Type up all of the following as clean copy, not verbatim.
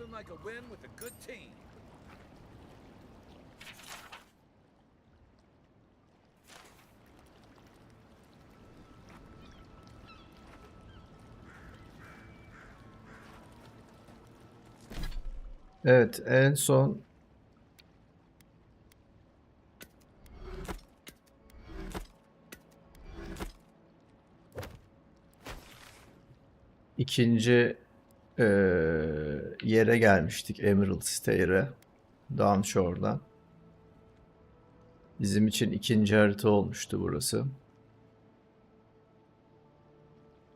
Nothing like a win with a good team. Evet, en son ikinci yere gelmiştik, Emerald Stair'e, Downshore'dan. Bizim için ikinci harita olmuştu burası.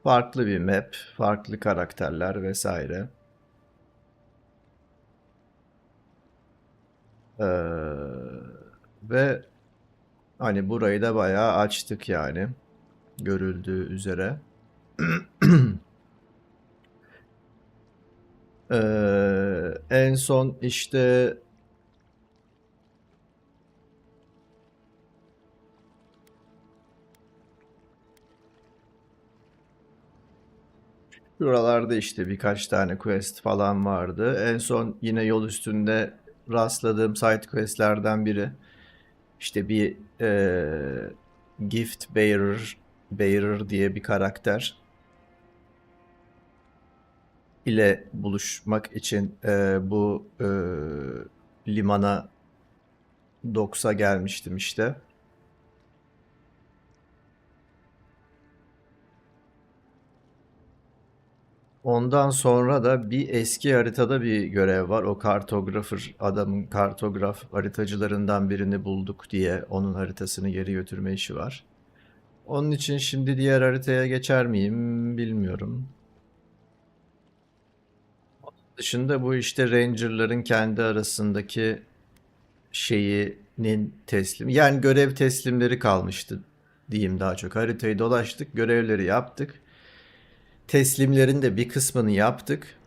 Farklı bir map, farklı karakterler vesaire. Ve hani burayı da bayağı açtık yani, görüldüğü üzere. En son işte buralarda işte birkaç tane quest falan vardı. En son yine yol üstünde rastladığım side questlerden biri. İşte bir gift bearer diye bir karakter ile buluşmak için bu limana Docks'a gelmiştim işte. Ondan sonra da bir eski haritada bir görev var. O kartographer adamın kartograf haritacılarından birini bulduk diye onun haritasını geri götürme işi var. Onun için şimdi diğer haritaya geçer miyim bilmiyorum. Dışında bu işte Ranger'ların kendi arasındaki şeyinin teslim. Yani görev teslimleri kalmıştı diyeyim daha çok. Haritayı dolaştık, görevleri yaptık. Teslimlerin de bir kısmını yaptık.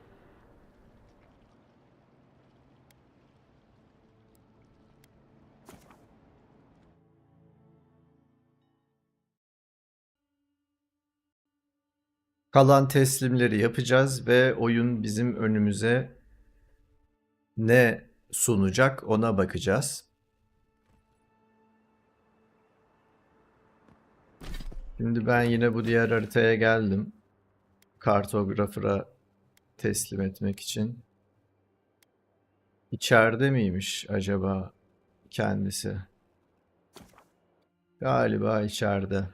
Kalan teslimleri yapacağız ve oyun bizim önümüze ne sunacak ona bakacağız. Şimdi ben yine bu diğer haritaya geldim. Kartografıra teslim etmek için. İçeride miymiş acaba kendisi? Galiba içeride.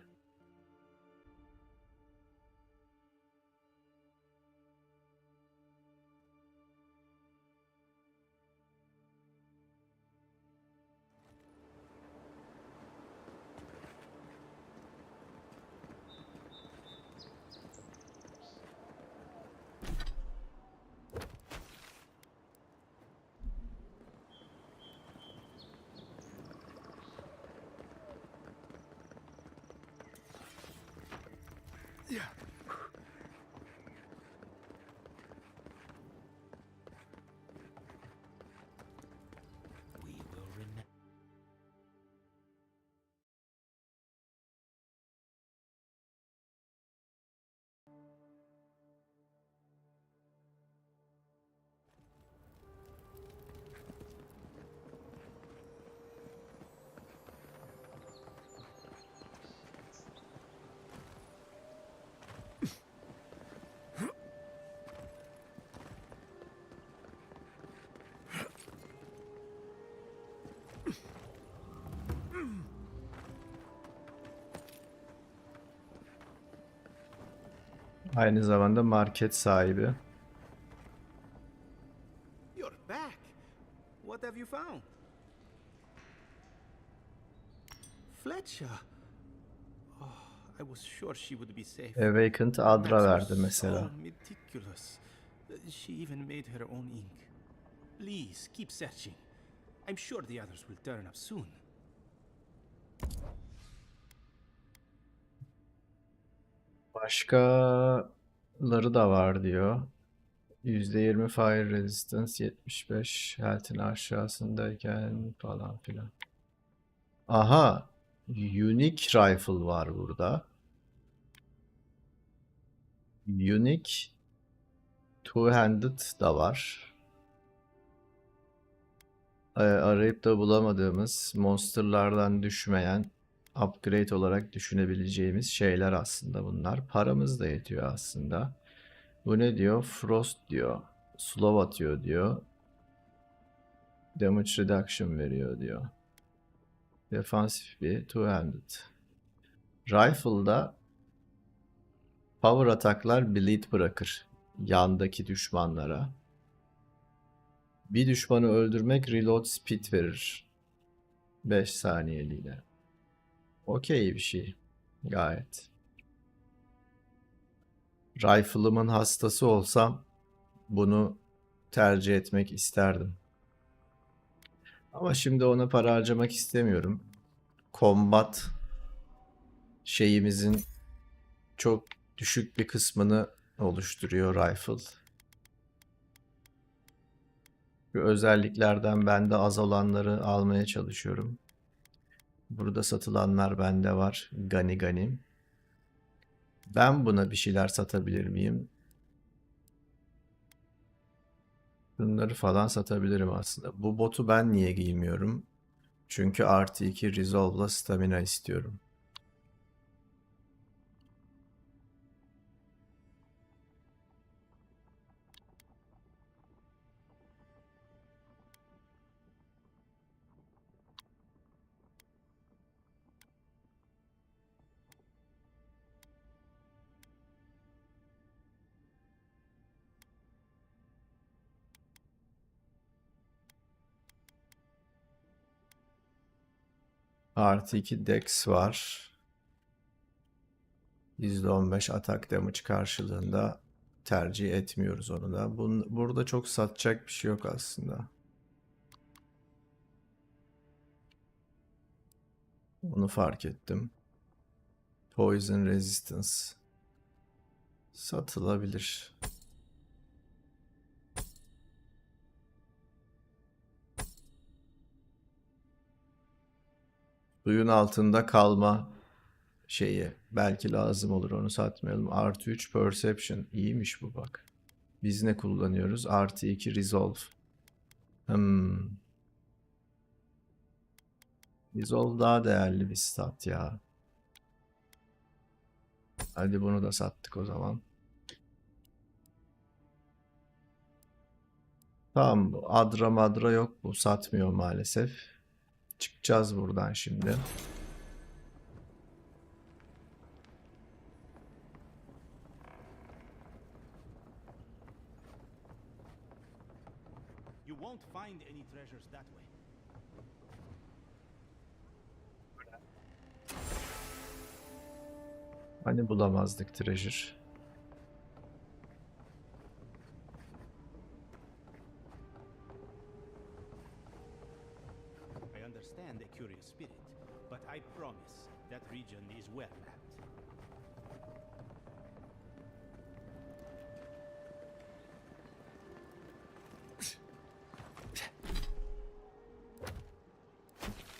Aynı zamanda market sahibi. You're back. What have you found? Fletcher. Oh, I was sure she would be safe. Awakened Adra verdi mesela. So meticulous. She even made her own ink. Please keep searching. I'm sure the others will turn up soon. Başkaları da var diyor. %20 fire resistance, 75 health'in aşağısındayken falan filan. Aha, unique rifle var burada. Unique two-handed da var. arayıp da bulamadığımız, monsterlardan düşmeyen, upgrade olarak düşünebileceğimiz şeyler aslında bunlar. Paramız da yetiyor aslında. Bu ne diyor? Frost diyor. Slow atıyor diyor. Damage reduction veriyor diyor. Defansif bir two-handed. Rifle'da power ataklar bleed bırakır yandaki düşmanlara. Bir düşmanı öldürmek reload speed verir. 5 saniyeliğine. Okey bir şey. Gayet. Rifle'ımın hastası olsam bunu tercih etmek isterdim. Ama şimdi ona para harcamak istemiyorum. Combat şeyimizin çok düşük bir kısmını oluşturuyor rifle. Bu özelliklerden ben de az olanları almaya çalışıyorum. Burada satılanlar bende var. Gani gani. Ben buna bir şeyler satabilir miyim? Bunları falan satabilirim aslında. Bu botu ben niye giymiyorum? Çünkü artı 2 Resolve'la stamina istiyorum. Artı 2 Dex var. %15 atak damage karşılığında tercih etmiyoruz onu da. Burada çok satacak bir şey yok aslında. Onu fark ettim. Poison Resistance. Satılabilir. Suyun altında kalma şeyi. Belki lazım olur, onu satmayalım. Artı 3 Perception. İyiymiş bu bak. Biz ne kullanıyoruz? Artı 2 Resolve. Resolve daha değerli bir stat ya. Hadi bunu da sattık o zaman. Tamam, adra madra yok, bu satmıyor maalesef. Çıkacağız buradan şimdi. You won't find any treasures that way. Hani bulamazdık treasure. I understand a curious spirit, but I promise that region is well mapped.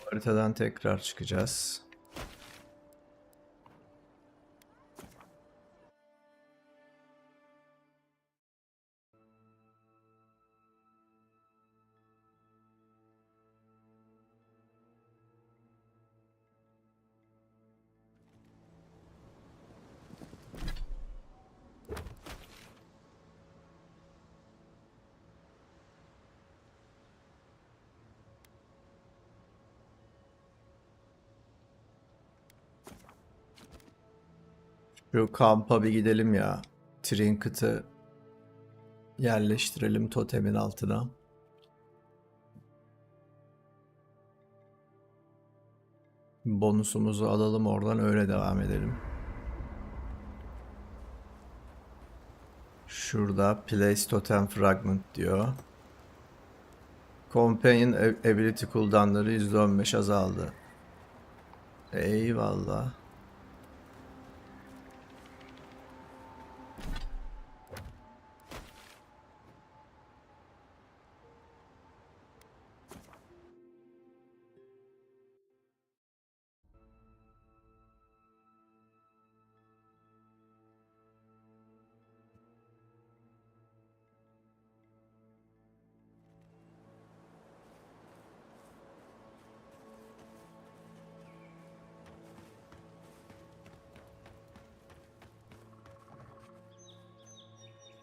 Haritadan tekrar çıkacağız. Şu kampa bir gidelim ya. Trinket'ı yerleştirelim totemin altına. Bonusumuzu alalım oradan, öyle devam edelim. Şurada place totem fragment diyor. Companion ability cooldown'ları %15 azaldı. Eyvallah.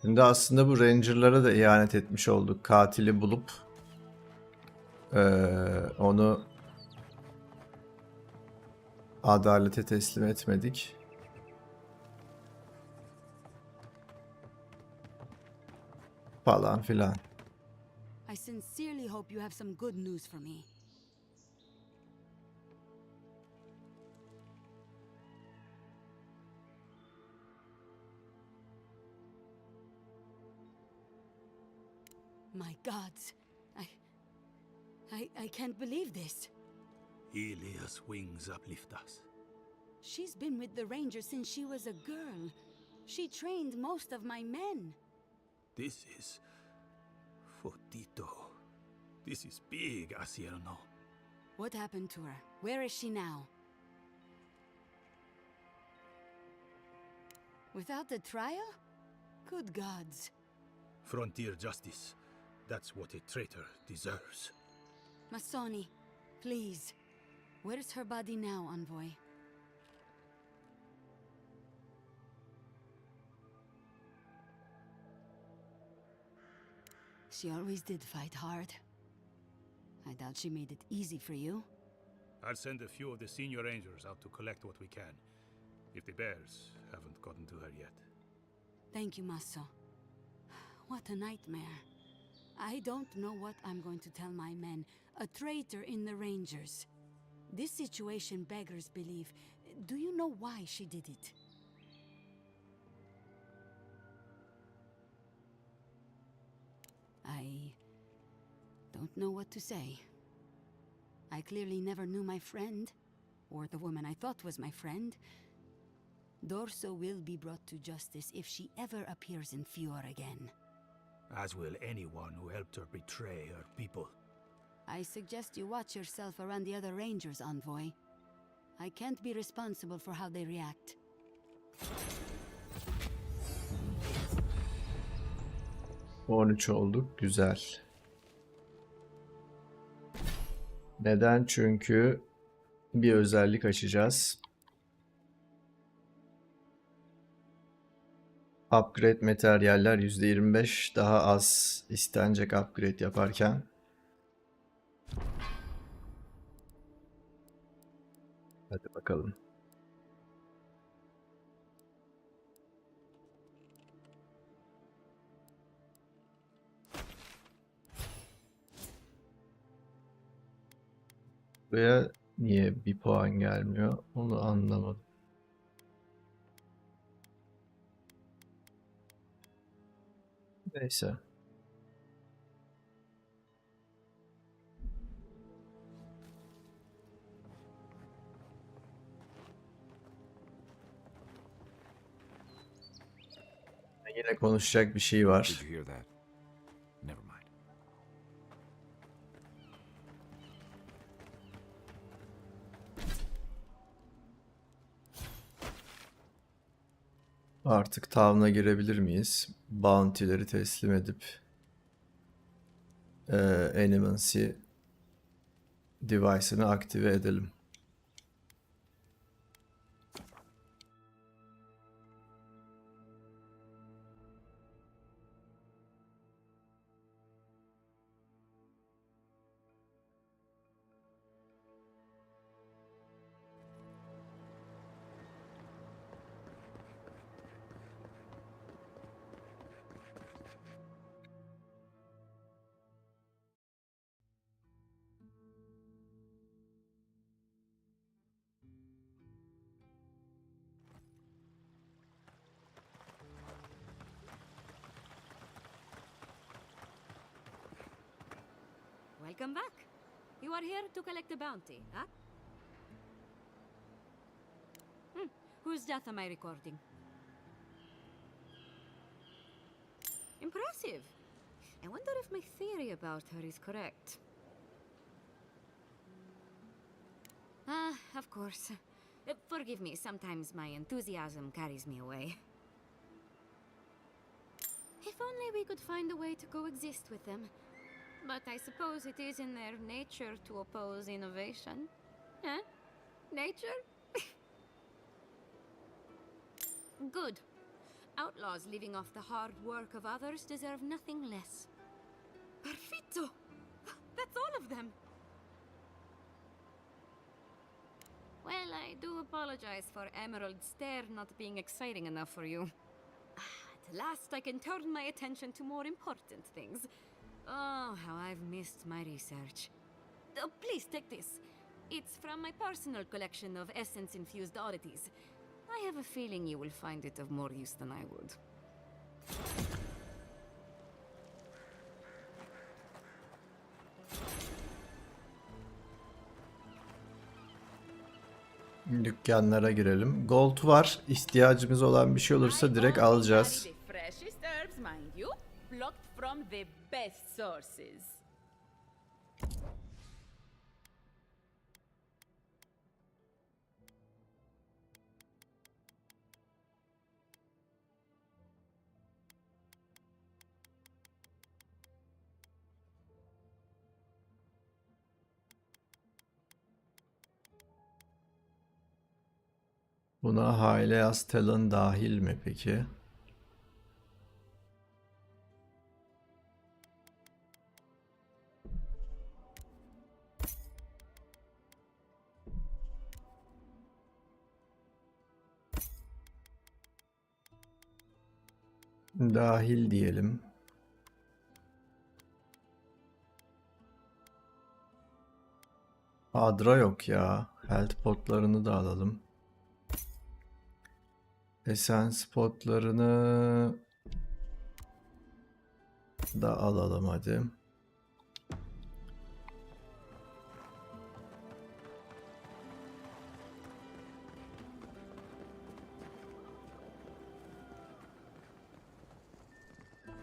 Şimdi aslında bu Ranger'lara da ihanet etmiş olduk. Katili bulup onu adalete teslim etmedik. Falan filan. I sincerely hope you have some good news for me. My gods, I can't believe this. Ilia's wings uplift us. She's been with the Rangers since she was a girl. She trained most of my men. This is... Fotito. This is big, Asierno. What happened to her? Where is she now? Without the trial? Good gods. Frontier justice. That's what a traitor deserves. Masoni, please. Where's her body now, Envoy? She always did fight hard. I doubt she made it easy for you. I'll send a few of the senior rangers out to collect what we can, if the bears haven't gotten to her yet. Thank you, Masso. What a nightmare. I don't know what I'm going to tell my men. A traitor in the Rangers. This situation beggars belief. Do you know why she did it? I don't know what to say. I clearly never knew my friend, or the woman I thought was my friend. Dorso will be brought to justice if she ever appears in Fior again. As will anyone who helped her betray her people. I suggest you watch yourself around the other Rangers, Envoy. I can't be responsible for how they react. 13 olduk. Güzel. Neden? Çünkü bir özellik açacağız. Upgrade materyaller %25 daha az istenecek upgrade yaparken. Hadi bakalım. Buraya niye bir puan gelmiyor? Onu anlamadım. Neyse. Yine konuşacak bir şey Did var. you hear that? Never mind. Artık town'a girebilir miyiz? Bounty'leri teslim edip Animancy device'ını aktive edelim. Welcome back. You are here to collect a bounty, huh? Whose death am I recording? Impressive. I wonder if my theory about her is correct. Of course. Forgive me, sometimes my enthusiasm carries me away. If only we could find a way to coexist with them. But I suppose it is in their nature to oppose innovation. Huh? Nature? Good. Outlaws living off the hard work of others deserve nothing less. Perfetto! That's all of them! Well, I do apologize for Emerald Stair not being exciting enough for you. At last I can turn my attention to more important things. Oh, how I've missed my research. Oh, please take this. It's from my personal collection of essence-infused oddities. I have a feeling you will find it of more use than I would. Dükkanlara girelim. Gold var. İhtiyacımız olan bir şey olursa direkt alacağız. The freshest herbs, mind you, plucked from the best sources. Buna Hyleas Talon dahil mi peki? Dahil diyelim. Adra yok ya. Health potlarını da alalım. Essence potlarını da alalım hadi.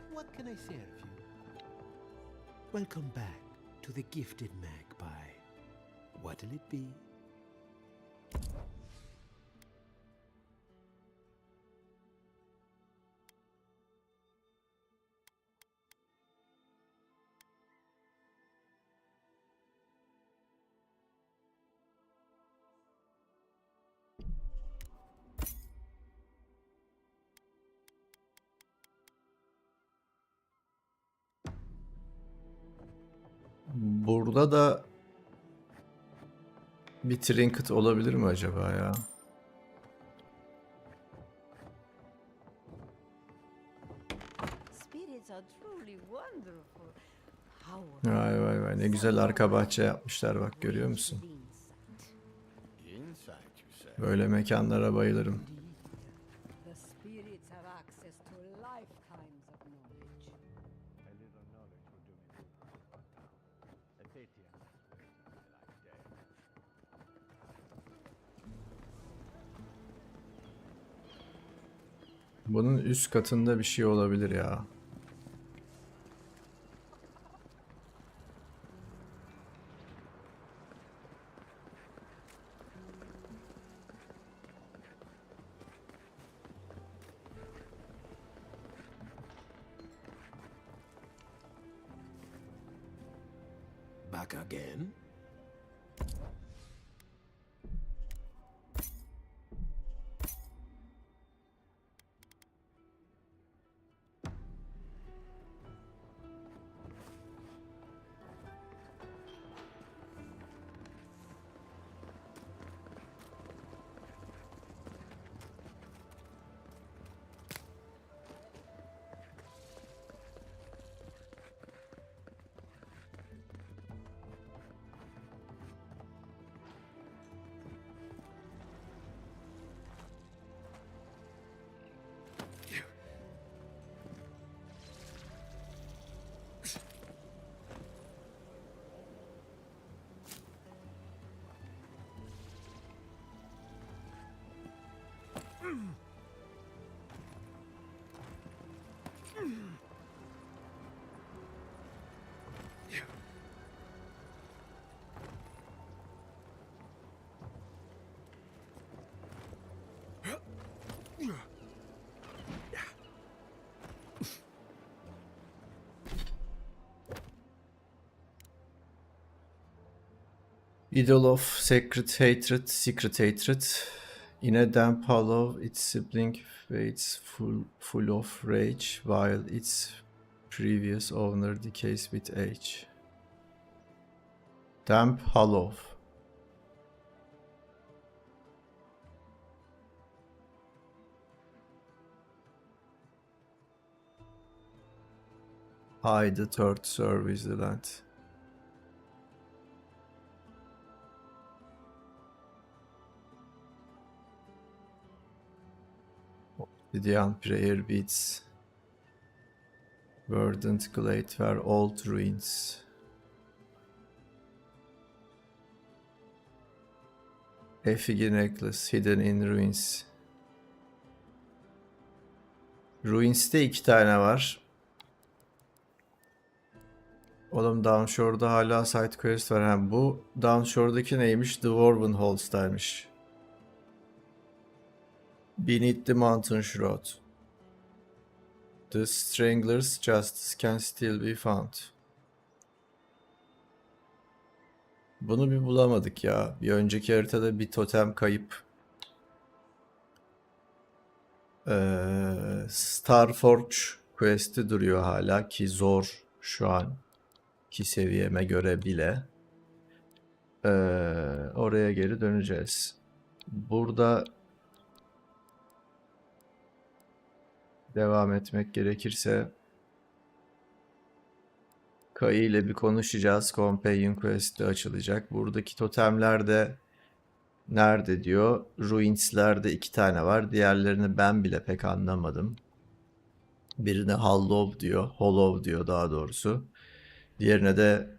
What can I say of you? Welcome back to the gifted magpie. What'll it be? Burada da bir trinket olabilir mi acaba ya? Vay vay vay, ne güzel arka bahçe yapmışlar, bak görüyor musun? Böyle mekanlara bayılırım. The spirits have access to lifetimes of knowledge. A little knowledge will do me good. A Thetian like day. Bunun üst katında bir şey olabilir ya. Back again? Idol of Secret Hatred, Secret Hatred. In a damp hollow, its sibling fades full of rage, while its previous owner decays with age. Damp hollow. Hide the third service the land. Obsidian prayer beads. Verdant glade where old ruins. Effigy necklace hidden in ruins. Ruins'te 2 tane var. Oğlum Downshore'da hala side quest var. Ha, bu Downshore'daki neymiş? The Dwarven Halls'taymış. Beneath the Mountain Shroud. The Strangler's Justice can still be found. Bunu bir bulamadık ya. Bir önceki haritada bir totem kayıp. Starforge quest'i duruyor hala ki zor şu an. Ki seviyeme göre bile. Oraya geri döneceğiz. Burada devam etmek gerekirse Kai ile bir konuşacağız. Companion Quest'te açılacak. Buradaki totemler de nerede diyor. Ruins'lerde 2 tane var. Diğerlerini ben bile pek anlamadım. Birine Hollow diyor. Hollow diyor daha doğrusu. Diğerine de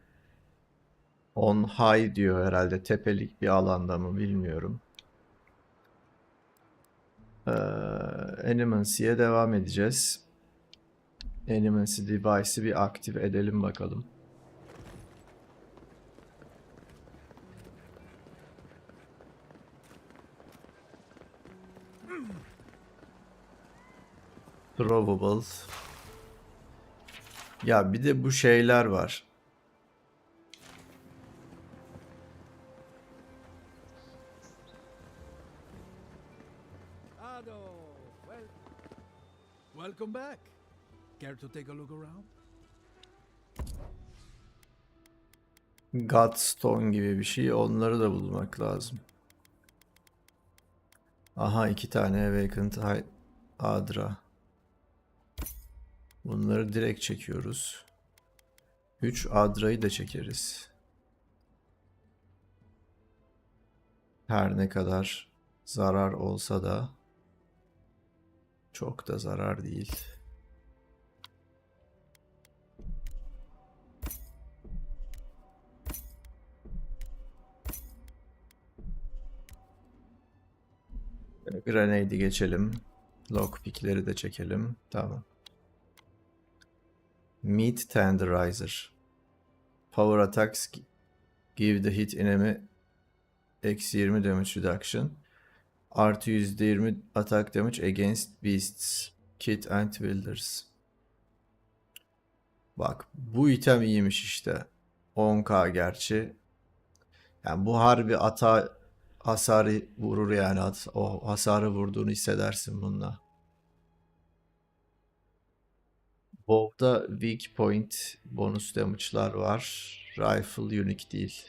On High diyor herhalde. Tepelik bir alanda mı bilmiyorum. Animancy'ye devam edeceğiz. Animancy device'ı bir aktif edelim bakalım. Probable. Ya bir de bu şeyler var. Welcome back. Care to take a look around? Godstone gibi bir şey. Onları da bulmak lazım. Aha 2 tane Vacant Adra. Bunları direkt çekiyoruz. 3 Adra'yı da çekeriz. Her ne kadar zarar olsa da çok da zarar değil. Grenade'i geçelim. Lockpick'leri de çekelim. Tamam. Meat Tenderizer. Power attacks give the hit enemy -20 damage reduction. Artı %20 attack damage against beasts. Kit and Wilders. Bak bu item iyiymiş işte. 10k gerçi. Yani bu harbi hasarı vurur yani. O hasarı vurduğunu hissedersin bununla. Bow'da weak point bonus damage'lar var. Rifle unique değil.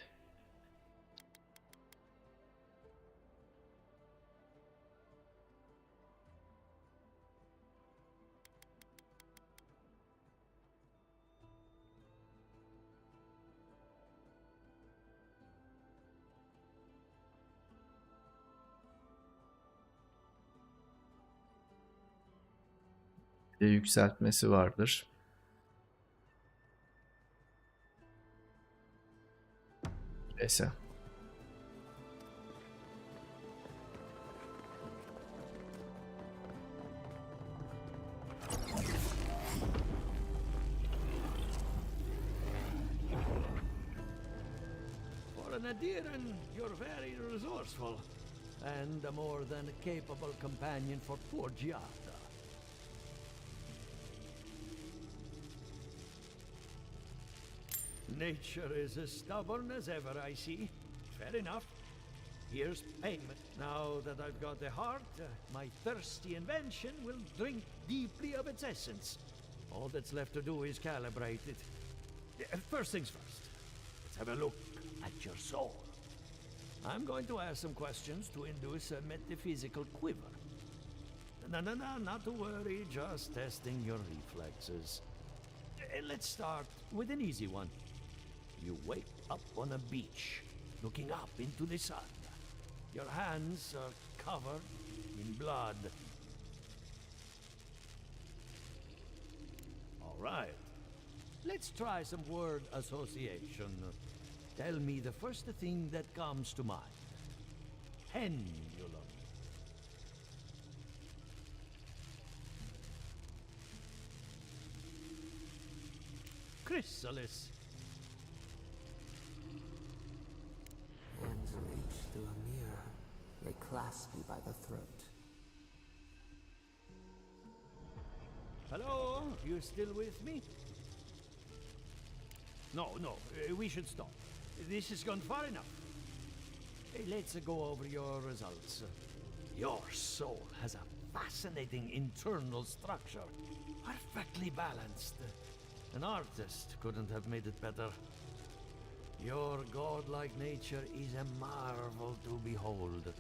Yükseltmesi vardır. Neyse. For an Adiran, you're very resourceful. And a more than capable companion for poor Giada. Nature is as stubborn as ever, I see. Fair enough. Here's payment. Now that I've got a heart, my thirsty invention will drink deeply of its essence. All that's left to do is calibrate it. First things first, let's have a look at your soul. I'm going to ask some questions to induce a metaphysical quiver. No, not to worry, just testing your reflexes. Let's start with an easy one. You wake up on a beach, looking up into the sun. Your hands are covered in blood. All right. Let's try some word association. Tell me the first thing that comes to mind. Pendulum. Chrysalis. Hands reach through a mirror. They clasp you by the throat. Hello? You still with me? No, we should stop. This has gone far enough. Let's go over your results. Your soul has a fascinating internal structure. Perfectly balanced. An artist couldn't have made it better. Your godlike nature is a marvel to behold.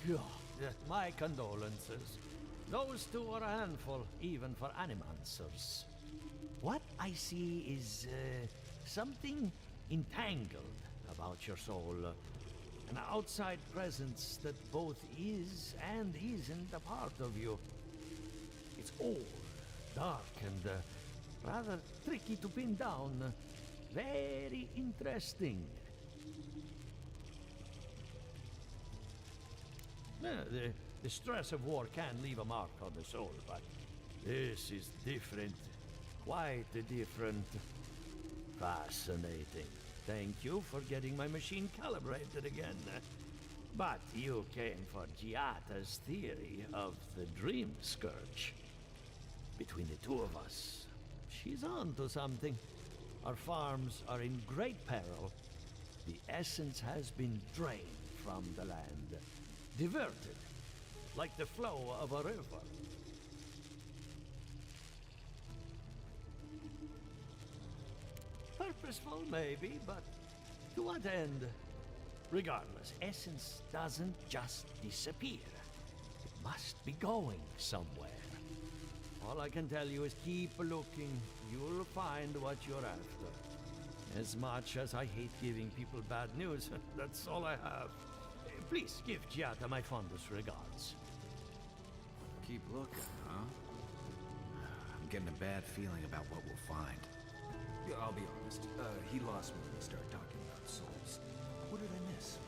God, my condolences. Those two are a handful, even for animancers. What I see is something entangled about your soul. An outside presence that both is and isn't a part of you. It's old, dark, and rather tricky to pin down. Very interesting. The stress of war can leave a mark on the soul, but this is different. Quite different. Fascinating. Thank you for getting my machine calibrated again. But you came for Giata's theory of the dream scourge. Between the two of us, she's on to something. Our farms are in great peril. The essence has been drained from the land. Diverted, like the flow of a river. Purposeful, maybe, but to what end? Regardless, essence doesn't just disappear. It must be going somewhere. All I can tell you is keep looking. You'll find what you're after. As much as I hate giving people bad news, that's all I have. Please give Giata my fondest regards. Keep looking, huh? I'm getting a bad feeling about what we'll find. Yeah, I'll be honest. He lost me when we started talking about souls. What did I miss?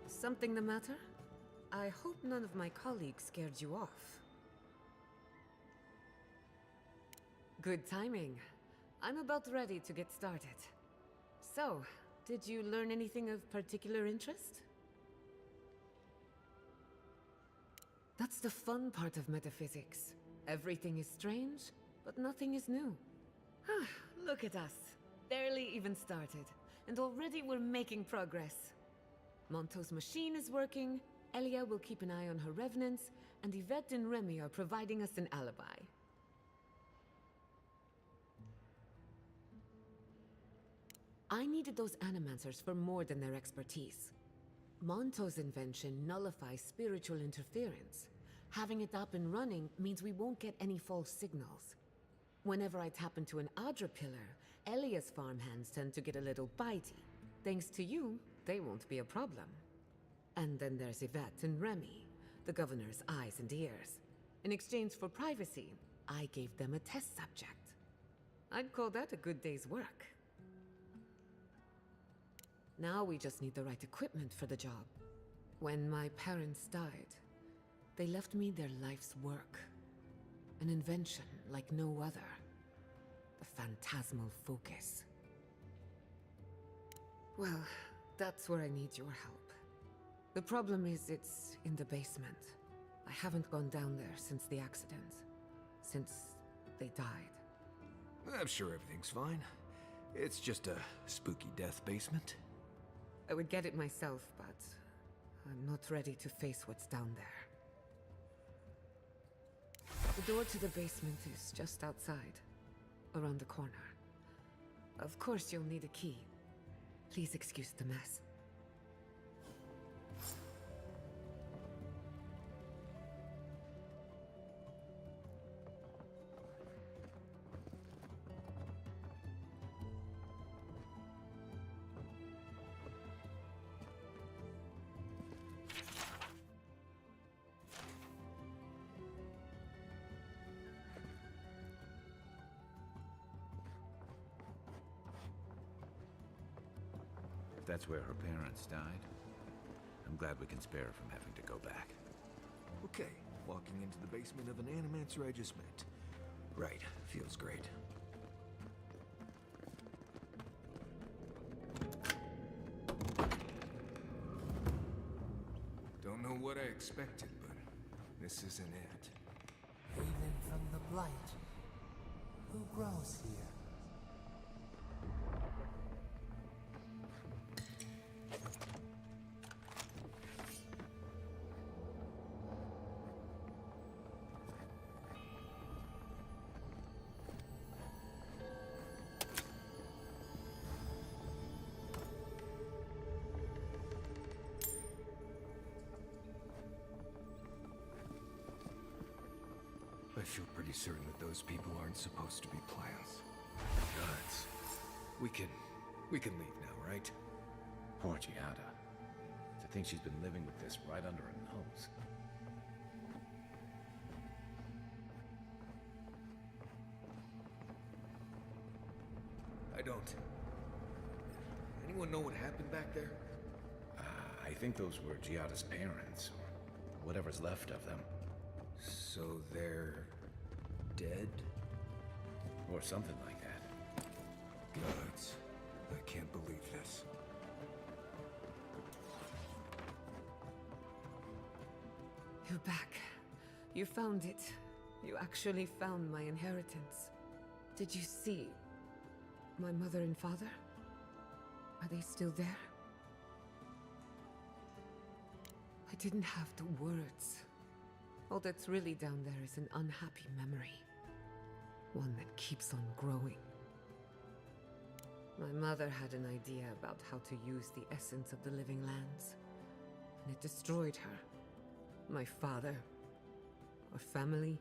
Something the matter? I hope none of my colleagues scared you off. Good timing. I'm about ready to get started. So, did you learn anything of particular interest? That's the fun part of metaphysics. Everything is strange, but nothing is new. Look at us. Barely even started, and already we're making progress. Monto's machine is working, Elia will keep an eye on her revenants, and Yvette and Remy are providing us an alibi. I needed those animancers for more than their expertise. Monto's invention nullifies spiritual interference. Having it up and running means we won't get any false signals. Whenever I tap into an Adra pillar, Elia's farmhands tend to get a little bitey. Thanks to you, they won't be a problem. And then there's Yvette and Remy, the governor's eyes and ears. In exchange for privacy, I gave them a test subject. I'd call that a good day's work. Now we just need the right equipment for the job. When my parents died, They left me their life's work. An invention like no other. The phantasmal focus. Well, that's where I need your help. The problem is it's in the basement. I haven't gone down there since the accident. Since they died. I'm sure everything's fine. It's just a spooky death basement. I would get it myself, but I'm not ready to face what's down there. The door to the basement is just outside, around the corner. Of course you'll need a key. Please excuse the mess. If that's where her parents died, I'm glad we can spare her from having to go back. Okay, walking into the basement of an animancer I just met. Right, feels great. Don't know what I expected, but this isn't it. Haven from the blight. Who grows here? I feel pretty certain that those people aren't supposed to be plants. Guys, we can leave now, right? Poor Giada. To think she's been living with this right under her nose. I don't. Anyone know what happened back there? I think those were Giada's parents, or whatever's left of them. So they're dead? Or something like that. Gods, I can't believe this. You're back. You found it. You actually found my inheritance. Did you see my mother and father? Are they still there? I didn't have the words. All that's really down there is an unhappy memory. One that keeps on growing. My mother had an idea about how to use the essence of the living lands, and it destroyed her. My father. Our family.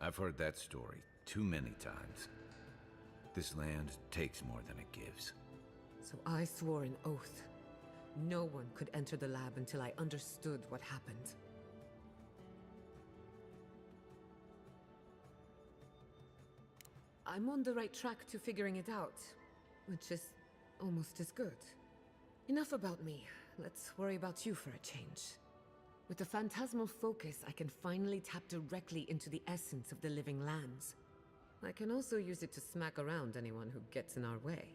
I've heard that story too many times. This land takes more than it gives. So I swore an oath. No one could enter the lab until I understood what happened. I'm on the right track to figuring it out, which is almost as good. Enough about me. Let's worry about you for a change. With the phantasmal focus, I can finally tap directly into the essence of the living lands. I can also use it to smack around anyone who gets in our way.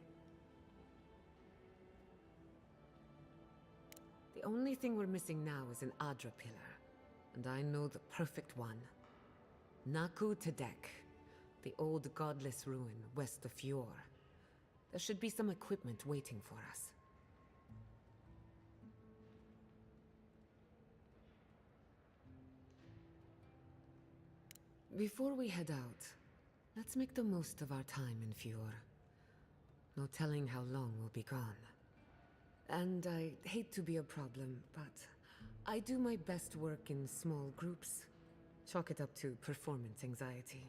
The only thing we're missing now is an Adra pillar, and I know the perfect one. Naku Tedek, the old godless ruin west of Fjord. There should be some equipment waiting for us. Before we head out, let's make the most of our time in Fjord. No telling how long we'll be gone. And I hate to be a problem, but I do my best work in small groups. Chalk it up to performance anxiety.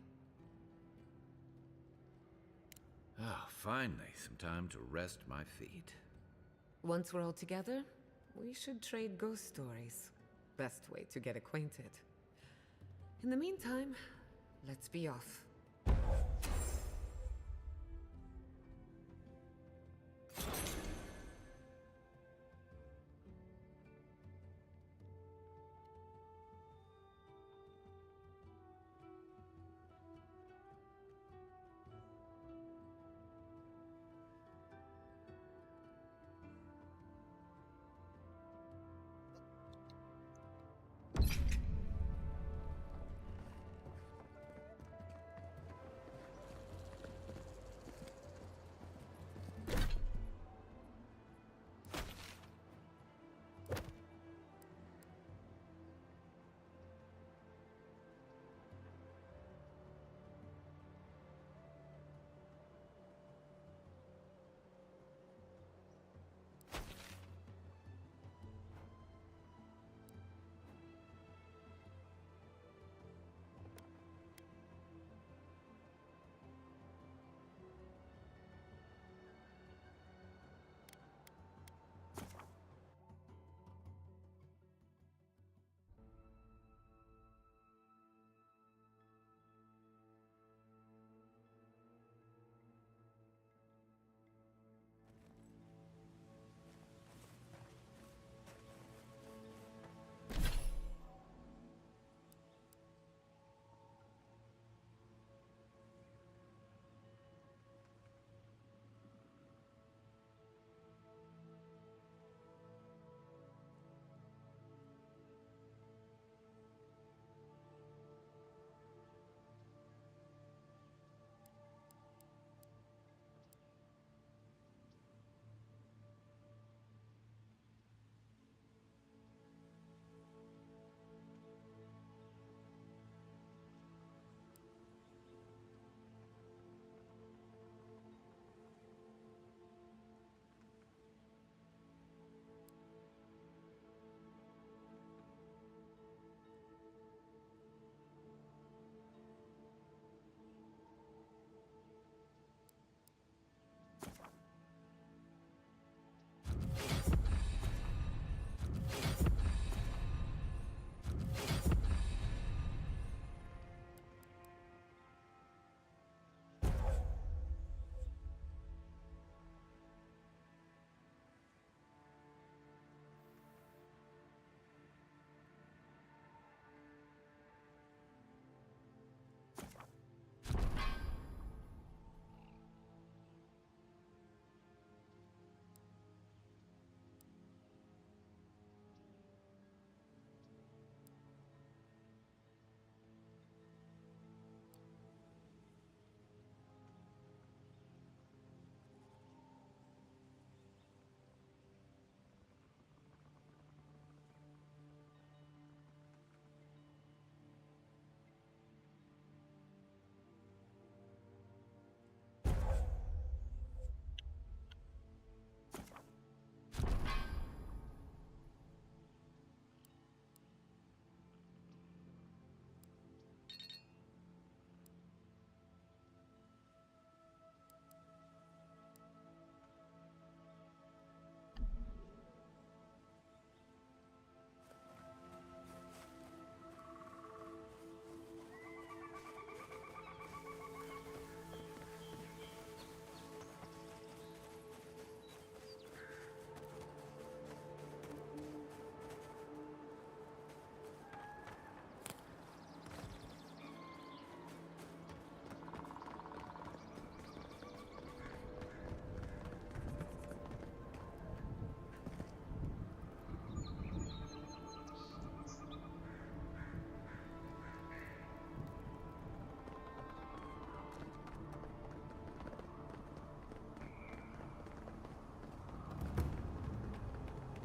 Ah, finally, some time to rest my feet. Once we're all together, we should trade ghost stories. Best way to get acquainted. In the meantime, let's be off.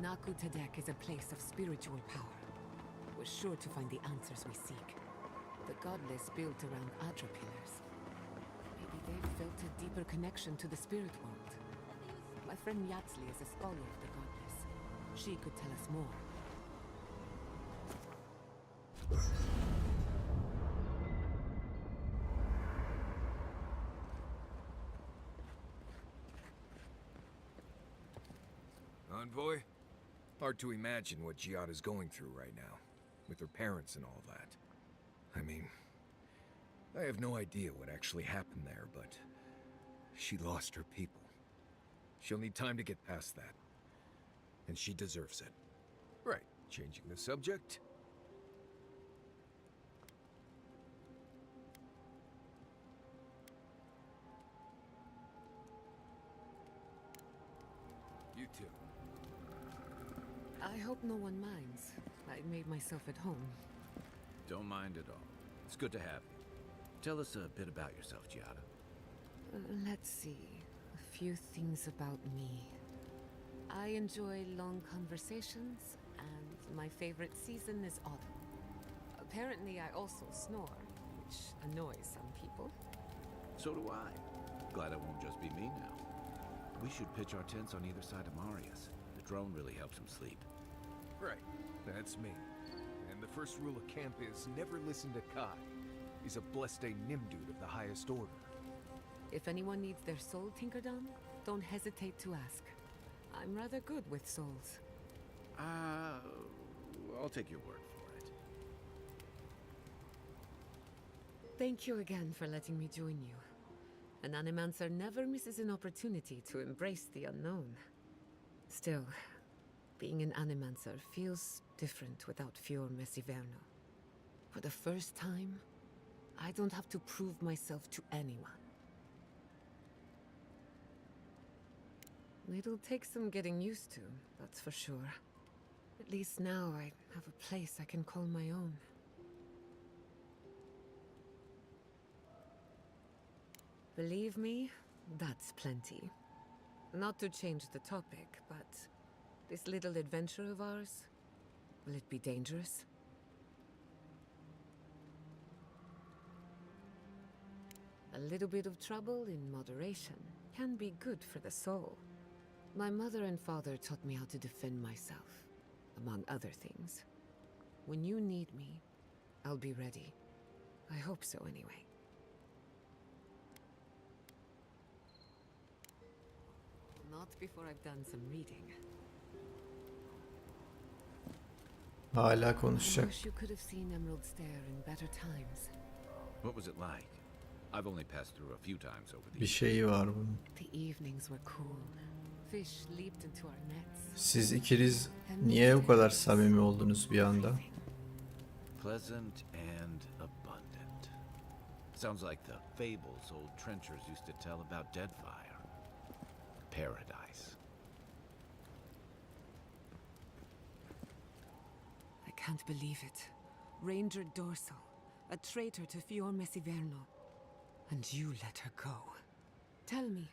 Naku Tedek is a place of spiritual power. We're sure to find the answers we seek. The godless built around Adra pillars. Maybe they've felt a deeper connection to the spirit world. My friend Yatsli is a scholar of the godless. She could tell us more. Envoy? Hard to imagine what Giada's going through right now, with her parents and all that. I mean, I have no idea what actually happened there, but she lost her people. She'll need time to get past that. And she deserves it. Right, changing the subject. You too. I hope no one minds. I made myself at home. Don't mind at all. It's good to have you. Tell us a bit about yourself, Giada. Let's see. A few things about me. I enjoy long conversations, and my favorite season is autumn. Apparently, I also snore, which annoys some people. So do I. Glad it won't just be me now. We should pitch our tents on either side of Marius. The drone really helps him sleep. Right, that's me. And the first rule of camp is never listen to Kai. He's a blessed Nimdude of the highest order. If anyone needs their soul tinkered on, don't hesitate to ask. I'm rather good with souls. I'll take your word for it. Thank you again for letting me join you. An animancer never misses an opportunity to embrace the unknown. Still, being an animancer feels different without Fior Messiverno. For the first time, I don't have to prove myself to anyone. It'll take some getting used to, that's for sure. At least now I have a place I can call my own. Believe me, that's plenty. Not to change the topic, but this little adventure of ours, will it be dangerous? A little bit of trouble in moderation can be good for the soul. My mother and father taught me how to defend myself, among other things. When you need me, I'll be ready. I hope so anyway. Not before I've done some reading. Hala I konuşacak. wish you could have seen Emerald Stair in better times. What was it like? I've only passed through a few times over the Bir şeyi var bunun. The evenings were cool. Fish leaped into our nets. Siz ikiniz niye bu kadar samimi oldunuz bir anda? pleasant and abundant. Sounds like the fables old trenchers used to tell about Deadfire. Paradise. I can't believe it. Ranger Dorsal, a traitor to Fior Messiverno. And you let her go. Tell me,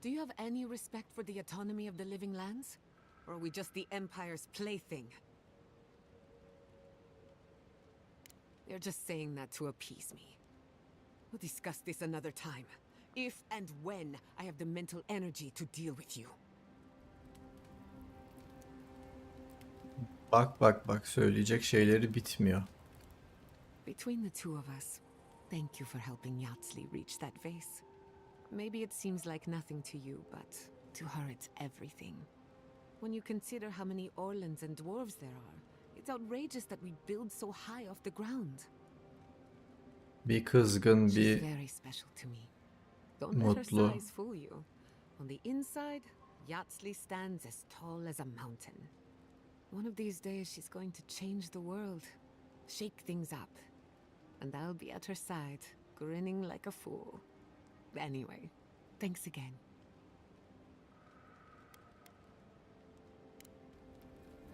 do you have any respect for the autonomy of the living lands? Or are we just the Empire's plaything? You're just saying that to appease me. We'll discuss this another time. If and when I have the mental energy to deal with you. Bak söyleyecek şeyleri bitmiyor. Between the two of us, thank you for helping Yatsli reach that vase. Maybe it seems like nothing to you, but to her it's everything. When you consider how many Orlans and dwarves there are, it's outrageous that we build so high off the ground. Bir kızgın, She's bir very special to me. Don't let her mutlu. size fool you. On the inside, Yatsli stands as tall as a mountain. One of these days she's going to change the world, shake things up. And I'll be at her side, grinning like a fool. Anyway, thanks again.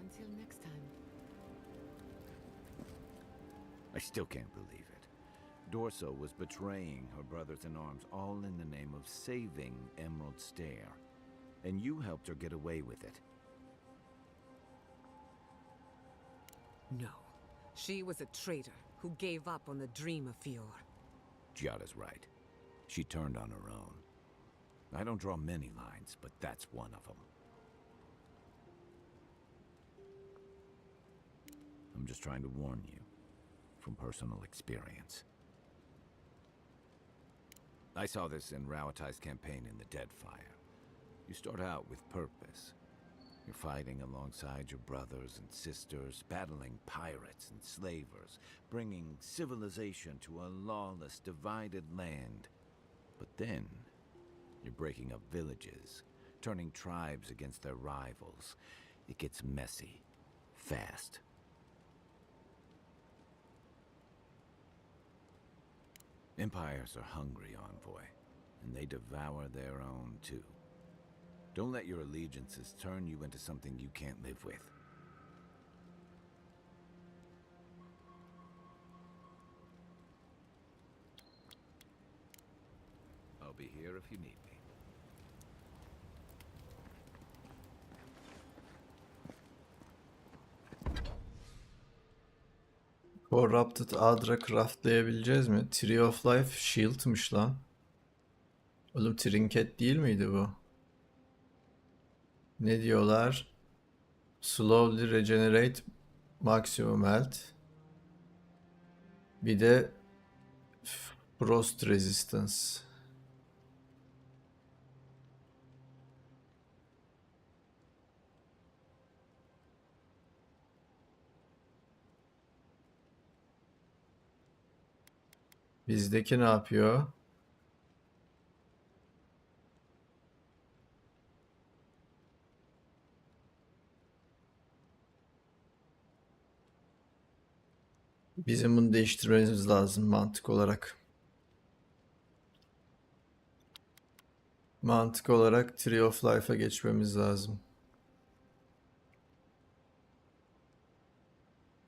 Until next time. I still can't believe it. Dorso was betraying her brothers-in-arms all in the name of saving Emerald Stair. And you helped her get away with it. No. She was a traitor who gave up on the dream of Fior. Giada's right. She turned on her own. I don't draw many lines, but that's one of them. I'm just trying to warn you, from personal experience. I saw this in Rauatai's campaign in the Deadfire. You start out with purpose. You're fighting alongside your brothers and sisters, battling pirates and slavers, bringing civilization to a lawless, divided land. But then, you're breaking up villages, turning tribes against their rivals. It gets messy, fast. Empires are hungry, Envoy, and they devour their own too. Don't let your allegiances turn you into something you can't live with. I'll be here if you need me. Corrupted Adra craftlayabileceğiz mi? Tree of Life Shield'mış lan. Oğlum trinket değil miydi bu? Ne diyorlar? Slowly regenerate, maximum health. Bir de frost resistance. Bizdeki ne yapıyor? Bizim bunu değiştirmemiz lazım mantık olarak. Mantık olarak Tree of Life'a geçmemiz lazım.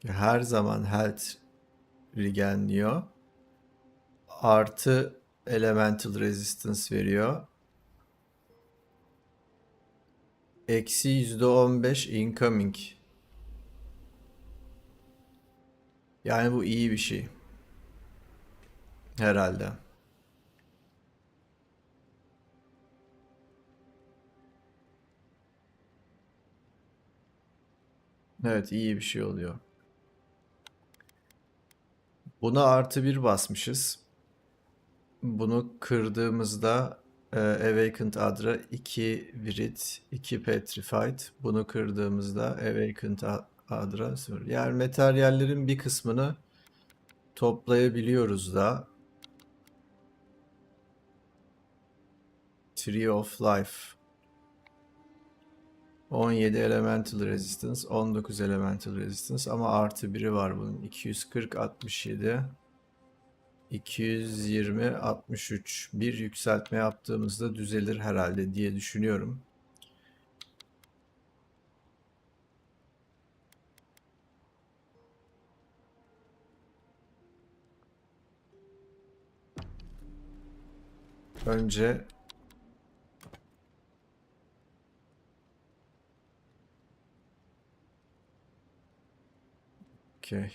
Her zaman health regenliyor. Artı elemental resistance veriyor. Eksi %15 incoming. Yani bu iyi bir şey. Herhalde. Evet, iyi bir şey oluyor. Buna +1 basmışız. Bunu kırdığımızda Awakened Adra 2 Virit, 2 Petrified. Bunu kırdığımızda Awakened Adra 0. Yani materyallerin bir kısmını toplayabiliyoruz da. Tree of Life. 17 Elemental Resistance, 19 Elemental Resistance ama +1'i var bunun. 240, 67, 220, 63. Bir yükseltme yaptığımızda düzelir herhalde diye düşünüyorum. Önce okey.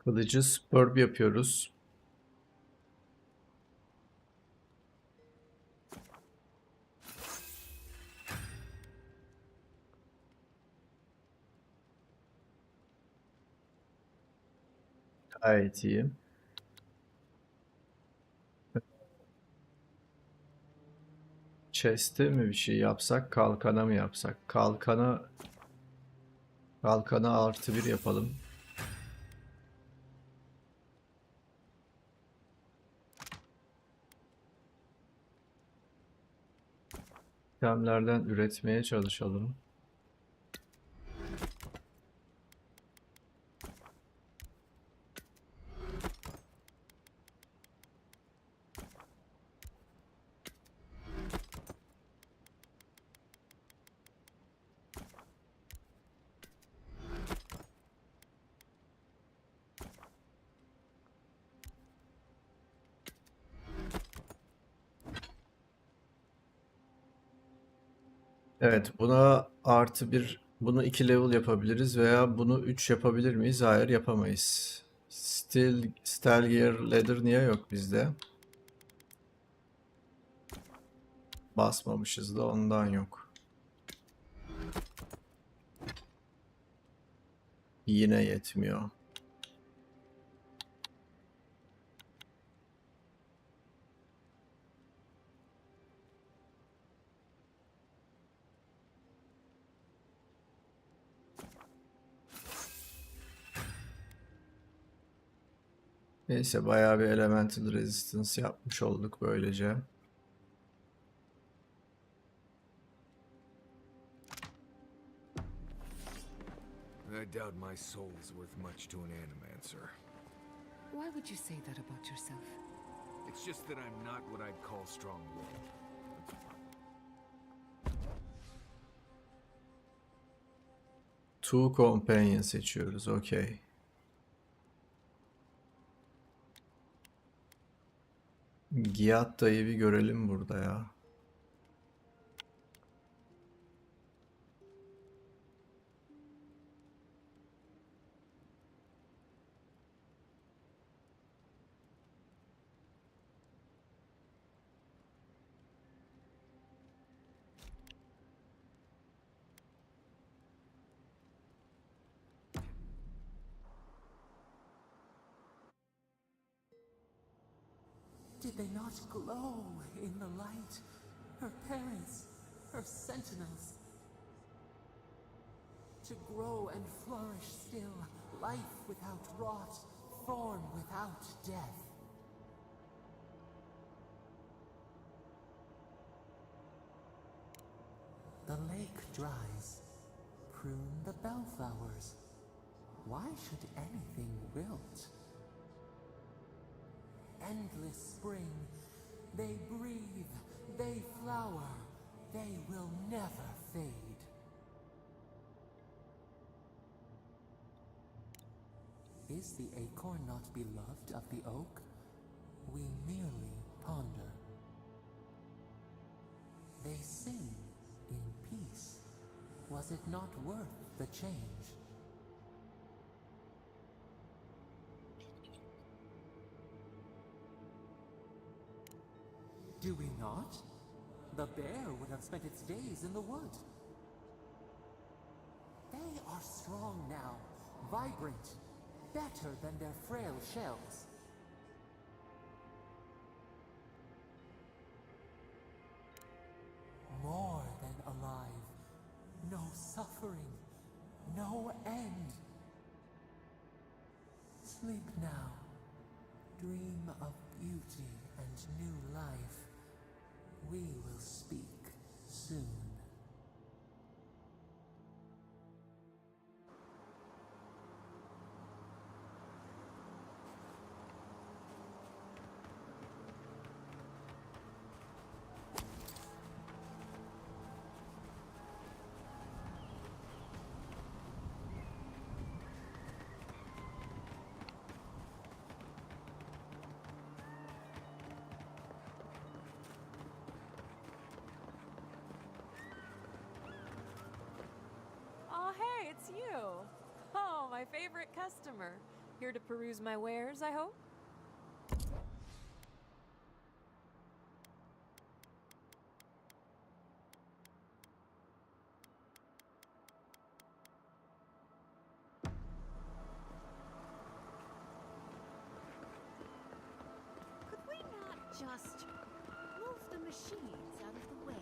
Kılıcı superb yapıyoruz. Gayet iyi. Chest'e mi bir şey yapsak, kalkana mı yapsak? Kalkana +1 yapalım. itemlerden üretmeye çalışalım. Evet, buna artı bir, bunu 2 level yapabiliriz veya bunu 3 yapabilir miyiz? Hayır, yapamayız. Stelgear Ladder niye yok bizde? Basmamışız da ondan yok. Yine yetmiyor. Neyse, bayağı bir elemental resistance yapmış olduk böylece. I doubt my soul is worth much to an animancer. Why would you say that about yourself? It's just that I'm not what I'd call strong-willed. Two companion seçiyoruz. Okey. Giatta'yı bir görelim burada ya. Did they not glow in the light? Her parents, her sentinels. To grow and flourish still, life without rot, thorn without death. The lake dries. Prune the bellflowers. Why should anything wilt? Endless spring. They breathe, they flower, they will never fade. Is the acorn not beloved of the oak? We merely ponder. They sing in peace. Was it not worth the change? Do we not? The bear would have spent its days in the wood. They are strong now, vibrant, better than their frail shells. More than alive, no suffering, no end. Sleep now, dream of beauty and new life. We will speak soon. Hey, it's you! Oh, my favorite customer. Here to peruse my wares, I hope? Could we not just move the machines out of the way?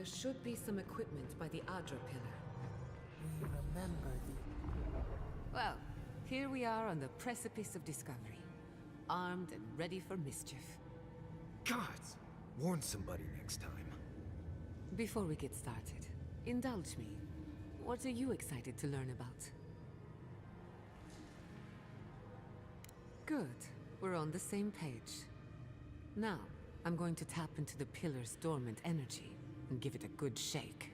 There should be some equipment by the Adra pillar. We remember the... Well, here we are on the precipice of discovery. Armed and ready for mischief. God! Warn somebody next time. Before we get started, indulge me. What are you excited to learn about? Good. We're on the same page. Now, I'm going to tap into the pillar's dormant energy and give it a good shake.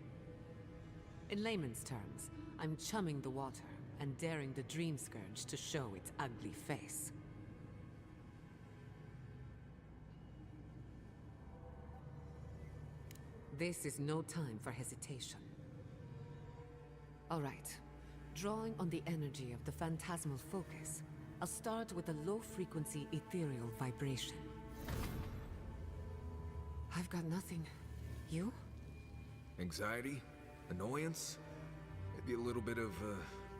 In layman's terms, I'm chumming the water and daring the Dream Scourge to show its ugly face. This is no time for hesitation. All right. Drawing on the energy of the phantasmal focus, I'll start with a low-frequency ethereal vibration. I've got nothing. You? Anxiety? Annoyance? Maybe a little bit of,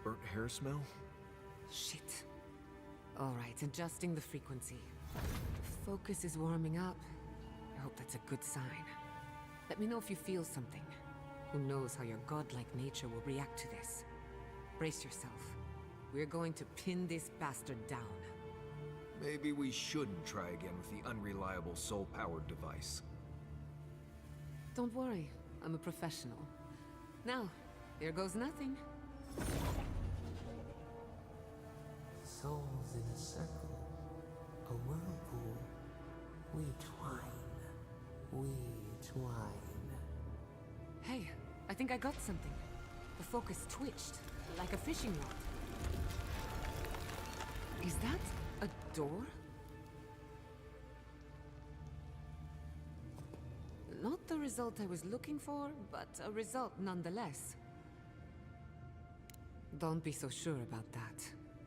burnt hair smell? Shit. All right, adjusting the frequency. Focus is warming up. I hope that's a good sign. Let me know if you feel something. Who knows how your godlike nature will react to this. Brace yourself. We're going to pin this bastard down. Maybe we shouldn't try again with the unreliable soul-powered device. Don't worry, I'm a professional. Now, here goes nothing. Souls in a circle, a whirlpool. We twine, we twine. Hey, I think I got something. The focus twitched, like a fishing rod. Is that a door? Not the result I was looking for, but a result nonetheless. Don't be so sure about that.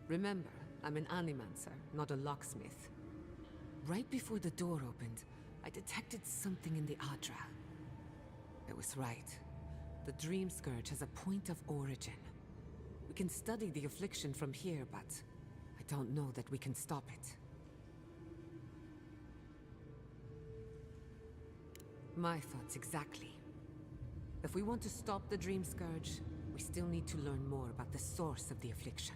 Remember, I'm an animancer, not a locksmith. Right before the door opened, I detected something in the Adra. It was right. The Dream Scourge has a point of origin. We can study the affliction from here, but I don't know that we can stop it. My thoughts exactly. If we want to stop the Dream Scourge, we still need to learn more about the source of the affliction.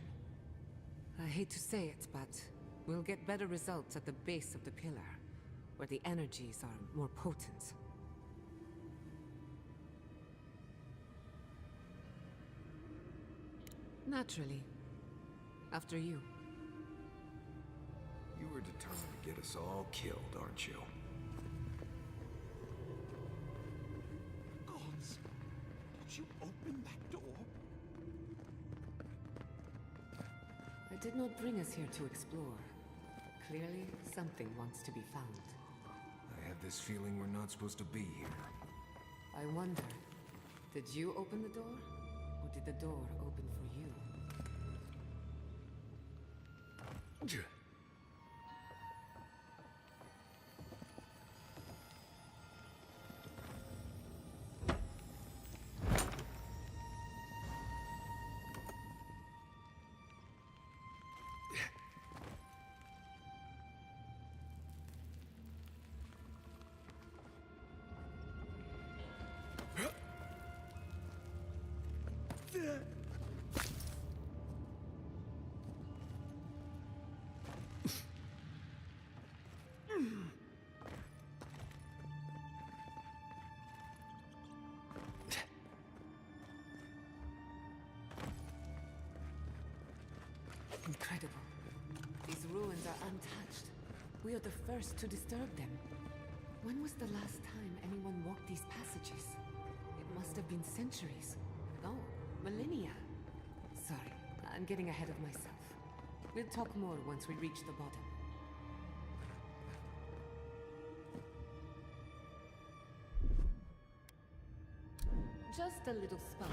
I hate to say it, but we'll get better results at the base of the pillar, where the energies are more potent. Naturally. After you. You were determined to get us all killed, aren't you? Gods! Did you open that door? I did not bring us here to explore. Clearly, something wants to be found. I have this feeling we're not supposed to be here. I wonder, did you open the door? Or did the door open for you? Incredible. These ruins are untouched. We are the first to disturb them. When was the last time anyone walked these passages? It must have been centuries. No, millennia. Sorry, I'm getting ahead of myself. We'll talk more once we reach the bottom. Just a little spark.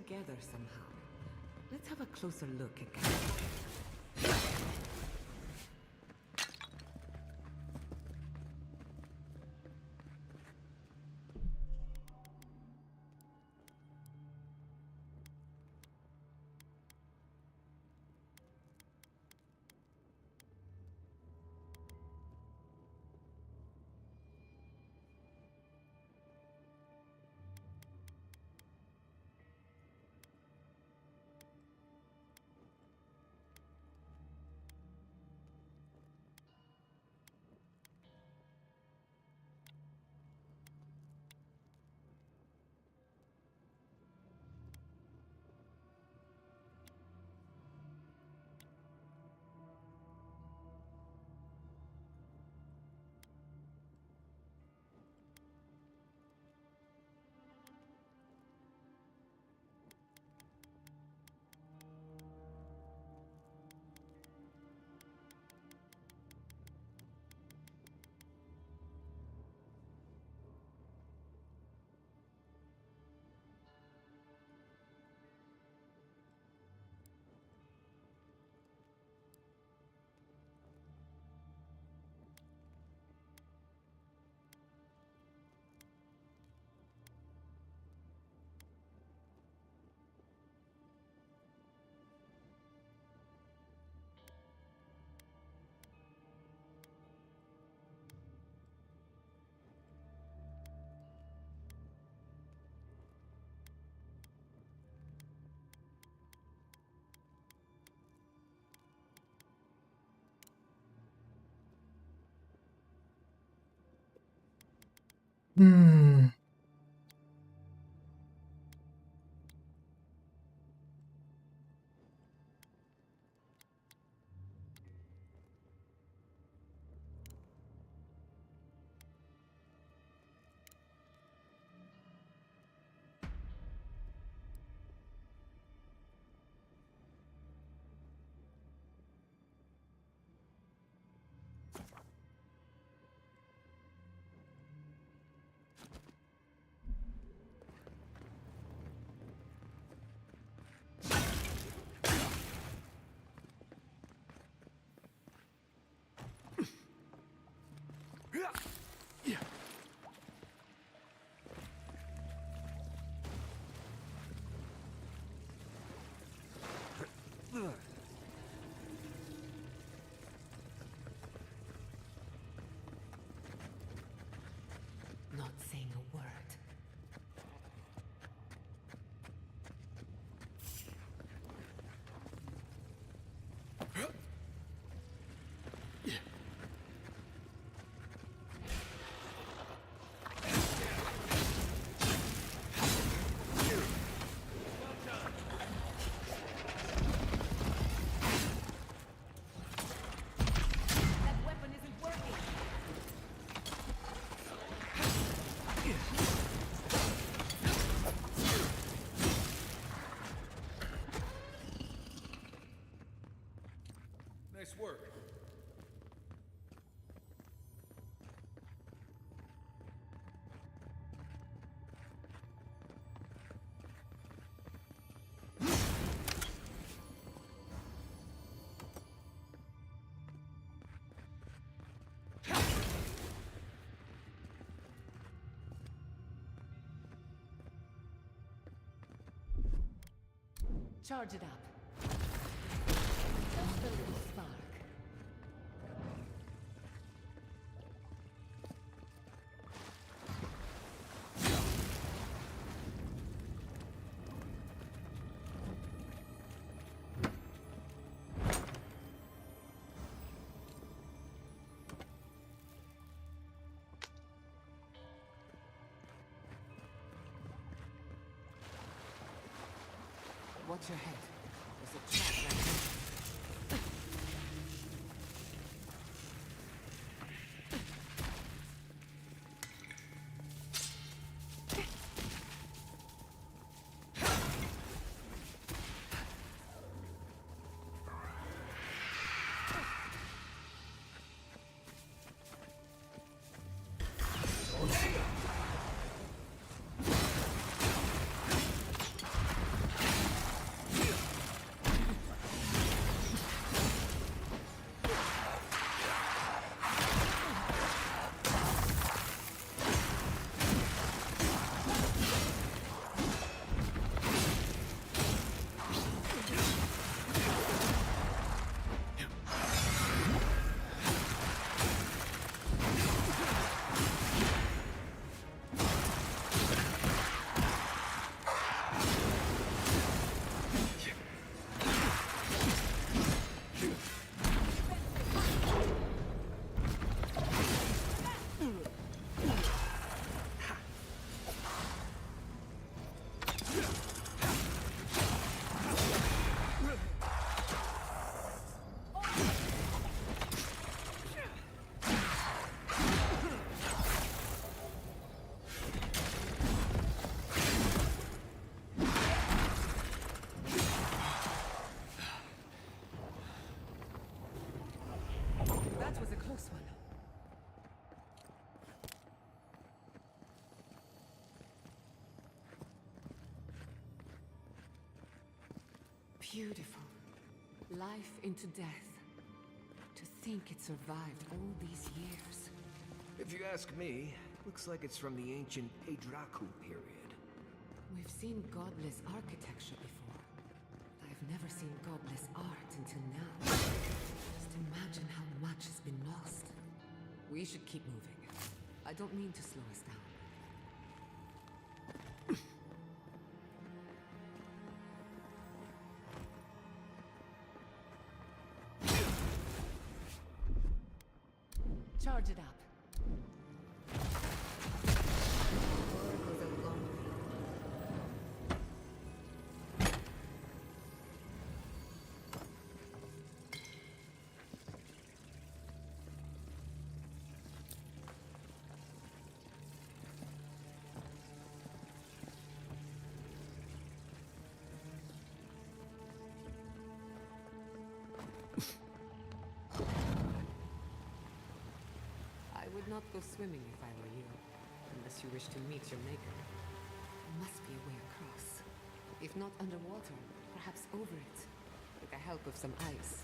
together somehow. Let's have a closer look at Hmm. not saying a word. Nice work. Charge it up. Just a little spark. Watch your head. There's a trap right there. Beautiful. Life into death. To think it survived all these years. If you ask me, looks like it's from the ancient Padraku period. We've seen godless architecture before. I've never seen godless art until now. Just imagine how much has been lost. We should keep moving. I don't mean to slow us down. Charge it up. I would not go swimming if I were you, unless you wish to meet your maker. There must be a way across. If not underwater, perhaps over it, with the help of some ice.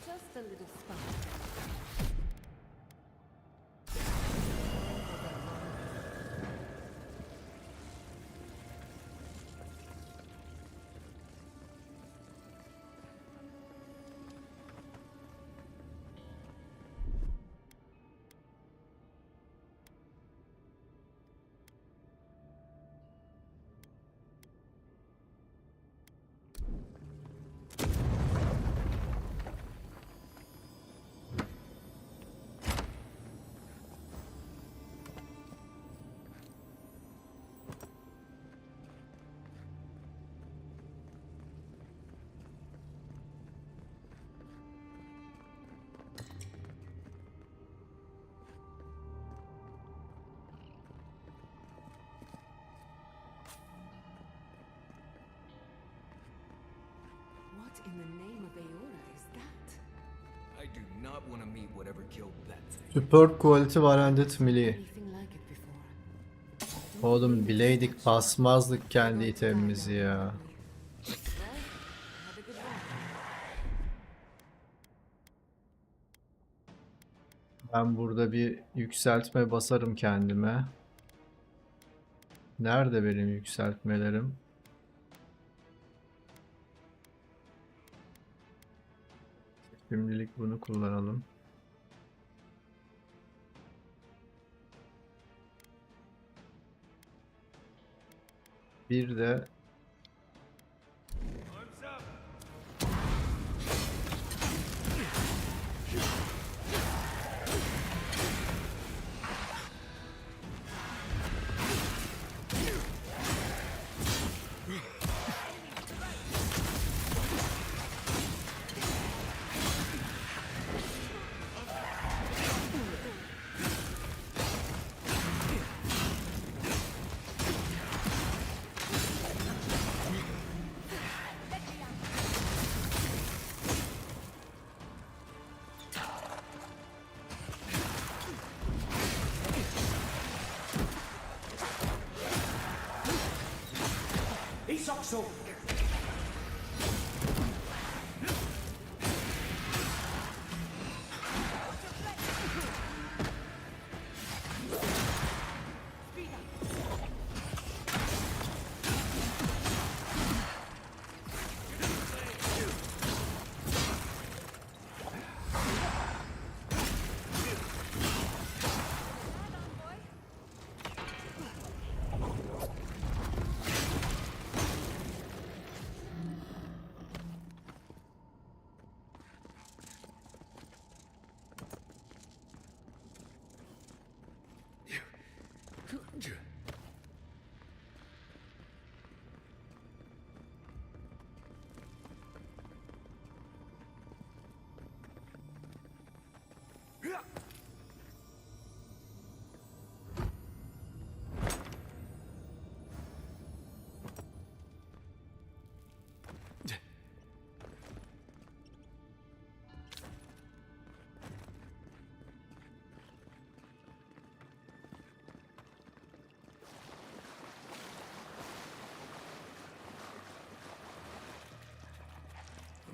Just a little spark. What in the name of Aora is that? I do not want to meet whatever killed that thing. Support quality warranted melee. Oğlum bileydik basmazdık kendi itemimizi ya. Ben burada bir yükseltme basarım kendime. Nerede benim yükseltmelerim? Şimdilik bunu kullanalım. Bir de So Are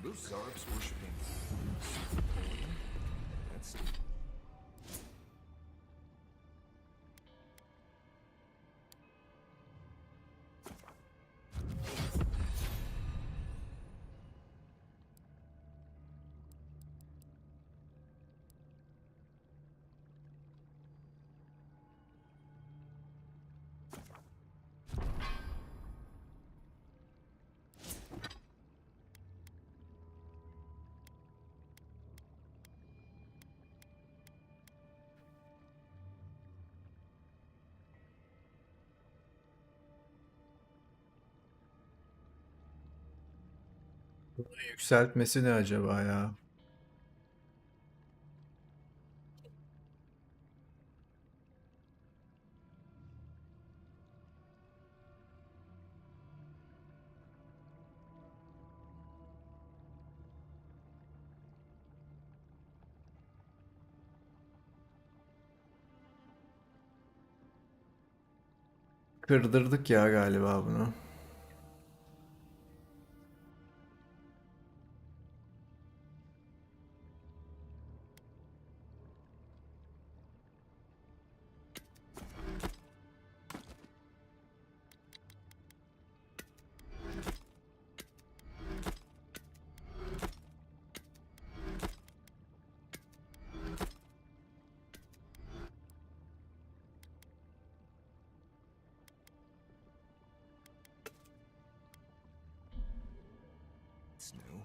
those Zarps worshipping? That's... Bunu yükseltmesi ne acaba ya? Kırdırdık ya galiba bunu. It's new.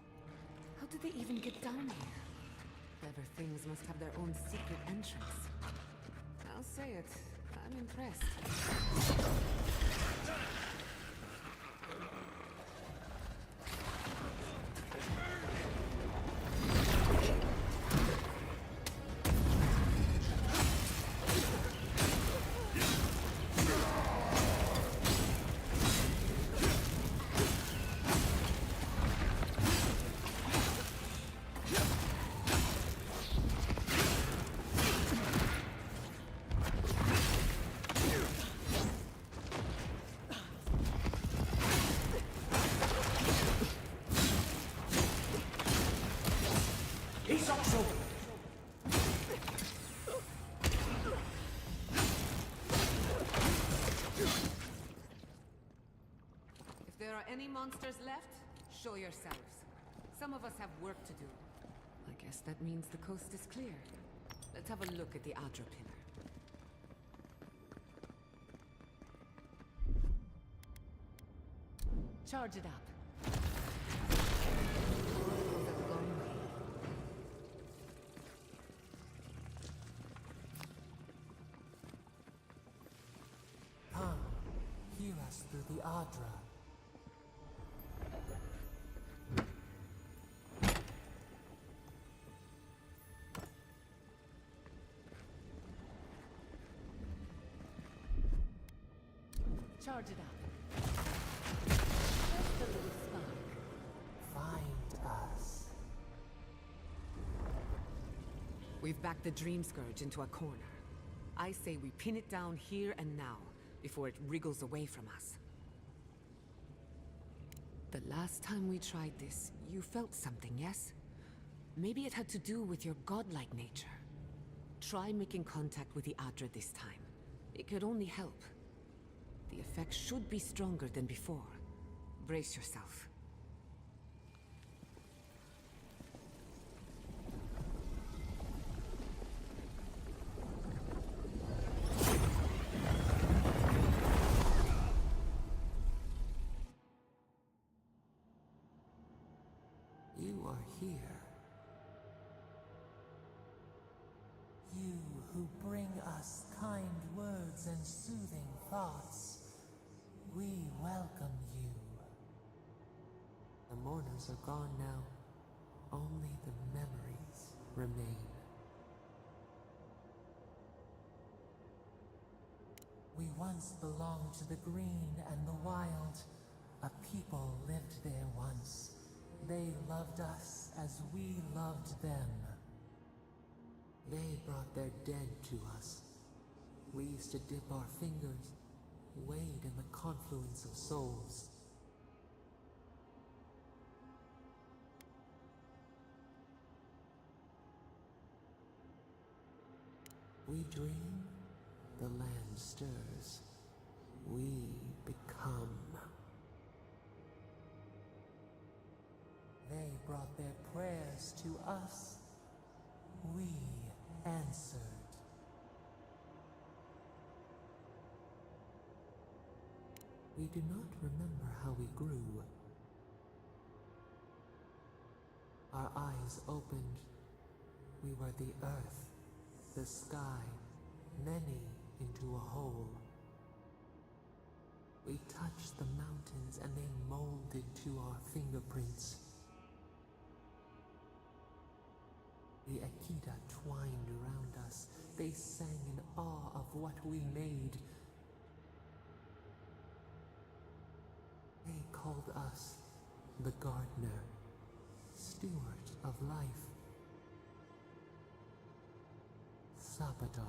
How did they even get down here? Clever things must have their own secret entrance. I'll say it. I'm impressed. If there are any monsters left, show yourselves. Some of us have work to do. I guess that means the coast is clear. Let's have a look at the Adra pillar. Charge it up. Come, hear us through the Adra. Charge it up. Just a little spark. Find us. We've backed the Dream Scourge into a corner. I say we pin it down here and now, before it wriggles away from us. The last time we tried this, you felt something, yes? Maybe it had to do with your godlike nature. Try making contact with the Adra this time. It could only help. The effect should be stronger than before. Brace yourself. You are here. You who bring us kind words and soothing thoughts. We welcome you. The mourners are gone now. Only the memories remain. We once belonged to the green and the wild. A people lived there once. They loved us as we loved them. They brought their dead to us. We used to dip our fingers, wade in the confluence of souls. We dream, the land stirs. We become. They brought their prayers to us. We answered. We do not remember how we grew. Our eyes opened. We were the earth, the sky, many into a whole. We touched the mountains and they molded to our fingerprints. The Akita twined around us. They sang in awe of what we made. They called us the gardener, steward of life. Sabato.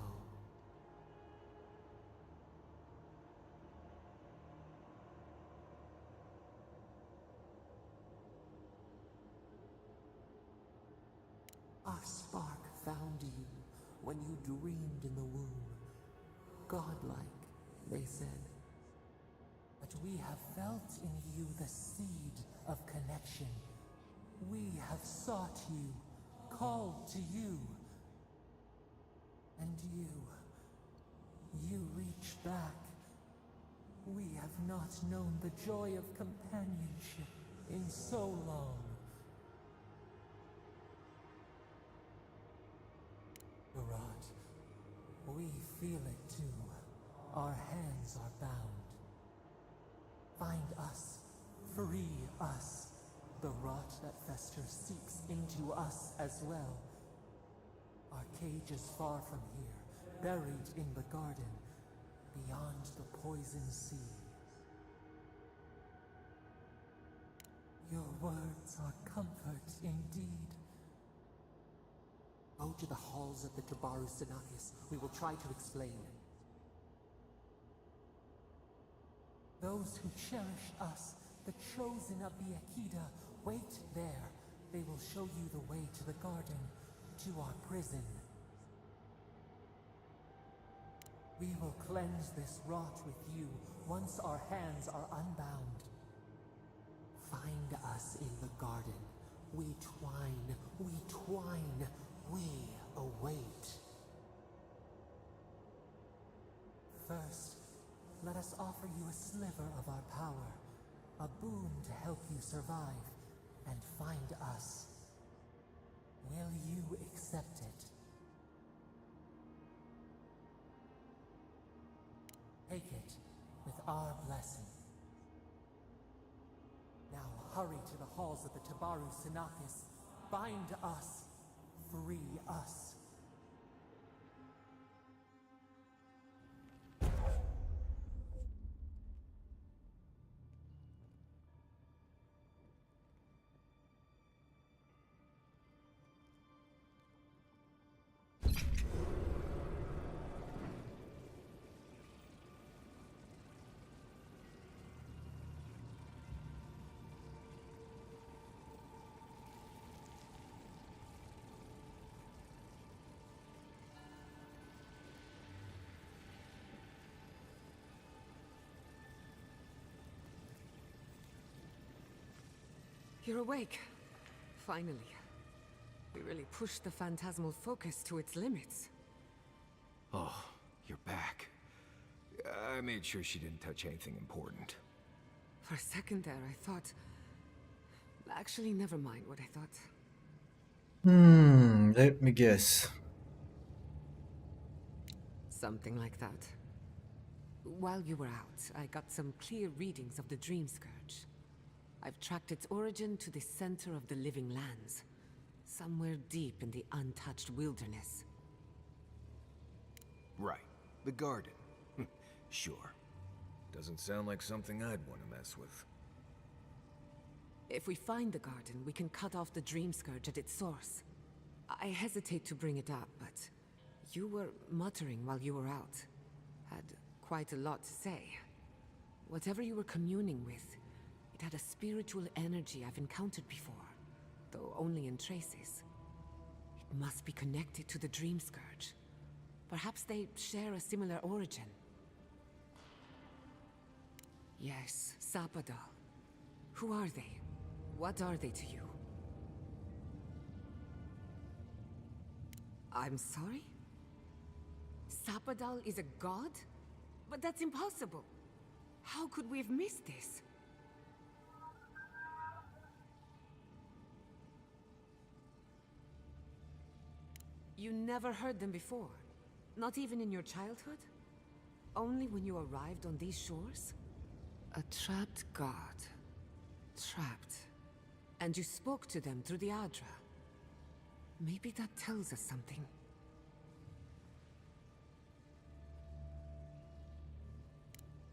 Our spark found you when you dreamed in the womb. Godlike, they said. But we have felt in you the seed of connection. We have sought you, called to you. And you reach back. We have not known the joy of companionship in so long. Barat, we feel it too. Our hands are bound. Find us, free us. The rot that festers seeps into us as well. Our cage is far from here, buried in the garden, beyond the poison sea. Your words are comfort indeed. Go to the halls of the Tabaru Sinakis. We will try to explain. Those who cherish us, the chosen of the Akita, wait there. They will show you the way to the garden, to our prison. We will cleanse this rot with you once our hands are unbound. Find us in the garden. We twine, we await. First, let us offer you a sliver of our power, a boon to help you survive and find us. Will you accept it? Take it with our blessing. Now hurry to the halls of the Tabaru Sinakis. Bind us. Free us. You're awake. Finally. We really pushed the phantasmal focus to its limits. Oh, you're back. I made sure she didn't touch anything important. For a second there, I thought... Actually, never mind what I thought. Let me guess. Something like that. While you were out, I got some clear readings of the Dream Scourge. I've tracked its origin to the center of the living lands. Somewhere deep in the untouched wilderness. Right. The garden. Sure. Doesn't sound like something I'd want to mess with. If we find the garden, we can cut off the dream scourge at its source. I hesitate to bring it up, but you were muttering while you were out. Had quite a lot to say. Whatever you were communing with, it had a spiritual energy I've encountered before, though only in traces. It must be connected to the dream scourge. Perhaps they share a similar origin. Yes, Sapadal. Who are they? What are they to you? I'm sorry? Sapadal is a god? But that's impossible. How could we have missed this? You never heard them before? Not even in your childhood? Only when you arrived on these shores? A trapped god. Trapped. And you spoke to them through the Adra. Maybe that tells us something.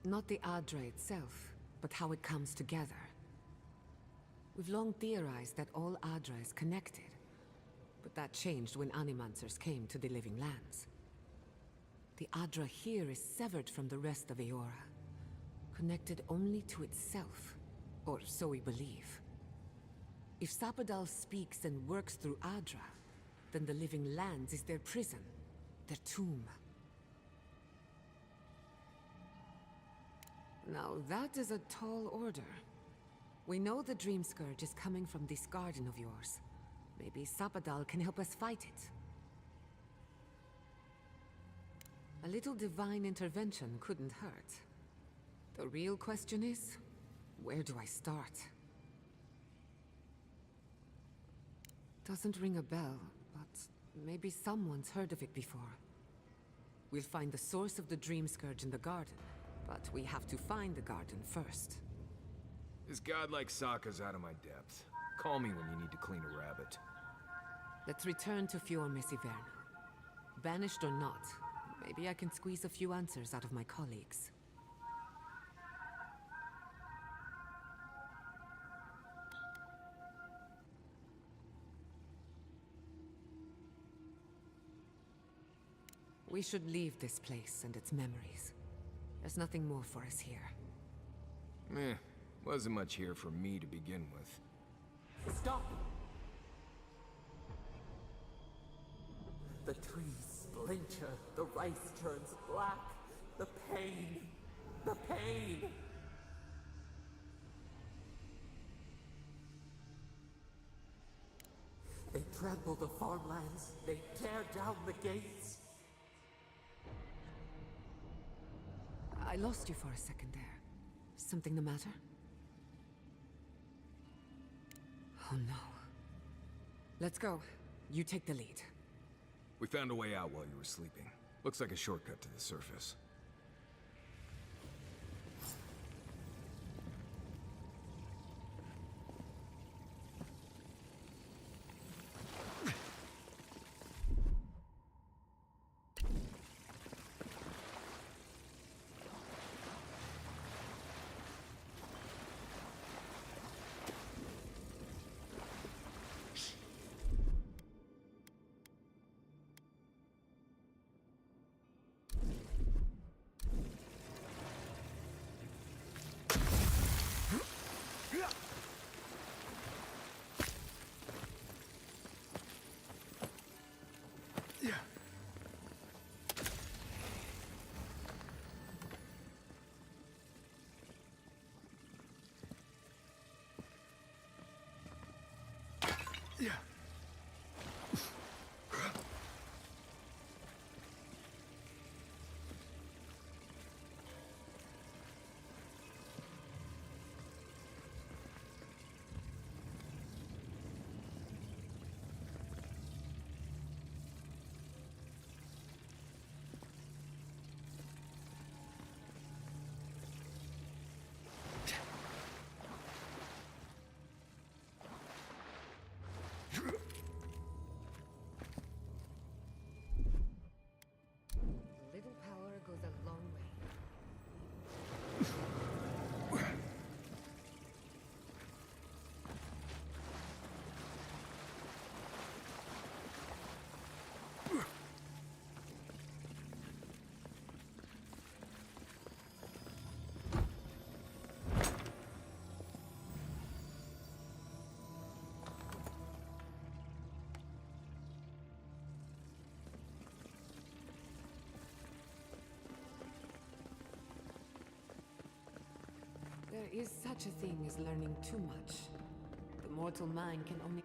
Not the Adra itself, but how it comes together. We've long theorized that all Adra is connected, but that changed when Animancers came to the Living Lands. The Adra here is severed from the rest of Eora, connected only to itself, or so we believe. If Sapadal speaks and works through Adra, then the Living Lands is their prison, their tomb. Now that is a tall order. We know the Dream Scourge is coming from this garden of yours. Maybe Sapadal can help us fight it. A little divine intervention couldn't hurt. The real question is, where do I start? Doesn't ring a bell, but maybe someone's heard of it before. We'll find the source of the Dream Scourge in the garden, but we have to find the garden first. This god like Sokka's out of my depth. Call me when you need to clean a rabbit. Let's return to Fjord Messiverna. Banished or not, maybe I can squeeze a few answers out of my colleagues. We should leave this place and its memories. There's nothing more for us here. Wasn't much here for me to begin with. Stop! The trees splinter, the rice turns black. The pain! The pain! They trample the farmlands, they tear down the gates. I lost you for a second there. Something the matter? Oh no. Let's go. You take the lead. We found a way out while you were sleeping. Looks like a shortcut to the surface. There is such a thing as learning too much. The mortal mind can only...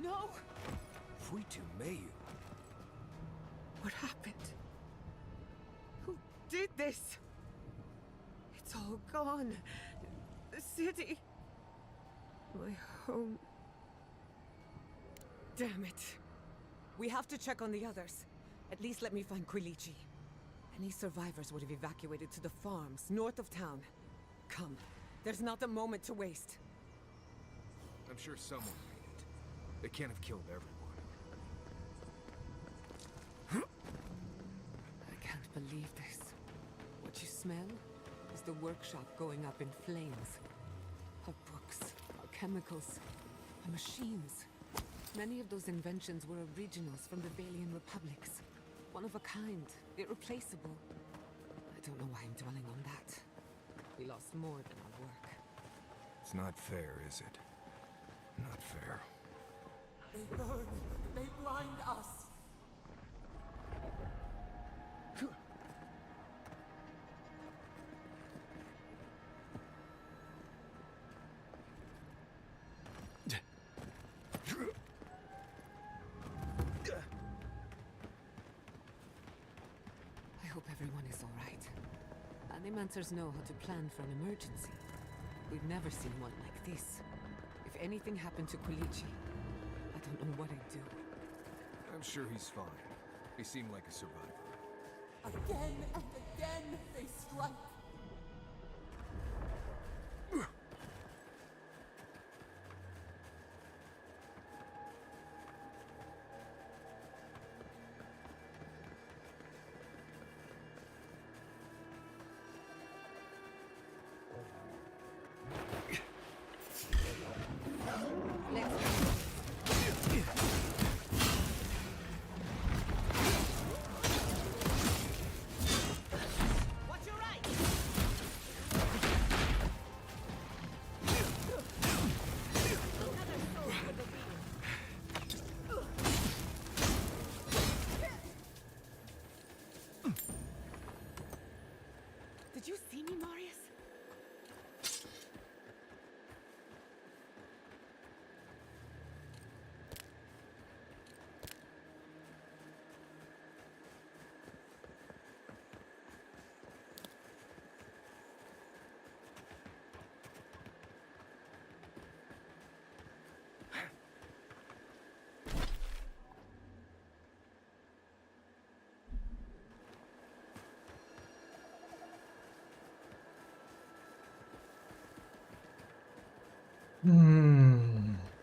No! Unutmayın. What happened? Who did this? It's all gone. The city. My home. Damn it. We have to check on the others. At least let me find Quilici. Any survivors would have evacuated to the farms north of town. Come. There's not a moment to waste. I'm sure someone made it. They can't have killed everyone. I can't believe this. What you smell is the workshop going up in flames. Our books, our chemicals, our machines. Many of those inventions were originals from the Valian republics. One of a kind, irreplaceable. I don't know why I'm dwelling on that. We lost more than our work. It's not fair, is it? Not fair. They burn. They blind us. I hope everyone is all right. Animancers know how to plan for an emergency. We've never seen one like this. If anything happened to Quilici, I don't know what I'd do. I'm sure he's fine. He seemed like a survivor. Again and again they strike. Did you see me, Marius?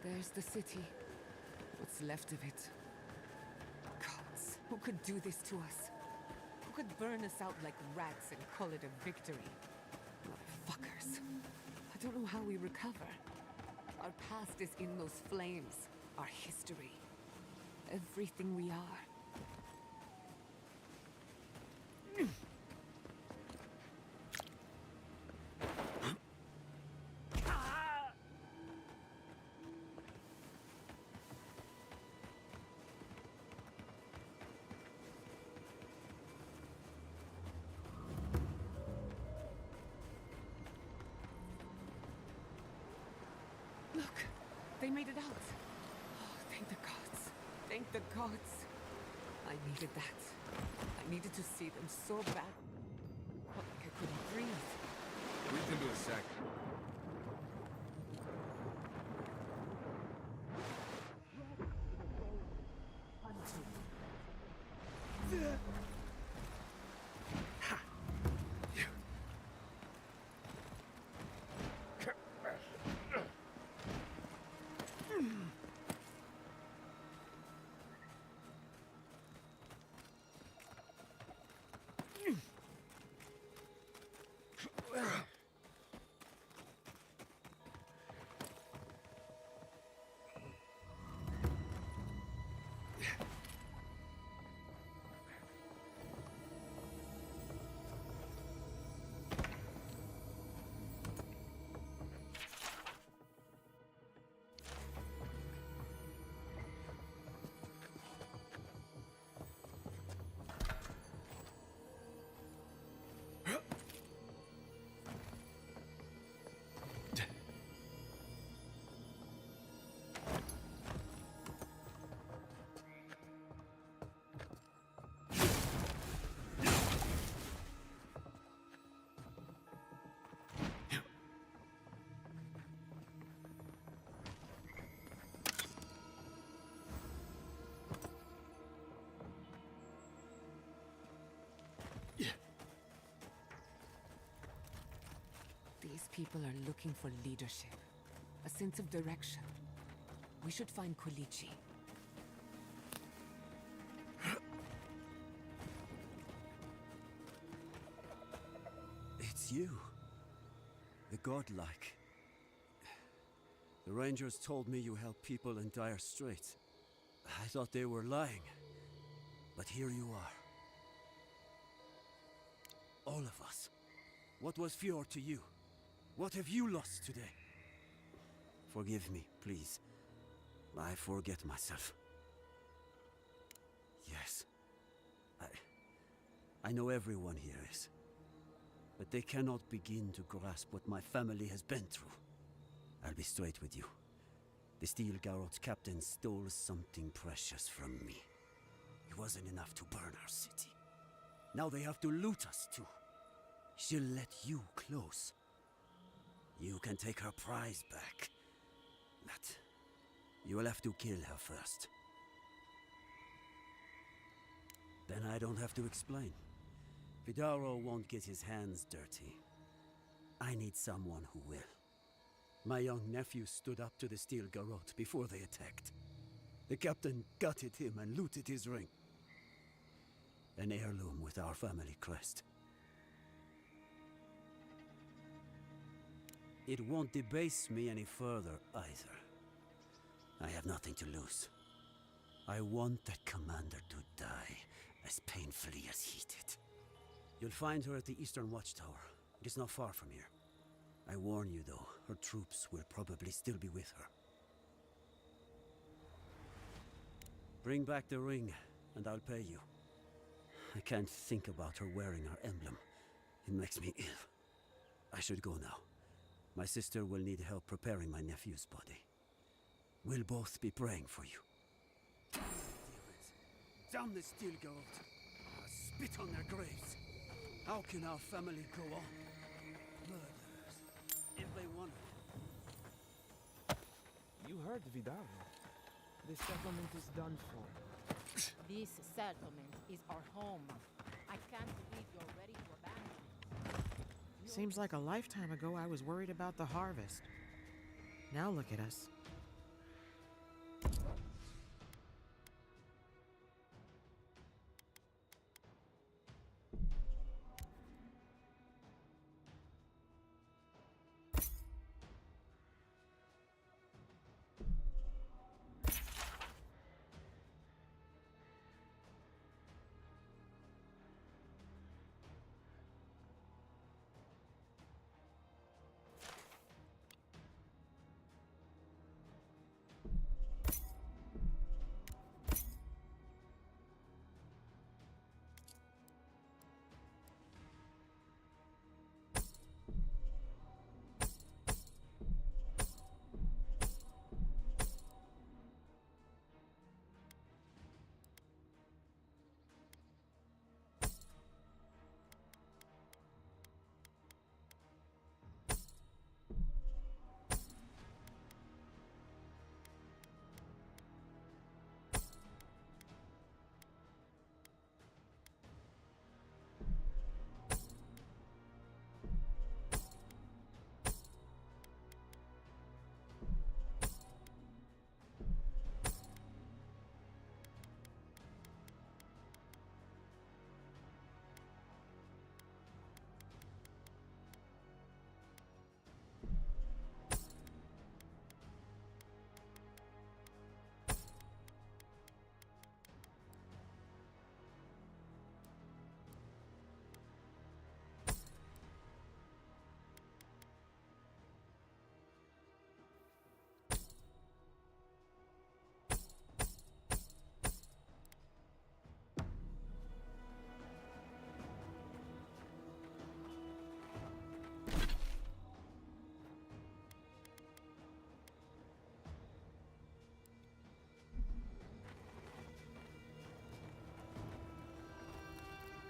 There's the city. What's left of it. Gods, who could do this to us? Who could burn us out like rats and call it a victory? Motherfuckers. I don't know how we recover. Our past is in those flames. Our history. Everything we are. Look, they made it out. Oh, thank the gods. Thank the gods. I needed that. I needed to see them so bad. Felt like I couldn't breathe. Breathe into a sec. people are looking for leadership, a sense of direction. We should find Quilichi. It's you. The godlike. The Rangers told me you help people in dire straits. I thought they were lying. But here you are. All of us. What was Fjord to you? What have you lost today? Forgive me, please. I forget myself. Yes. I know everyone here is. But they cannot begin to grasp what my family has been through. I'll be straight with you. The Steel Garrot's captain stole something precious from me. It wasn't enough to burn our city. Now they have to loot us too. She'll let you close. You can take her prize back. But you will have to kill her first. Then I don't have to explain. Vidaro won't get his hands dirty. I need someone who will. My young nephew stood up to the Steel Garrot before they attacked. The captain gutted him and looted his ring. An heirloom with our family crest. It won't debase me any further either. I have nothing to lose. I want that commander to die as painfully as he did. You'll find her at the Eastern Watchtower. It is not far from here. I warn you though, her troops will probably still be with her. Bring back the ring, and I'll pay you. I can't think about her wearing her emblem. It makes me ill. I should go now. My sister will need help preparing my nephew's body. We'll both be praying for you. Damn the Steel Garrot! Spit on their graves! How can our family go on? Murderers. Everyone. You heard Vidaro. The settlement is done for. This settlement is our home. I can't believe you're ready to abandon it. Seems like a lifetime ago I was worried about the harvest. Now look at us.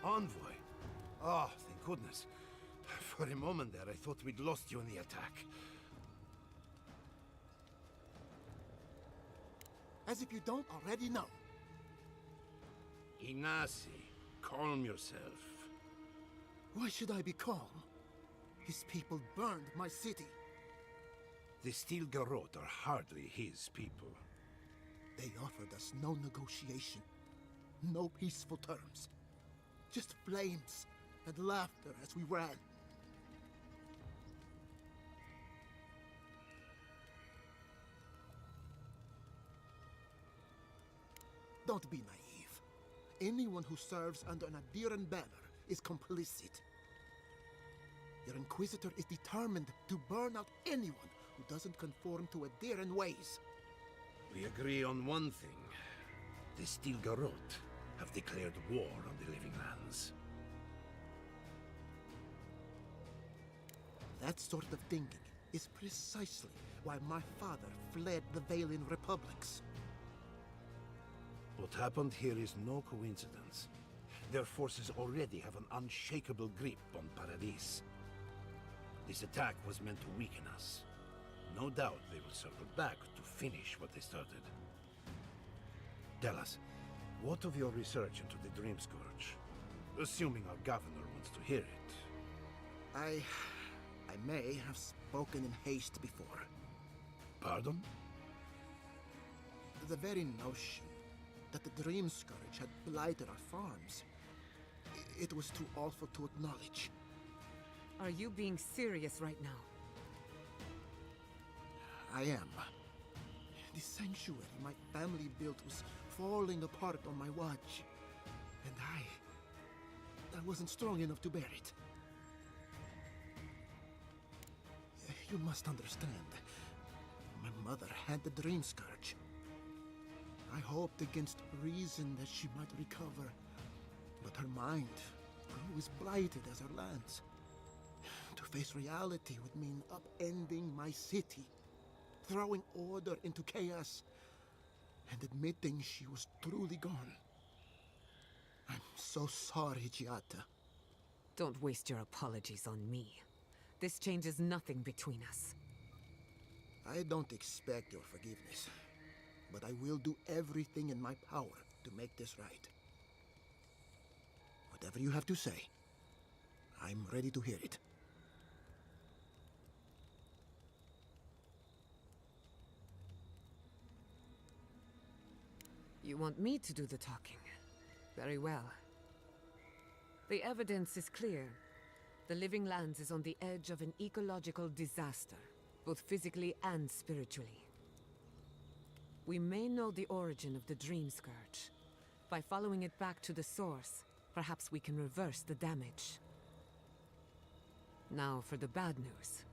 Envoy? Oh, thank goodness. For a moment there, I thought we'd lost you in the attack. As if you don't already know. Inasi, calm yourself. Why should I be calm? His people burned my city. The Steel Garrote are hardly his people. They offered us no negotiation, no peaceful terms. Just flames and laughter as we ran. Don't be naive. Anyone who serves under an Adiran banner is complicit. Your Inquisitor is determined to burn out anyone who doesn't conform to Adiran ways. We agree on one thing. The Steel Garrote have declared war on the Living Lands. That sort of thinking is precisely why my father fled the Valian republics. What happened here is no coincidence. Their forces already have an unshakable grip on Paradis. This attack was meant to weaken us. No doubt they will circle back to finish what they started. Tell us, what of your research into the Dream Scourge? Assuming our governor wants to hear it. I may have spoken in haste before. Pardon? The very notion that the Dream Scourge had blighted our farms, it was too awful to acknowledge. Are you being serious right now? I am. The sanctuary my family built was falling apart on my watch. And I wasn't strong enough to bear it. You must understand. My mother had the Dream Scourge. I hoped against reason that she might recover. But her mind grew as blighted as her lands. To face reality would mean upending my city, throwing order into chaos, and admitting she was truly gone. I'm so sorry, Giata. Don't waste your apologies on me. This changes nothing between us. I don't expect your forgiveness, but I will do everything in my power to make this right. Whatever you have to say, I'm ready to hear it. You want me to do the talking? Very well. The evidence is clear. The Living Lands is on the edge of an ecological disaster, both physically and spiritually. We may know the origin of the Dream Scourge. By following it back to the source, perhaps we can reverse the damage. Now for the bad news.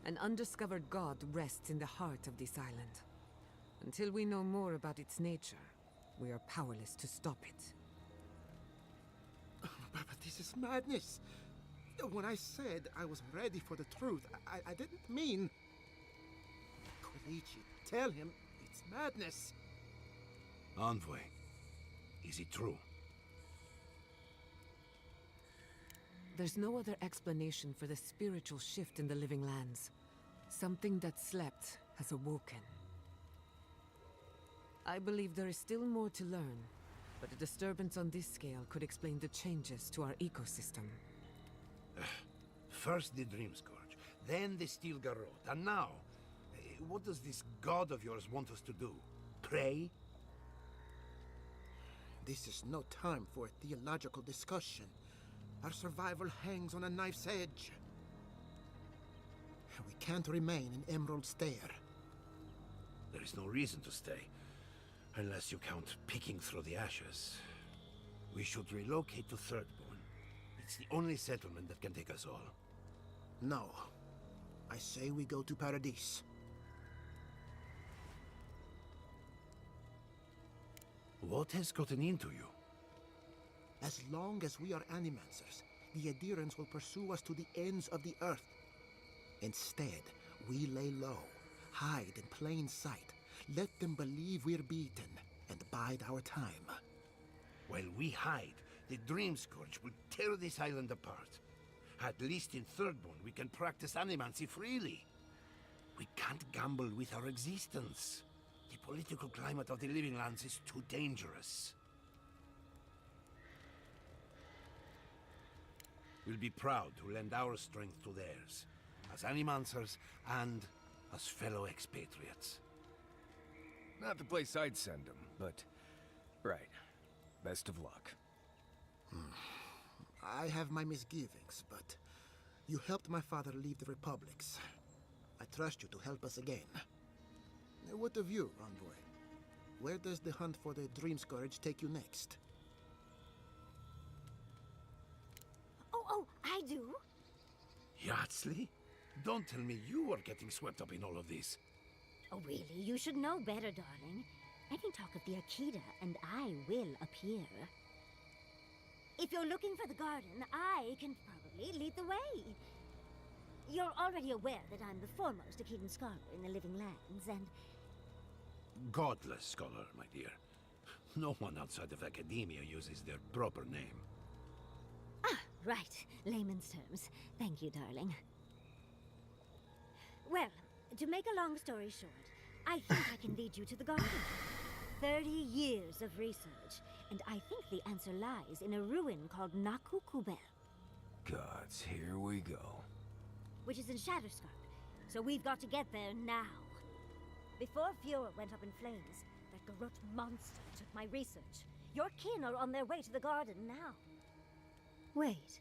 An undiscovered god rests in the heart of this island. Until we know more about its nature, we are powerless to stop it. But this is madness. When I said I was ready for the truth, I didn't mean... Koichi, tell him it's madness. Envoy, is it true? There's no other explanation for the spiritual shift in the Living Lands. Something that slept has awoken. I believe there is still more to learn, but a disturbance on this scale could explain the changes to our ecosystem. First the Dream Scourge, then the Steel Garrote, and now... what does this god of yours want us to do? Pray? This is no time for a theological discussion. Our survival hangs on a knife's edge. We can't remain in Emerald Stair. There is no reason to stay, unless you count picking through the ashes. We should relocate to Thirdborn. It's the only settlement that can take us all. No. I say we go to Paradis. What has gotten into you? As long as we are Animancers, the Adirans will pursue us to the ends of the earth. Instead, we lay low, hide in plain sight, let them believe we're beaten, and bide our time. While we hide, the Dream Scourge will tear this island apart. At least in Thirdborn, we can practice animancy freely. We can't gamble with our existence. The political climate of the Living Lands is too dangerous. We'll be proud to lend our strength to theirs, as animancers and as fellow expatriates. Not the place I'd send them, but... right. Best of luck. I have my misgivings, but you helped my father leave the republics. I trust you to help us again. What of you, envoy? Where does the hunt for the Dream Scourge take you next? Oh, I do. Yardsley? Don't tell me you are getting swept up in all of this. Oh, really? You should know better, darling. Any talk of the Akita, and I will appear. If you're looking for the garden, I can probably lead the way. You're already aware that I'm the foremost Akitan scholar in the Living Lands, and... Godless scholar, my dear. No one outside of academia uses their proper name. Ah, right. Layman's terms. Thank you, darling. Well, to make a long story short, I think I can lead you to the garden. 30 years of research, and I think the answer lies in a ruin called Nakukubel. Gods, here we go. Which is in Shatterscarp, so we've got to get there now. Before Fiora went up in flames, that Garrote monster took my research. Your kin are on their way to the garden now. Wait.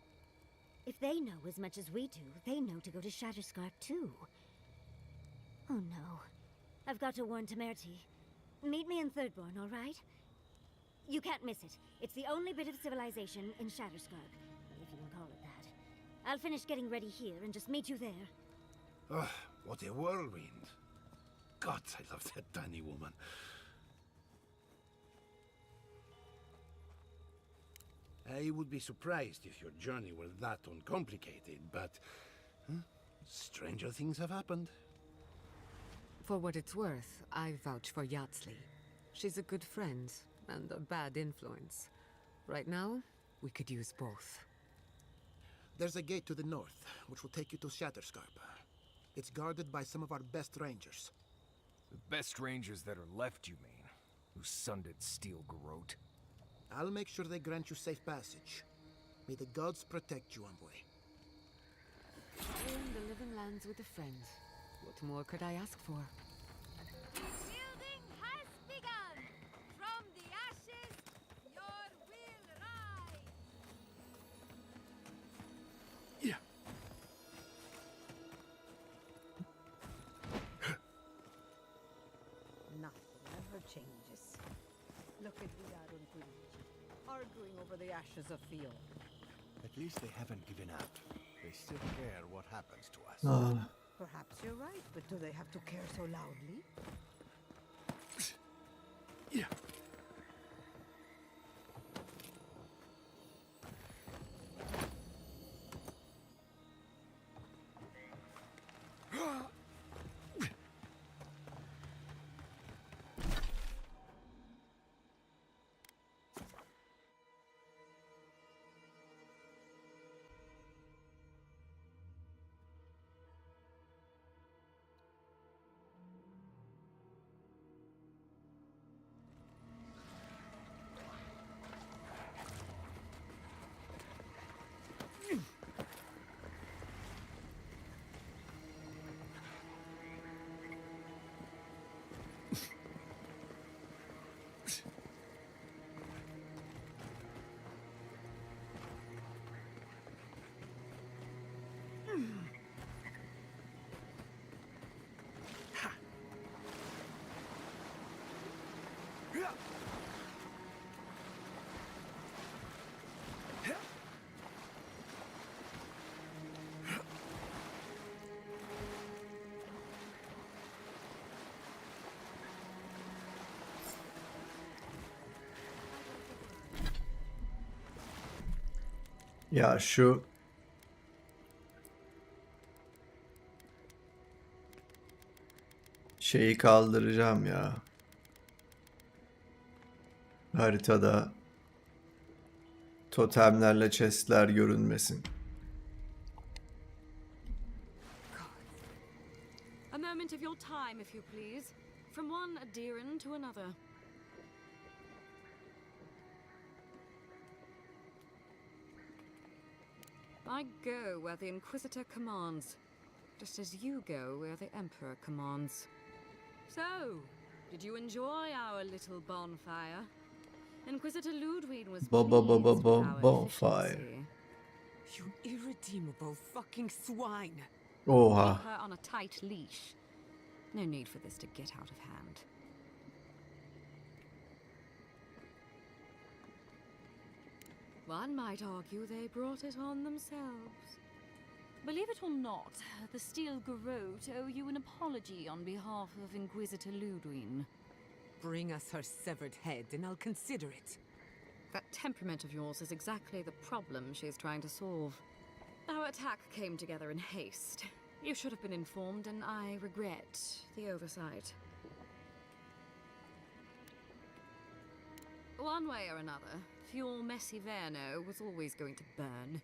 If they know as much as we do, they know to go to Shatterscarp too. Oh no. I've got to warn Temerity. Meet me in Thirdborn, all right? You can't miss it. It's the only bit of civilization in Shatterscarp, if you can call it that. I'll finish getting ready here and just meet you there. Ugh, what a whirlwind. God, I love that tiny woman. I would be surprised if your journey were that uncomplicated, but... stranger things have happened. For what it's worth, I vouch for Yardsley. She's a good friend, and a bad influence. Right now, we could use both. There's a gate to the north, which will take you to Shatterscarp. It's guarded by some of our best rangers. The best rangers that are left, you mean? Who sundered Steel Garrote? I'll make sure they grant you safe passage. May the gods protect you, envoy. In the Living Lands with a friend. What more could I ask for? Building has begun! From the ashes, your will rise! Yeah. Nothing ever changes. Look at Viad and Quinichi, arguing over the ashes of Fiora. At least they haven't given up. They still care what happens to us. Perhaps you're right, but do they have to care so loudly? Yeah. Ya şu şeyi kaldıracağım ya. Haritada totemlerle chestler görünmesin. A moment of your time, if you please. From one Adiran to another. I go where the Inquisitor commands, just as you go where the Emperor commands. So, did you enjoy our little bonfire? Inquisitor Ludwig was pleased with our Bonfire. efficiency. You irredeemable fucking swine. Oha. Keep her on a tight leash. No need for this to get out of hand. One might argue they brought it on themselves. Believe it or not, the Steel Garrote owe you an apology on behalf of Inquisitor Ludwig. Bring us her severed head and I'll consider it. That temperament of yours is exactly the problem she's trying to solve. Our attack came together in haste. You should have been informed, and I regret the oversight. One way or another, your messy Verno was always going to burn.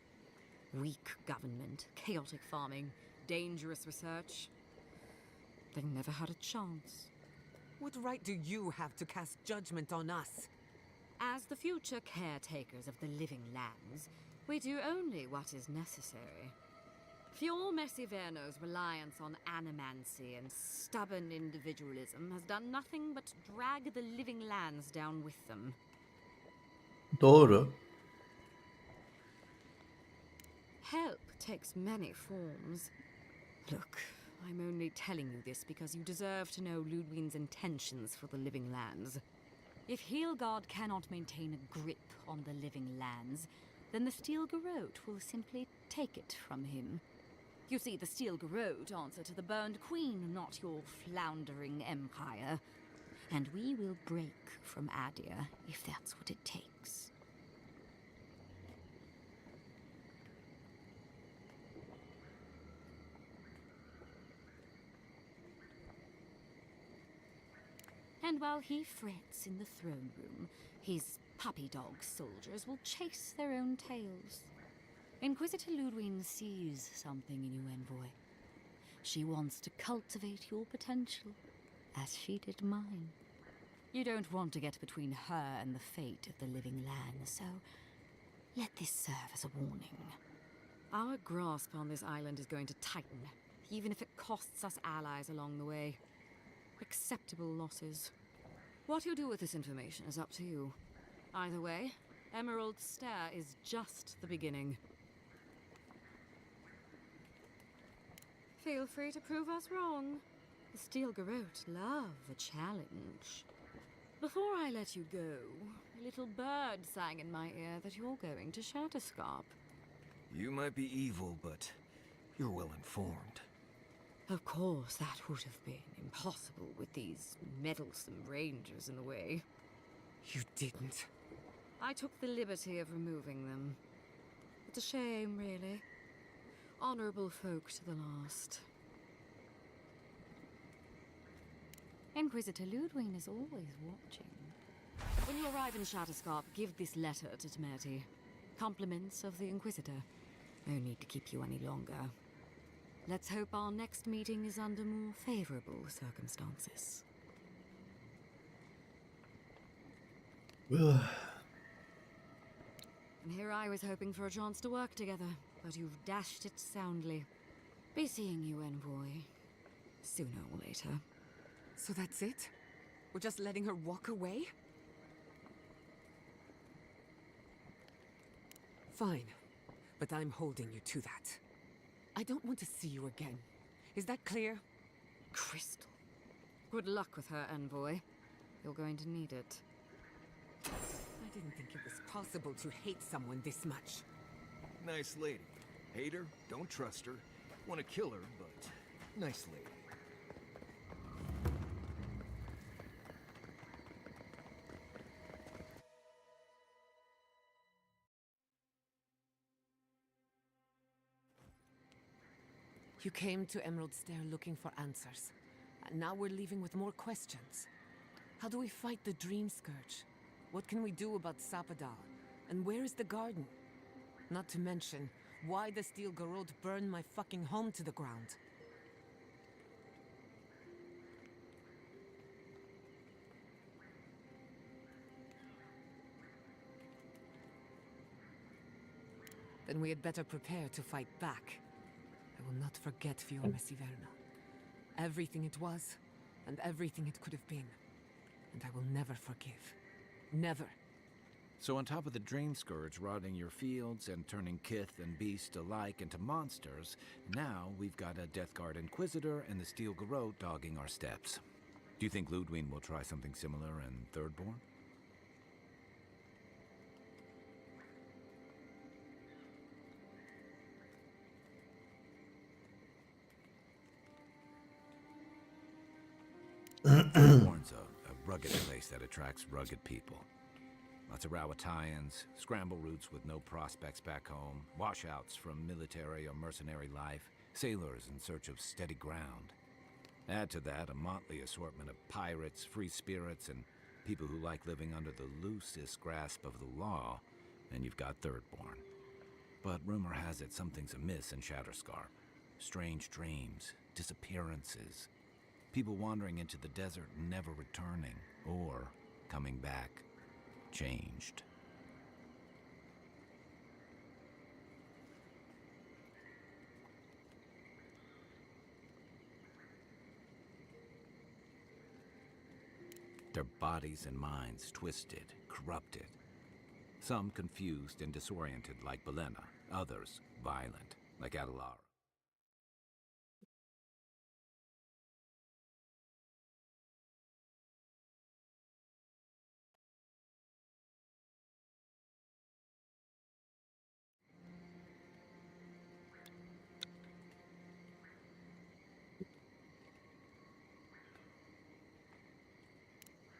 Weak government, chaotic farming, dangerous research. They never had a chance. What right do you have to cast judgment on us? As the future caretakers of the living lands, we do only what is necessary. Fjord Messiverno's reliance on animancy and stubborn individualism has done nothing but drag the living lands down with them. Doğru. Help takes many forms. Look, I'm only telling you this because you deserve to know Ludwig's intentions for the living lands. If Heelgard cannot maintain a grip on the living lands, then the Steel Garrote will simply take it from him. You see, the Steel Garrote answer to the Burned Queen, not your floundering empire. And we will break from Adia if that's what it takes. And while he frets in the throne room, his puppy dog soldiers will chase their own tails. Inquisitor Ludwig sees something in you, envoy. She wants to cultivate your potential, as she did mine. You don't want to get between her and the fate of the living land, so let this serve as a warning. Our grasp on this island is going to tighten, even if it costs us allies along the way. Acceptable losses. What you do with this information is up to you. Either way, Emerald Stair is just the beginning. Feel free to prove us wrong. The Steel Garrote love a challenge. Before I let you go, a little bird sang in my ear that you're going to Shatterscarp. You might be evil, but you're well informed. Of course, that would have been impossible with these meddlesome rangers in the way. You didn't. I took the liberty of removing them. It's a shame, really. Honorable folk to the last. Inquisitor Ludwig is always watching. When you arrive in Shatterscarp, give this letter to Temerty. Compliments of the Inquisitor. No need to keep you any longer. Let's hope our next meeting is under more favorable circumstances. And here I was hoping for a chance to work together, but you've dashed it soundly. Be seeing you, envoy. Sooner or later. So that's it? We're just letting her walk away? Fine, but I'm holding you to that. I don't want to see you again. Is that clear? Crystal. Good luck with her, envoy. You're going to need it. I didn't think it was possible to hate someone this much. Nice lady. Hate her, don't trust her. Want to kill her, but nice lady. You came to Emerald Stair looking for answers. And now we're leaving with more questions. How do we fight the Dream Scourge? What can we do about Sapadal? And where is the garden? Not to mention, why the Steel Garrote burned my fucking home to the ground. Then we had better prepare to fight back. I will not forget Fiorma Siverna. Everything it was, and everything it could have been. And I will never forgive. Never. So on top of the Dream Scourge rotting your fields and turning kith and beast alike into monsters, now we've got a Death Guard Inquisitor and the Steel Garrote dogging our steps. Do you think Ludwig will try something similar in Thirdborn? Thirdborn's a rugged place that attracts rugged people. Lots of Rowatayans, scramble routes with no prospects back home, washouts from military or mercenary life, sailors in search of steady ground. Add to that a motley assortment of pirates, free spirits, and people who like living under the loosest grasp of the law, and you've got Thirdborn. But rumor has it something's amiss in Shatterscarp. Strange dreams, disappearances, people wandering into the desert and never returning, or coming back changed. Their bodies and minds twisted, corrupted. Some confused and disoriented like Belena, others violent like Adelara.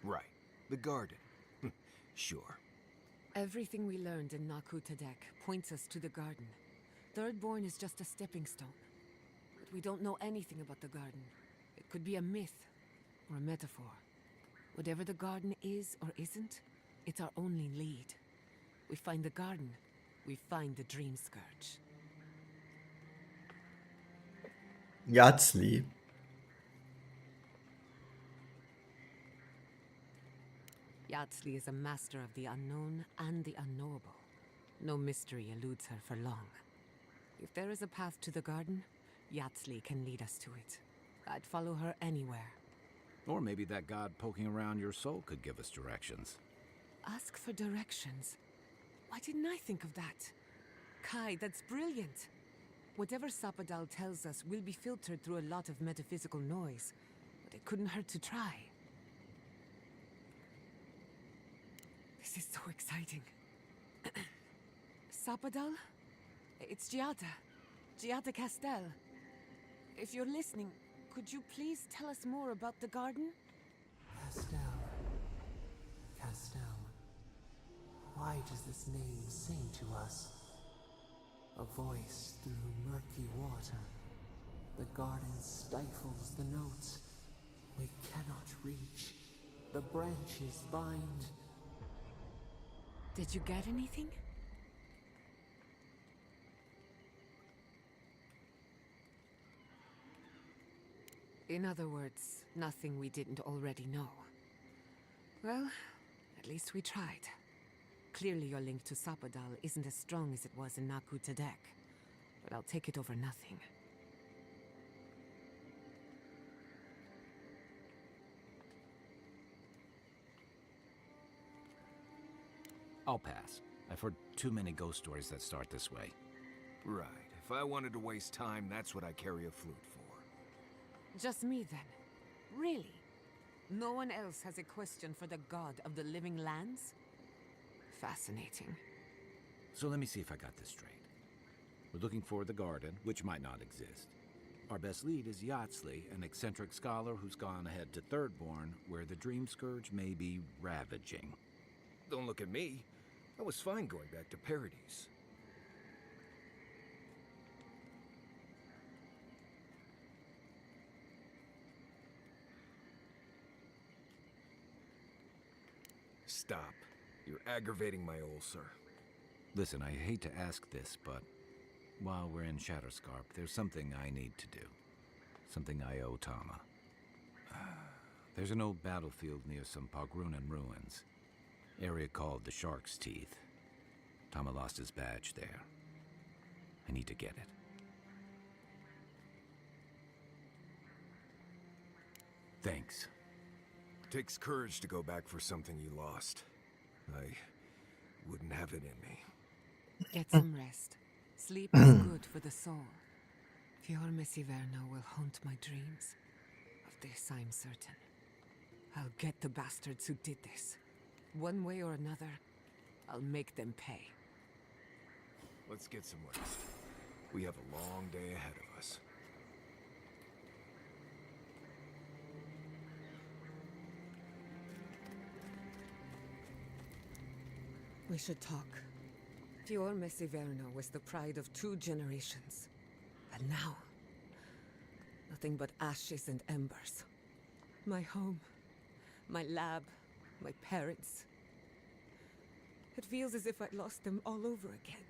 Right. The garden. Sure. Everything we learned in Nakutadek points us to the garden. Thirdborn is just a stepping stone. But we don't know anything about the garden. It could be a myth or a metaphor. Whatever the garden is or isn't, it's our only lead. We find the garden, we find the Dream Scourge. Yahtzee. Yahtzee is a master of the unknown and the unknowable. No mystery eludes her for long. If there is a path to the garden, Yahtzee can lead us to it. I'd follow her anywhere. Or maybe that god poking around your soul could give us directions. Ask for directions. Why didn't I think of that? Kai, that's brilliant. Whatever Sapadal tells us will be filtered through a lot of metaphysical noise, but it couldn't hurt to try. This is so exciting. Sapadal? It's Giada Castel. If you're listening, could you please tell us more about the garden? Castel. Why does this name sing to us? A voice through murky water. The garden stifles the notes. We cannot reach. The branches bind. Did you get anything? In other words, nothing we didn't already know. Well, at least we tried. Clearly your link to Sapadal isn't as strong as it was in Nakutadek, but I'll take it over nothing. I'll pass. I've heard too many ghost stories that start this way. Right. If I wanted to waste time, that's what I carry a flute for. Just me then? Really? No one else has a question for the god of the living lands? Fascinating. So let me see if I got this straight. We're looking for the garden, which might not exist. Our best lead is Yahtzee, an eccentric scholar who's gone ahead to Thirdborn, where the Dream Scourge may be ravaging. Don't look at me. I was fine going back to Paradise. Stop. You're aggravating my ulcer. Listen, I hate to ask this, but while we're in Shatterscarp, there's something I need to do. Something I owe Tama. There's an old battlefield near some Pogrunan ruins. Area called the Shark's Teeth. Tama lost his badge there. I need to get it. Thanks. Takes courage to go back for something you lost. I wouldn't have it in me. Get some rest. Sleep is good for the soul. Fiorme Siverno will haunt my dreams. Of this I'm certain. I'll get the bastards who did this. One way or another, I'll make them pay. Let's get some rest. We have a long day ahead of us. We should talk. Fiorme Siverno was the pride of 2 generations. And now, nothing but ashes and embers. My home, my lab, my parents. It feels as if I'd lost them all over again.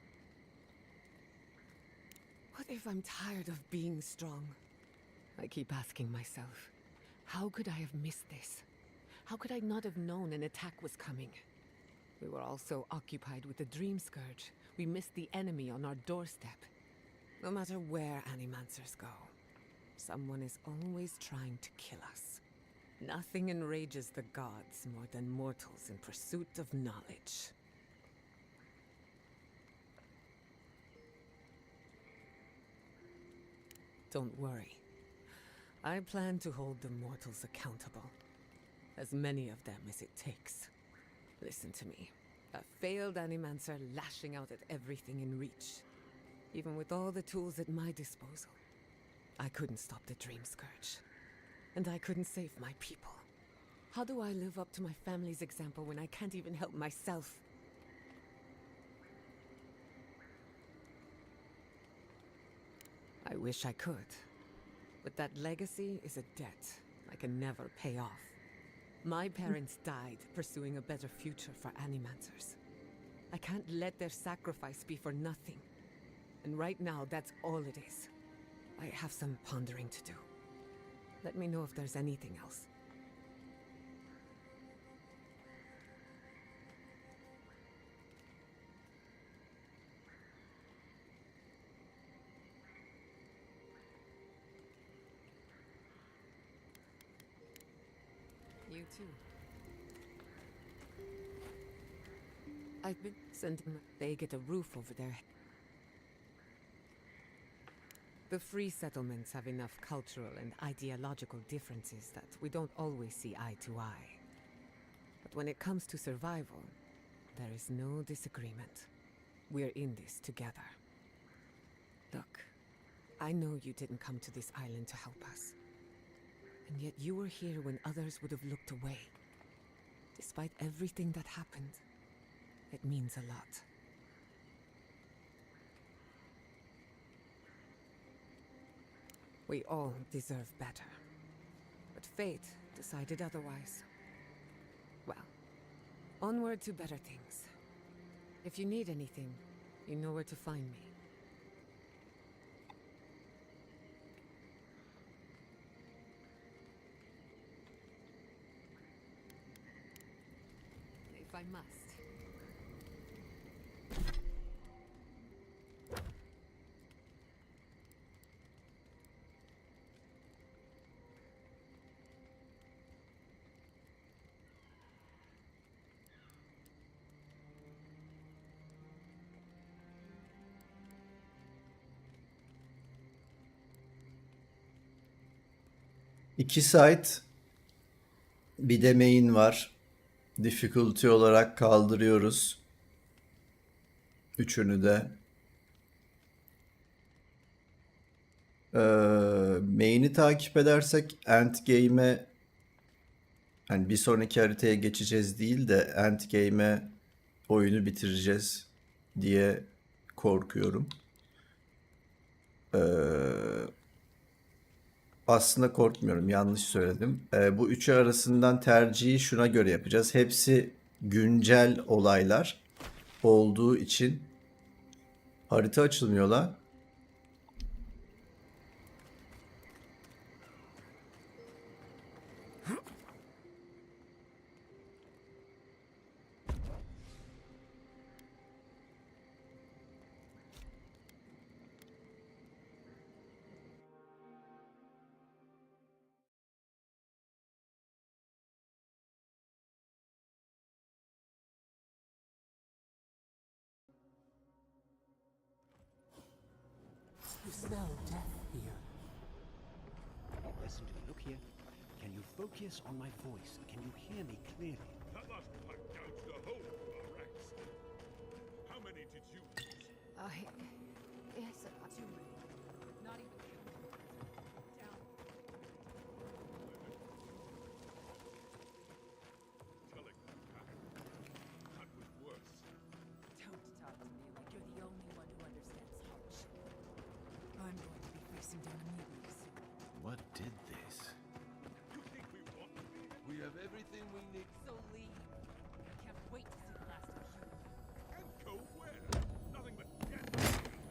What if I'm tired of being strong? I keep asking myself, how could I have missed this? How could I not have known an attack was coming? We were all so occupied with the Dream Scourge, we missed the enemy on our doorstep. No matter where Animancers go, someone is always trying to kill us. Nothing enrages the gods more than mortals in pursuit of knowledge. Don't worry. I plan to hold the mortals accountable. As many of them as it takes. Listen to me. A failed Animancer lashing out at everything in reach. Even with all the tools at my disposal. I couldn't stop the Dream Scourge. And I couldn't save my people. How do I live up to my family's example when I can't even help myself? I wish I could. But that legacy is a debt I can never pay off. My parents died pursuing a better future for Animancers. I can't let their sacrifice be for nothing. And right now, that's all it is. I have some pondering to do. Let me know if there's anything else. You too. I've been sending they get a roof over their head. The free settlements have enough cultural and ideological differences that we don't always see eye to eye. But when it comes to survival, there is no disagreement. We're in this together. Look, I know you didn't come to this island to help us. And yet you were here when others would have looked away. Despite everything that happened, it means a lot. We all deserve better. But fate decided otherwise. Well, onward to better things. If you need anything, you know where to find me. If I must. İki site, bir de main var. Difficulty olarak kaldırıyoruz. Üçünü de. Main'i takip edersek endgame'e, hani bir sonraki haritaya geçeceğiz değil de endgame'e oyunu bitireceğiz diye korkuyorum. Aslında korkmuyorum, yanlış söyledim. Bu üçü arasından tercihi şuna göre yapacağız. Hepsi güncel olaylar olduğu için harita açılmıyor lan. smell death here? Listen to me. Look here. Can you focus on my voice? Can you hear me clearly? That last pipe gouged the whole of our ranks. How many did you lose? Yes, too many. Not even down. Telling that guy. That was worse. Don't talk to me like you're the only one who understands hardship. I'm going to be facing down a mutiny soon. What did this? You think we want to be? We have everything we need. So leave. I can't wait to see the last of you. And go where? Nothing but death down there.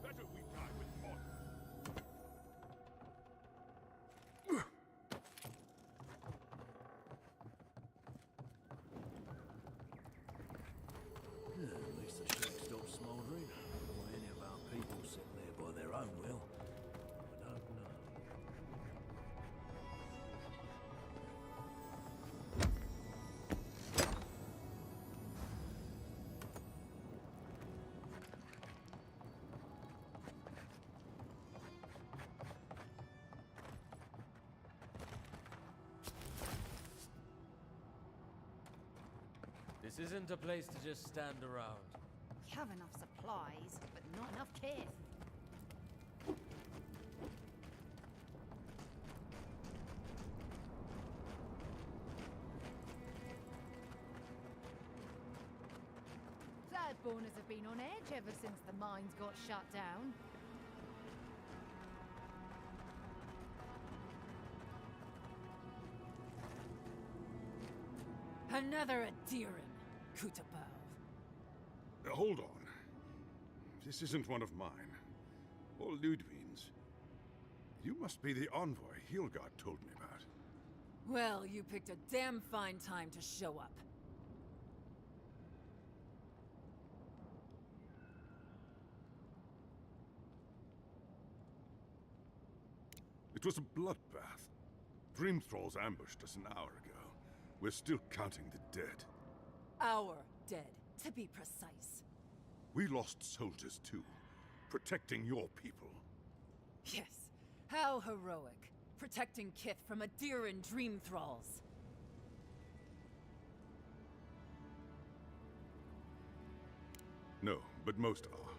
Better we die with honor. At least the shack stopped smouldering. Or any of our people sitting there by their own will. I don't know. This isn't a place to just stand around. We have enough supplies, but not enough kith. Thirdborners have been on edge ever since the mines got shut down. Another Adiran, Kutabao. Hold on. This isn't one of mine. Or Ludwig's. You must be the envoy Hilgard told me about. Well, you picked a damn fine time to show up. It was a bloodbath. Dream Thralls ambushed us an hour ago. We're still counting the dead. Our dead, to be precise. We lost soldiers too, protecting your people. Yes, how heroic. Protecting kith from Adiran dream thralls. No, but most are.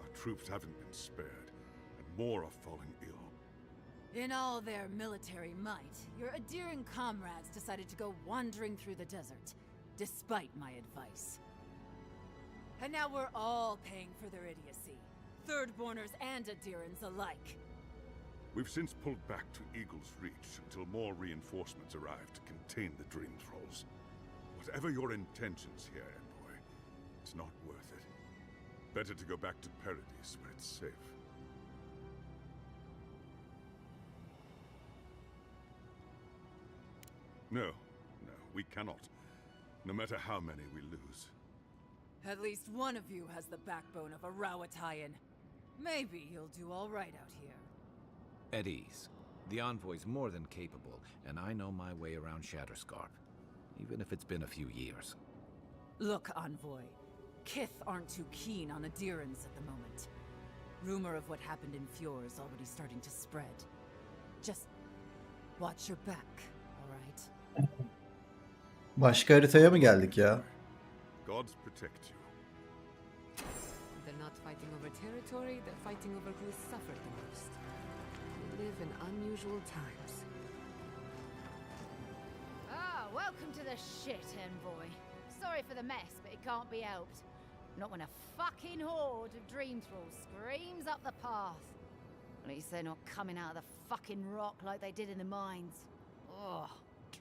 Our troops haven't been spared, and more are falling ill. In all their military might, your Adiran comrades decided to go wandering through the desert, despite my advice. And now we're all paying for their idiocy. Thirdborners and Adirans alike. We've since pulled back to Eagle's Reach until more reinforcements arrive to contain the Dream Thralls. Whatever your intentions here, Envoy, it's not worth it. Better to go back to Paradise where it's safe. No, no, we cannot. No matter how many we lose. At least one of you has the backbone of a Rawatayan. Maybe you'll do all right out here. At ease. The envoy's more than capable, and I know my way around Shatterscarp. Even if it's been a few years. Look, Envoy. Kith aren't too keen on Adirans at the moment. Rumor of what happened in Fjord is already starting to spread. Just watch your back, alright? Başka haritaya mı geldik ya? Gods protect you. They're not fighting over territory, they're fighting over who has suffered the most. We live in unusual times. Ah, welcome to the shit, Envoy. Sorry for the mess, but it can't be helped. Not when a fucking horde of Dream Thralls screams up the path. At least they're not coming out of the fucking rock like they did in the mines. Ugh,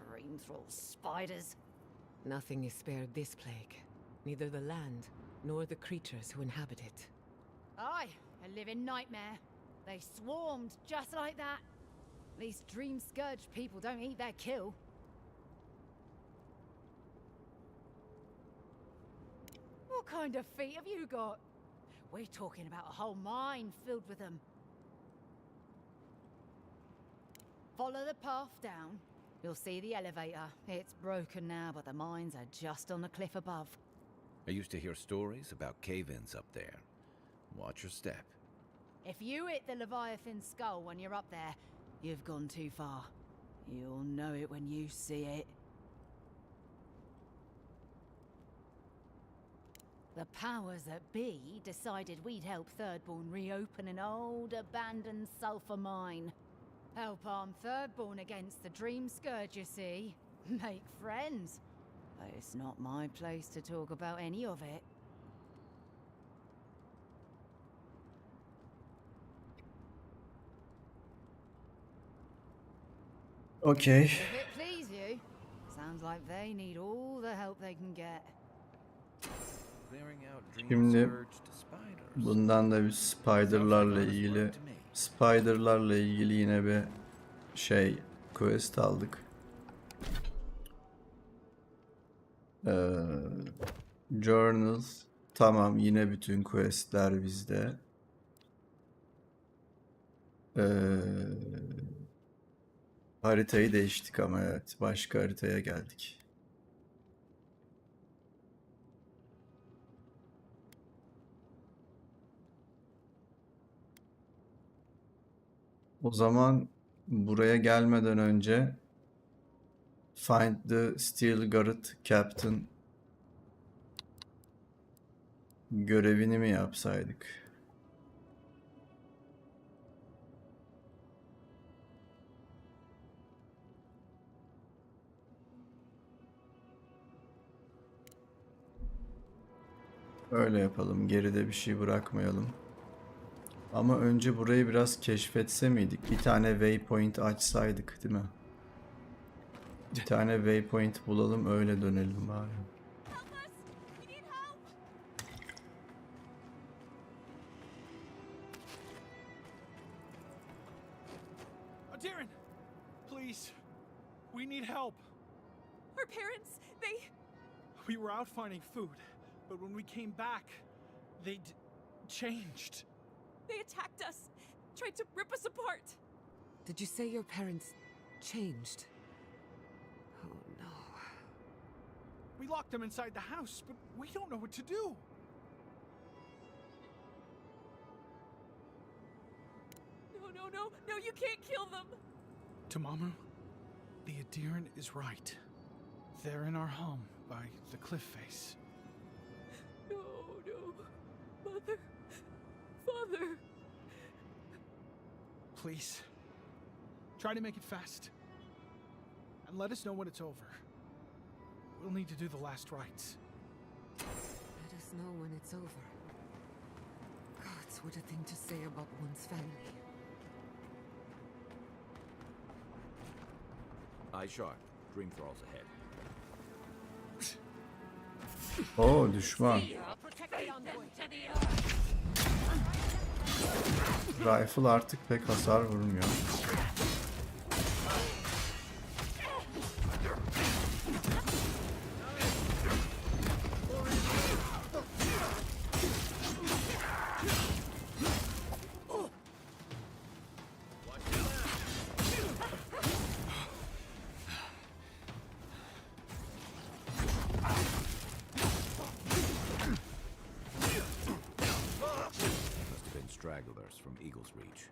Dream Thrall spiders. Nothing is spared this plague. Neither the land, nor the creatures who inhabit it. Aye, a living nightmare. They swarmed just like that. At least Dream Scourge people don't eat their kill. What kind of feet have you got? We're talking about a whole mine filled with them. Follow the path down. You'll see the elevator. It's broken now, but the mines are just on the cliff above. I used to hear stories about cave-ins up there. Watch your step. If you hit the Leviathan's skull when you're up there, you've gone too far. You'll know it when you see it. The powers that be decided we'd help Thirdborn reopen an old, abandoned sulfur mine. Help arm Thirdborn against the Dream Scourge, you see. Make friends. But it's not my place to talk about any of it. Okay. If it please you, sounds like they need all the help they can get. Şimdi bundan da bir Spider'larla ilgili yine bir quest aldık. Journal tamam, yine bütün questler bizde. Haritayı değiştik ama evet, başka haritaya geldik. O zaman buraya gelmeden önce Find the Steel Garret Captain görevini mi yapsaydık? Öyle yapalım. Geride bir şey bırakmayalım. Ama önce burayı biraz keşfetse miydik? Bir tane waypoint açsaydık, değil mi? Bir tane waypoint bulalım, öyle dönelim bari. Darren, please. We need help. Our parents, We were out finding food, but when we came back, they'd changed. They attacked us, tried to rip us apart. Did you say your parents changed? Oh no. We locked them inside the house, but we don't know what to do. No, you can't kill them. Tamamu, the Adiran is right. They're in our home by the cliff face. No. Mother. Father. Please, try to make it fast. And let us know when it's over. We'll need to do the last rites. Let us know when it's over. Gods, what a thing to say about one's family. Eye sharp. Dream thralls ahead. Oo, düşman. Rifle artık pek hasar vurmuyor. From Eagle's Reach.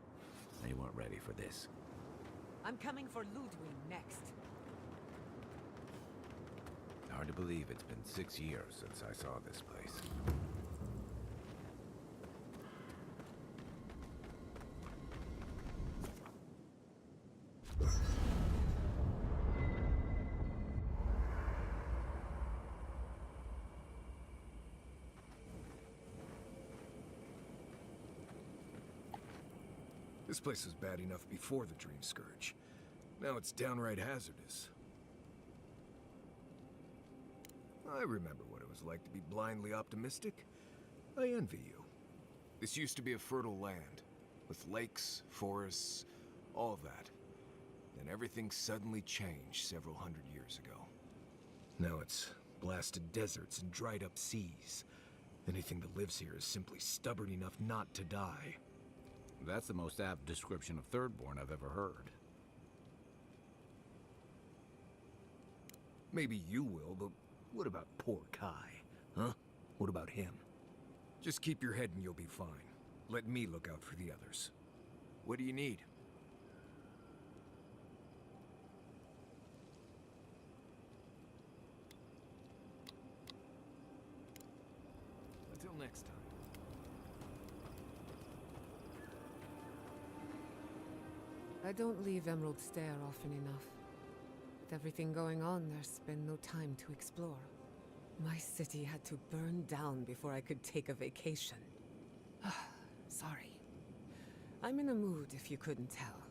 They weren't ready for this. I'm coming for Ludwig next. Hard to believe it's been 6 years since I saw this place. This place was bad enough before the Dream Scourge. Now it's downright hazardous. I remember what it was like to be blindly optimistic. I envy you. This used to be a fertile land, with lakes, forests, all of that. Then everything suddenly changed several hundred years ago. Now it's blasted deserts and dried up seas. Anything that lives here is simply stubborn enough not to die. That's the most apt description of Thirdborn I've ever heard. Maybe you will, but what about poor Kai? Huh? What about him? Just keep your head and you'll be fine. Let me look out for the others. What do you need? Until next time. I don't leave Emerald Stair often enough. With everything going on, there's been no time to explore. My city had to burn down before I could take a vacation. Sorry. I'm in a mood, if you couldn't tell.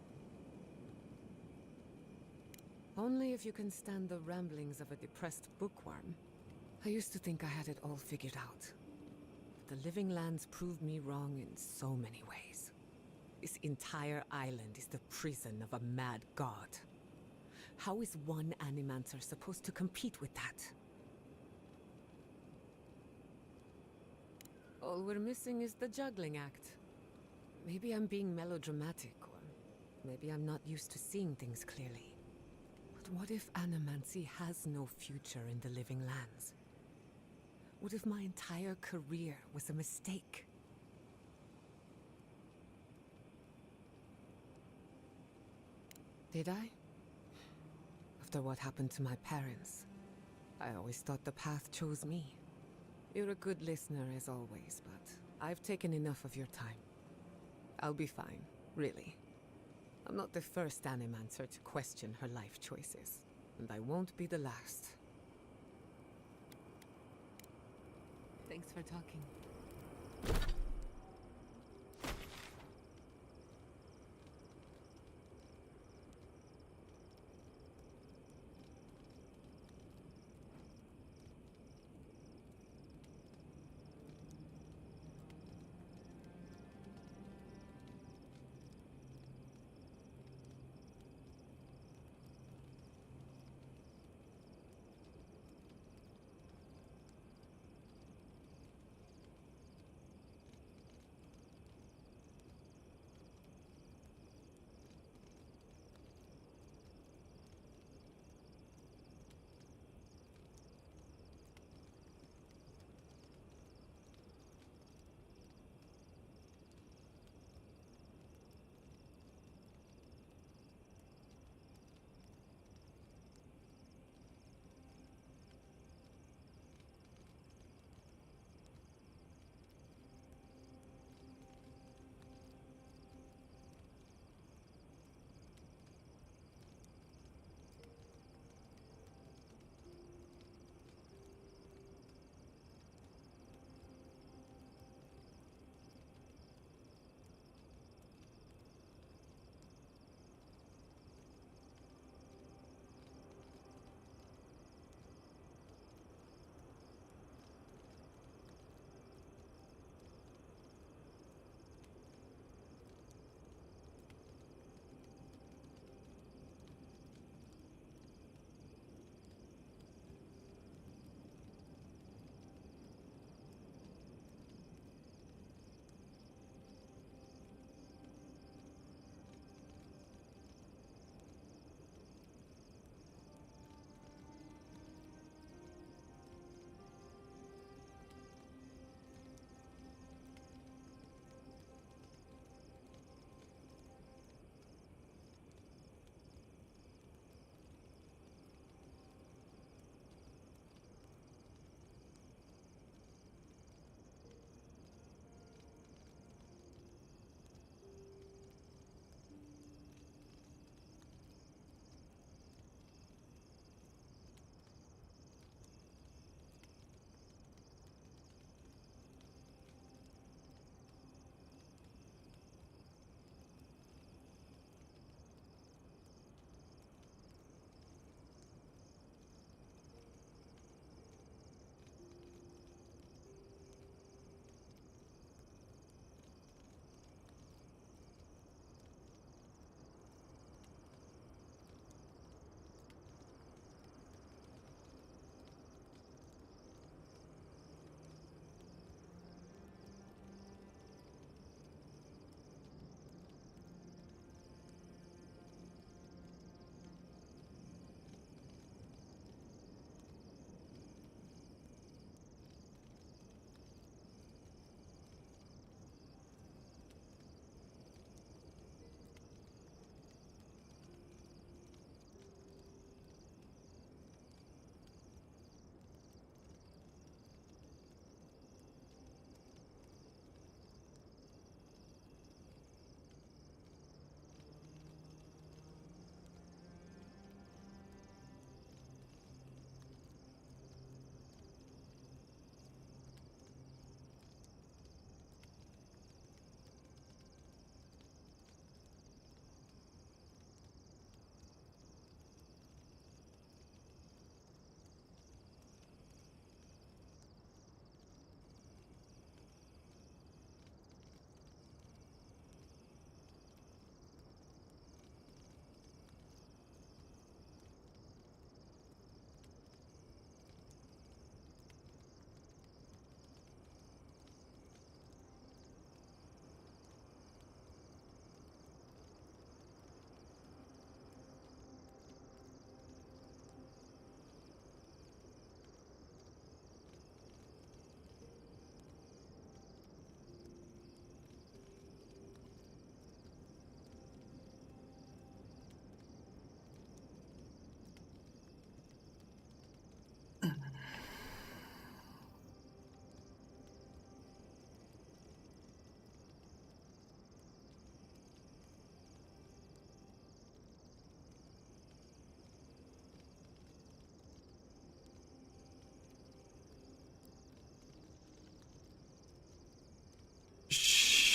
Only if you can stand the ramblings of a depressed bookworm. I used to think I had it all figured out. But the Living Lands proved me wrong in so many ways. This entire island is the prison of a mad god. How is one Animancer supposed to compete with that? All we're missing is the juggling act. Maybe I'm being melodramatic, or maybe I'm not used to seeing things clearly. But what if Animancy has no future in the Living Lands? What if my entire career was a mistake? Did I? After what happened to my parents, I always thought the path chose me. You're a good listener as always, but I've taken enough of your time. I'll be fine, really. I'm not the first Animancer to question her life choices, and I won't be the last. Thanks for talking.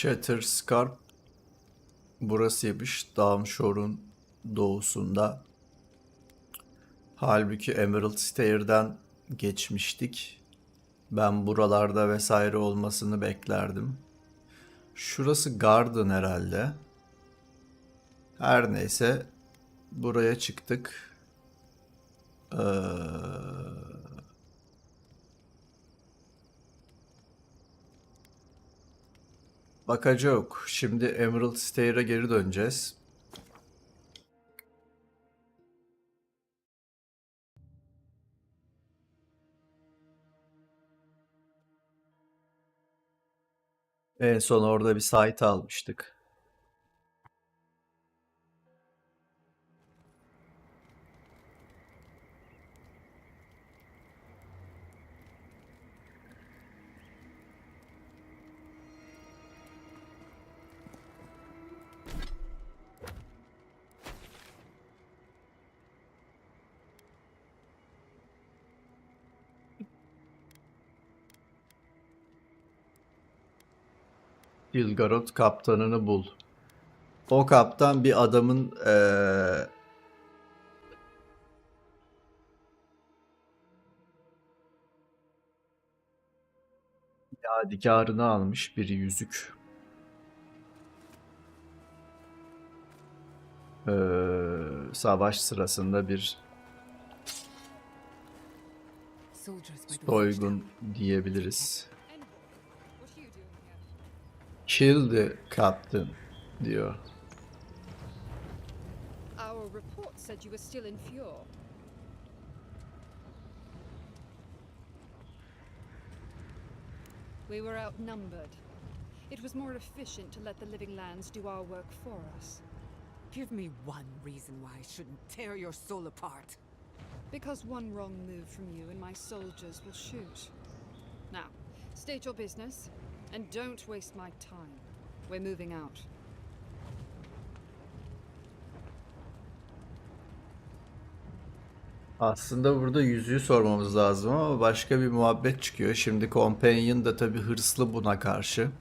Shatterscarp burasıymış. Dawnshore'un doğusunda. Halbuki Emerald Stair'den geçmiştik. Ben buralarda vesaire olmasını beklerdim. Şurası Garden herhalde. Her neyse buraya çıktık. Bakacağız. Şimdi Emerald Stair'e geri döneceğiz. En son orada bir site almıştık. Gilgarot kaptanını bul. O kaptan bir adamın yadigarını almış, bir yüzük. Savaş sırasında bir soygun diyebiliriz. Kill the captain diyor. Our report said you were still in Fjord. We were outnumbered. It was more efficient to let the living lands do our work for us. Give me one reason why I shouldn't tear your soul apart. Because one wrong move from you and my soldiers will shoot. Now, state your business, and don't waste my time. We're moving out. Aslında burada yüzüğü sormamız lazım ama başka bir muhabbet çıkıyor. Şimdi Companion da tabii hırslı buna karşı.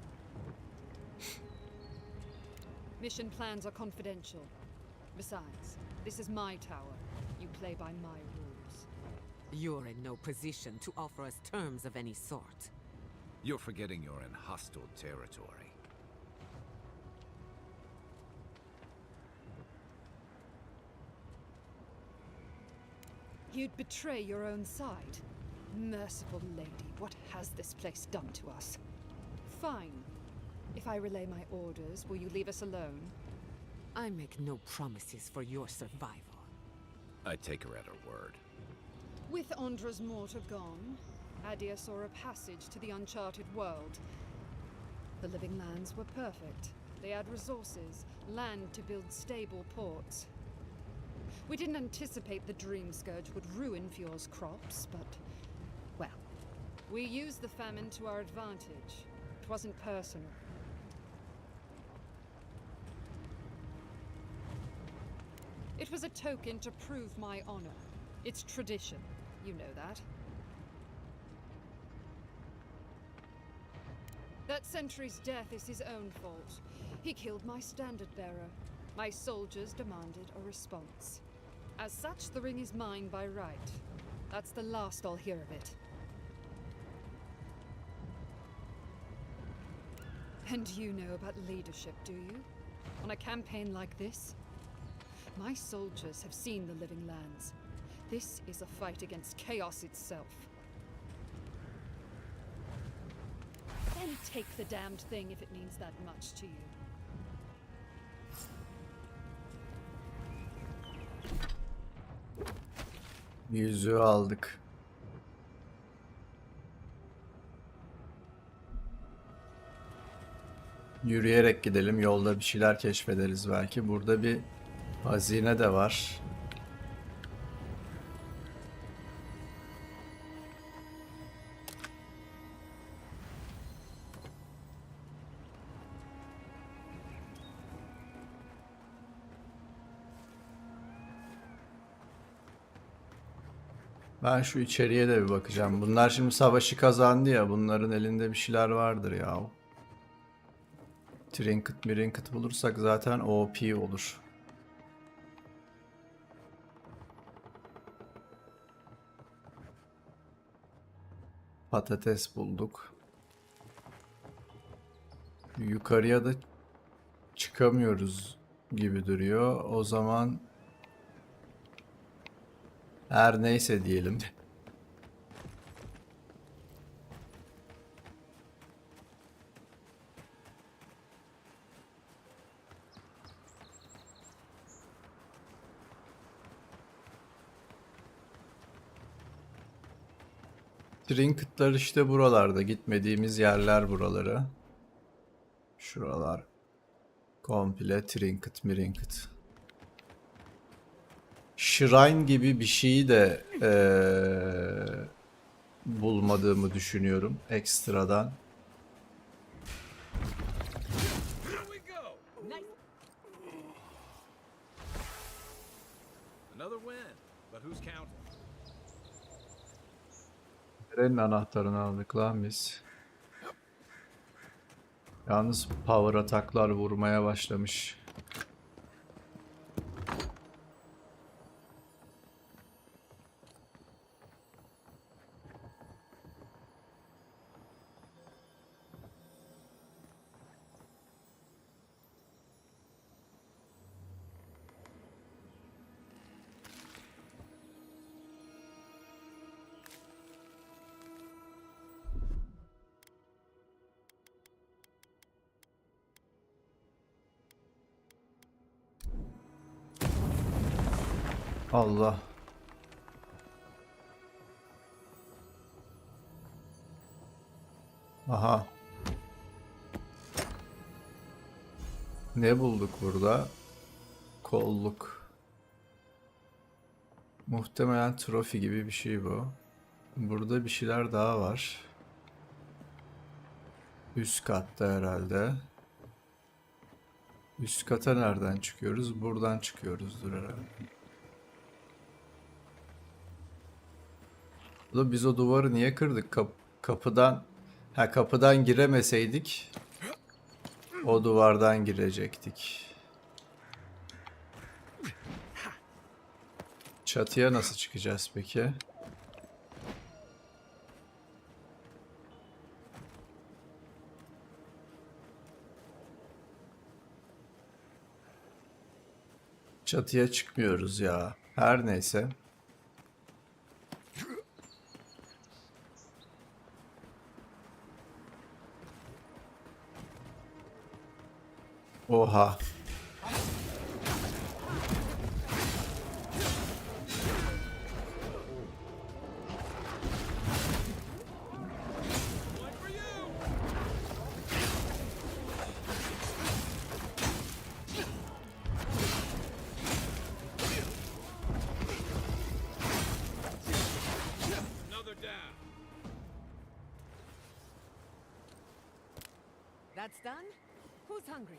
Mission plans are confidential. Besides, this is my tower. You play by my rules. You're in no position to offer us terms of any sort. You're forgetting you're in hostile territory. You'd betray your own side. Merciful lady, what has this place done to us? Fine. If I relay my orders, will you leave us alone? I make no promises for your survival. I take her at her word. With Andra's mortar gone, Adia saw a passage to the uncharted world. The living lands were perfect. They had resources, land to build stable ports. We didn't anticipate the Dream Scourge would ruin Fjord's crops, but, well, we used the famine to our advantage. It wasn't personal. It was a token to prove my honor. It's tradition. You know that. That sentry's death is his own fault. He killed my standard bearer. My soldiers demanded a response. As such, the ring is mine by right. That's the last I'll hear of it. And you know about leadership, do you? On a campaign like this? My soldiers have seen the living lands. This is a fight against chaos itself. Then take the damned thing if it means that much to you. Yüzüğü aldık. Yürüyerek gidelim. Yolda bir şeyler keşfederiz belki. Burada bir hazine de var. Ben şu içeriye de bir bakacağım. Bunlar şimdi savaşı kazandı ya. Bunların elinde bir şeyler vardır ya. Trinket bulursak zaten OP olur. Patates bulduk. Yukarıya da çıkamıyoruz gibi duruyor. O zaman her neyse diyelim. Trinket'lar işte buralarda. Gitmediğimiz yerler buraları. Şuralar. Komple trinket mirinket. Shrine gibi bir şeyi de bulmadığımı düşünüyorum ekstradan. Another win, but who's counting? Nerenin anahtarını aldık lan biz? Yalnız power ataklar vurmaya başlamış. Allah. Aha. Ne bulduk burada? Kolluk. Muhtemelen trofi gibi bir şey bu. Burada bir şeyler daha var. Üst katta herhalde. Üst kata nereden çıkıyoruz? Buradan çıkıyoruzdur herhalde. Biz o duvarı niye kırdık? Kapıdan giremeseydik o duvardan girecektik. Çatıya nasıl çıkacağız peki? Çatıya çıkmıyoruz ya. Her neyse. Oha. That's done? Who's hungry?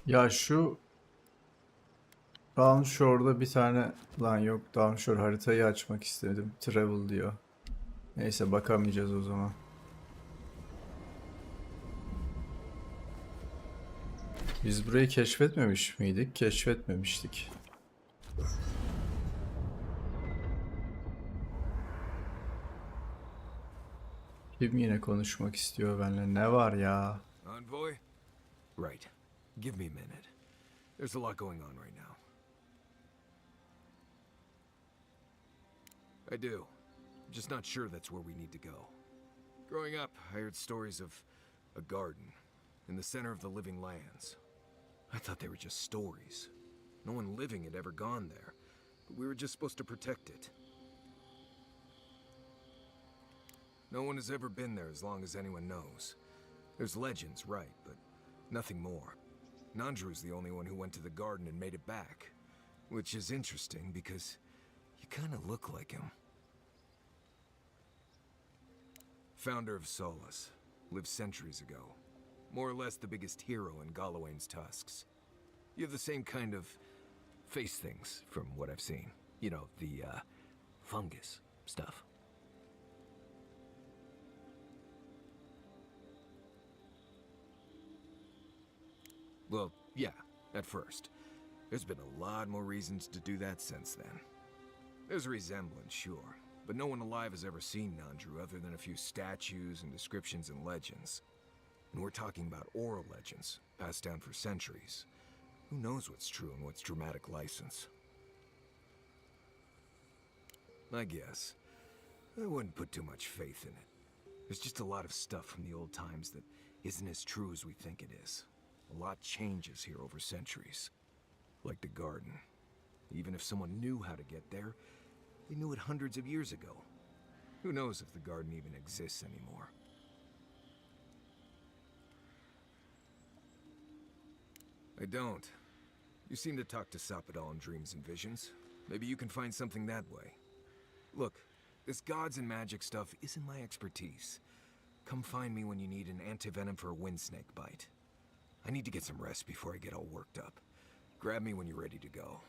Ya şu Downshore'da bir tane lan yok, Downshore haritayı açmak istedim. Travel diyor. Neyse bakamayacağız o zaman. Biz burayı keşfetmemiş miydik? Keşfetmemiştik. Kim yine konuşmak istiyor benimle? Ne var ya? Envoy? Right. Give me a minute. There's a lot going on right now. I do. I'm just not sure that's where we need to go. Growing up, I heard stories of a garden in the center of the living lands. I thought they were just stories. No one living had ever gone there, but we were just supposed to protect it. No one has ever been there as long as anyone knows. There's legends, right, but nothing more. Nandru's the only one who went to the garden and made it back. Which is interesting because you kind of look like him. Founder of Solace. Lived centuries ago. More or less the biggest hero in Galawain's tusks. You have the same kind of face things from what I've seen. You know, the, fungus stuff. Well, yeah, at first. There's been a lot more reasons to do that since then. There's a resemblance, sure, but no one alive has ever seen Nandru other than a few statues and descriptions and legends. And we're talking about oral legends, passed down for centuries. Who knows what's true and what's dramatic license? I guess. I wouldn't put too much faith in it. There's just a lot of stuff from the old times that isn't as true as we think it is. A lot changes here over centuries. Like the garden. Even if someone knew how to get there, they knew it hundreds of years ago. Who knows if the garden even exists anymore? I don't. You seem to talk to Sapadal in dreams and visions. Maybe you can find something that way. Look, this gods and magic stuff isn't my expertise. Come find me when you need an antivenom for a wind snake bite. I need to get some rest before I get all worked up. Grab me when you're ready to go.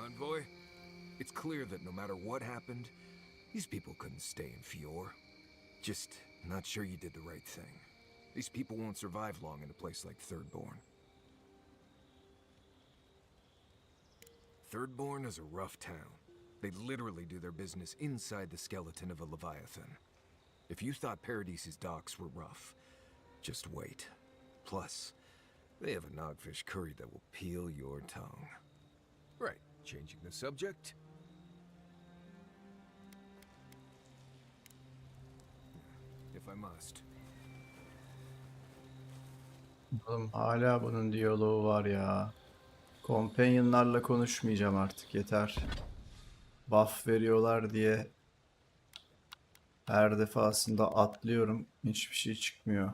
Envoy, it's clear that no matter what happened, these people couldn't stay in Fior. Just not sure you did the right thing. These people won't survive long in a place like Thirdborn. Thirdborn is a rough town. They literally do their business inside the skeleton of a Leviathan. If you thought Paradise's docks were rough, just wait. Plus, they have a nogfish curry that will peel your tongue. Right, changing the subject. If I must. Oğlum hala bunun diyaloğu var ya. Companion'larla konuşmayacağım artık, yeter. Buff veriyorlar diye her defasında atlıyorum. Hiçbir şey çıkmıyor.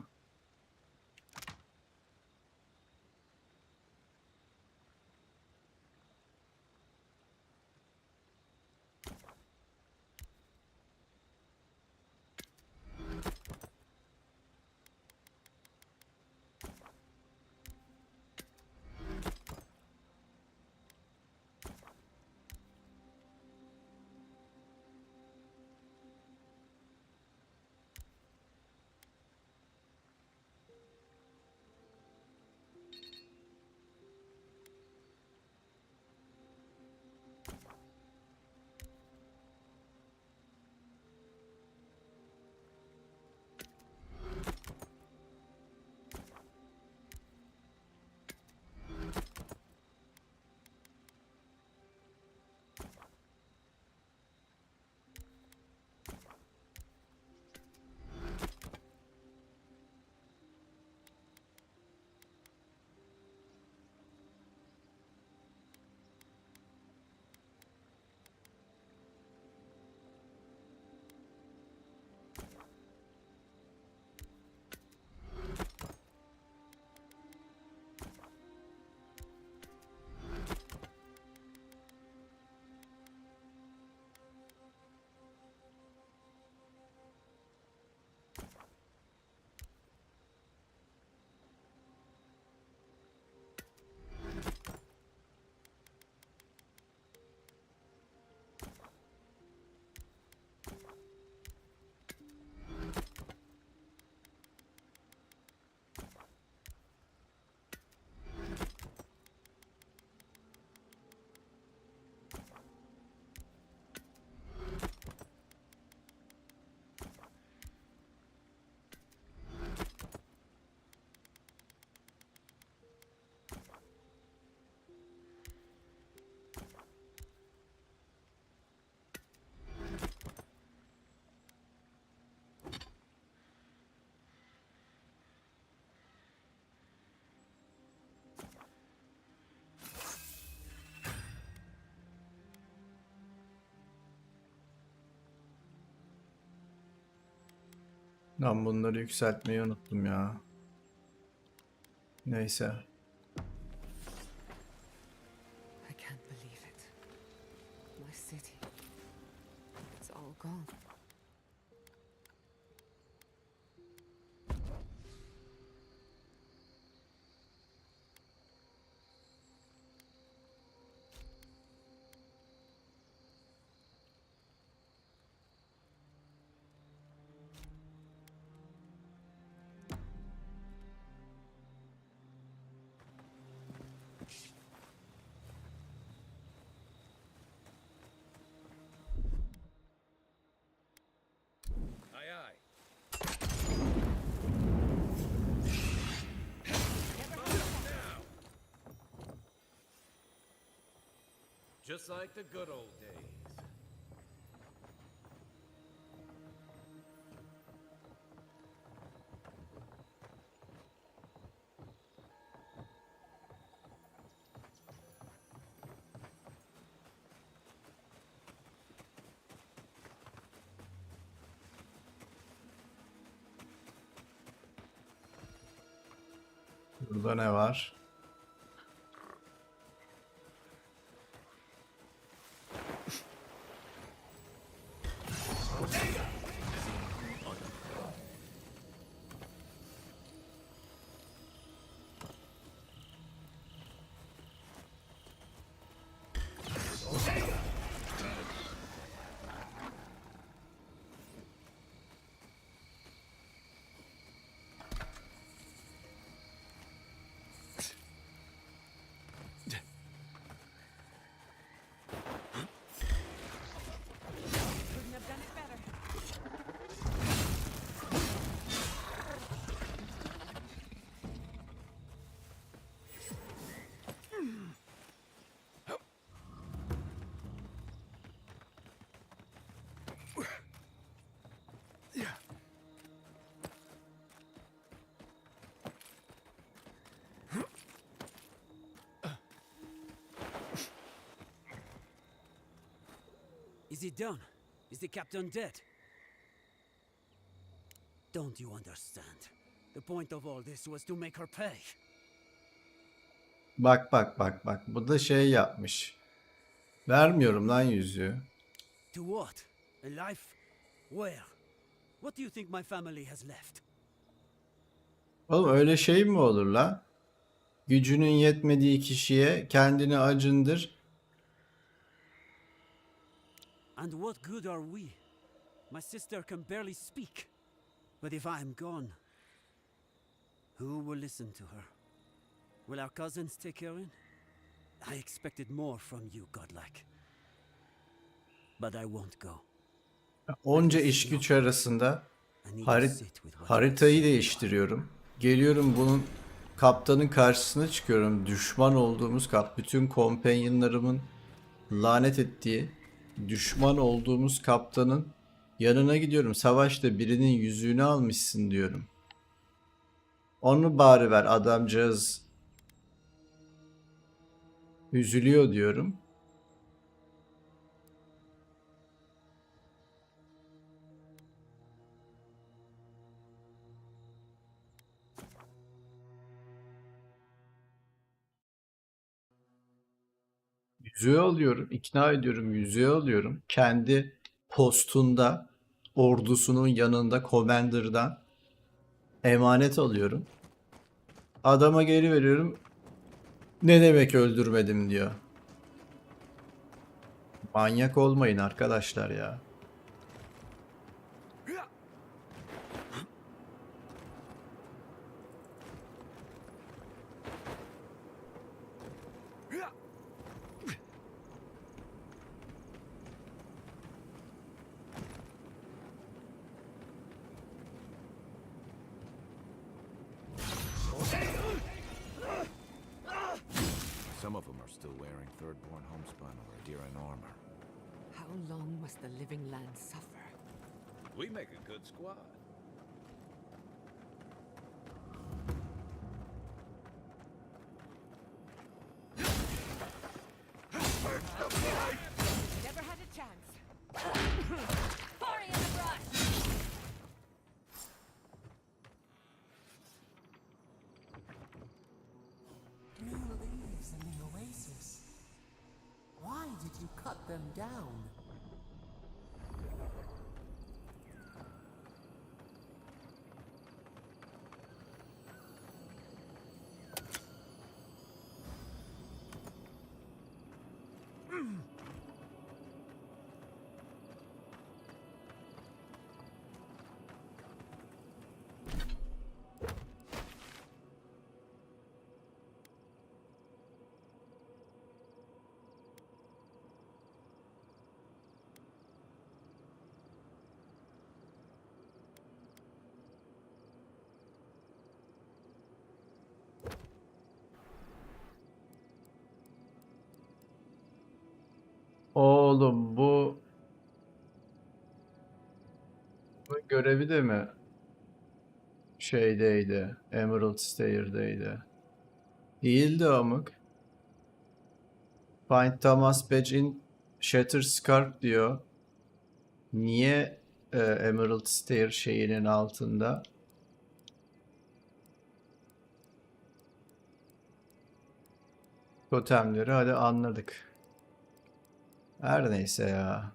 Lan bunları yükseltmeyi unuttum ya. Neyse. I can't believe it. My city. It's all gone. Aye, aye. Just like the good old days. Burada ne var? Couldn't have done it better. Is he done? Is the captain dead? Don't you understand? The point of all this was to make her pay. Bak bak bak bak. Bu da şey yapmış. Vermiyorum lan yüzüğü. To what? A life? Where? What do you think my family has left? Oğlum öyle şey mi olur lan? Gücünün yetmediği kişiye kendini acındır. And what good are we? My sister can barely speak. But if I'm gone, who will listen to her? Will our cousins take her in? I expected more from you, godlike. But I won't go. Onca iş güç arasında haritayı değiştiriyorum. Geliyorum bunun kaptanın karşısına çıkıyorum. Düşman olduğumuz bütün kompanyanlarımın lanet ettiği düşman olduğumuz kaptanın yanına gidiyorum. Savaşta birinin yüzüğünü almışsın diyorum. Onu bari ver, adamcağız üzülüyor diyorum. Yüzüğü alıyorum, ikna ediyorum, yüzüğü alıyorum. Kendi postunda, ordusunun yanında, commander'dan emanet alıyorum. Adama geri veriyorum. Ne demek öldürmedim diyor. Manyak olmayın arkadaşlar ya. Some of them are still wearing third-born homespun or Adiran armor. How long must the living land suffer? We make a good squad. Never had a chance. Party in the brush! you cut them down. Oğlum bu görevi de mi şeydeydi? Emerald Stairs'deydi. Değildi amık. Find Thomas Badge in Shattered Scarp diyor. Niye Emerald Stair şeyinin altında? Totemleri hadi anladık. Her neyse ya.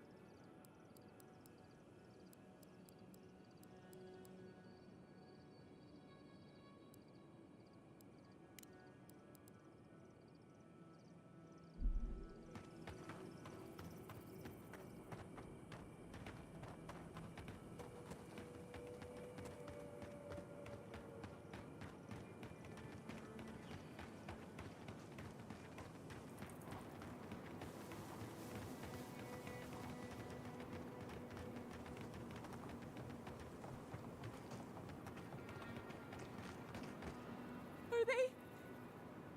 Are they?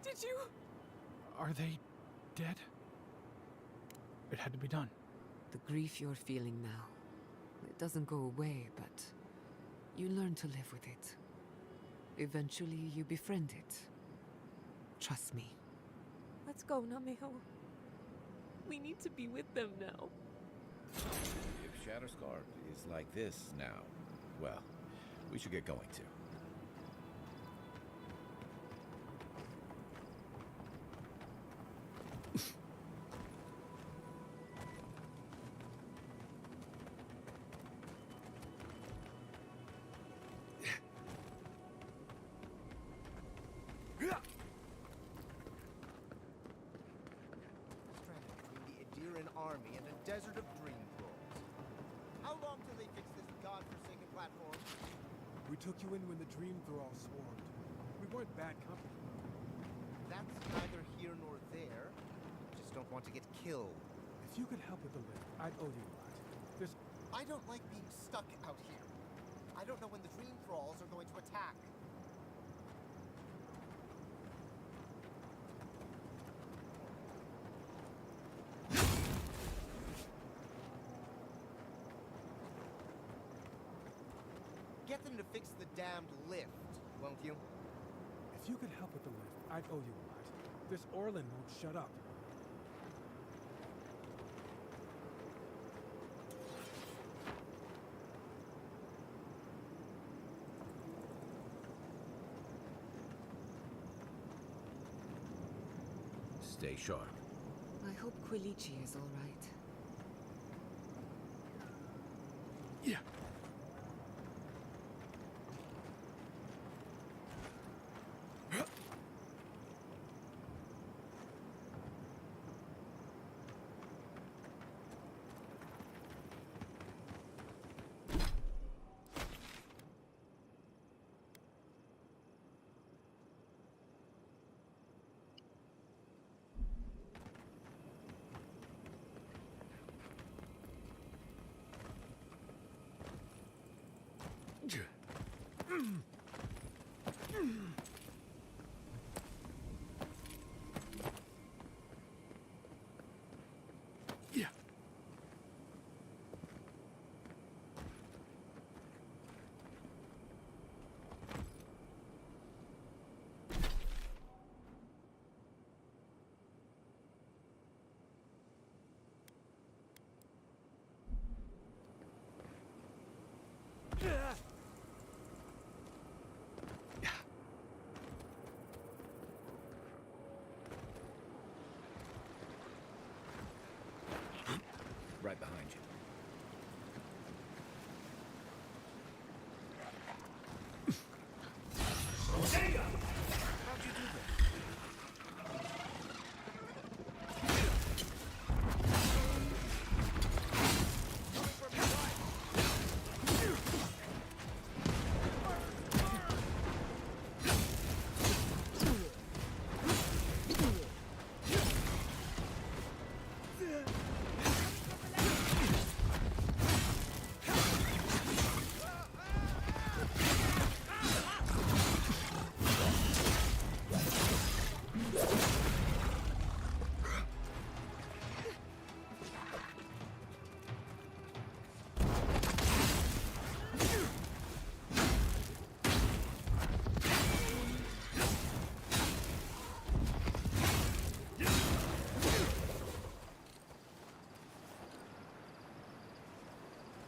Did you? Are they dead? It had to be done. The grief you're feeling now, it doesn't go away, but you learn to live with it. Eventually, you befriend it. Trust me. Let's go, Namiho. We need to be with them now. If Shatterscarp is like this now, well, we should get going too. Army and a desert of dream thralls. How long till they fix this godforsaken platform? We took you in when the dream thralls swarmed. We weren't bad company. That's neither here nor there. I just don't want to get killed. If you could help with the lift, I'd owe you a lot. There's... I don't like being stuck out here. I don't know when the dream thralls are going to attack. Get them to fix the damned lift, won't you? If you could help with the lift, I'd owe you a lot. This Orlin won't shut up. Stay sharp. I hope Quilici is all right. Yeah.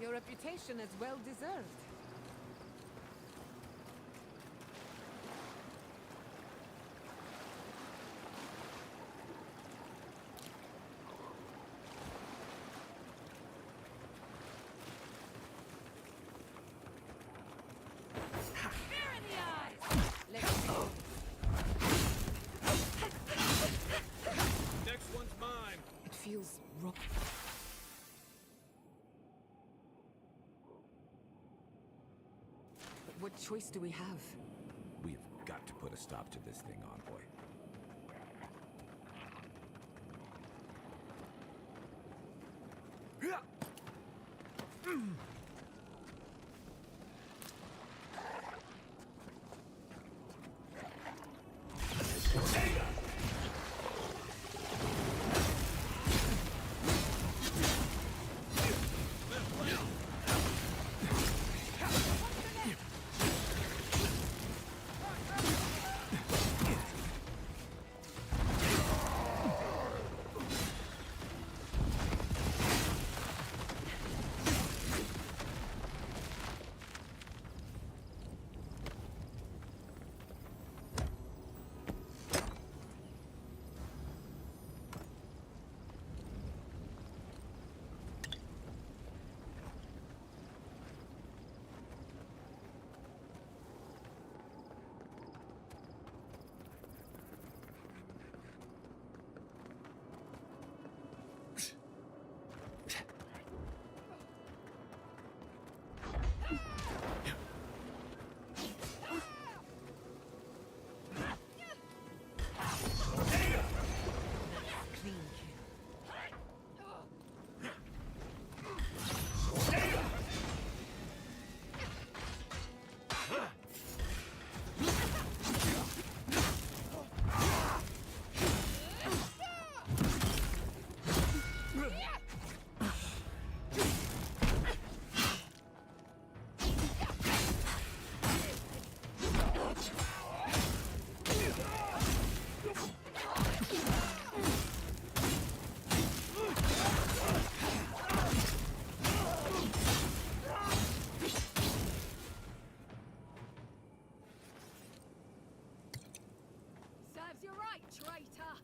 Your reputation is well deserved. Next one's mine. It feels wrong. But what choice do we have? We've got to put a stop to this thing, Envoy. Serves you right, traitor!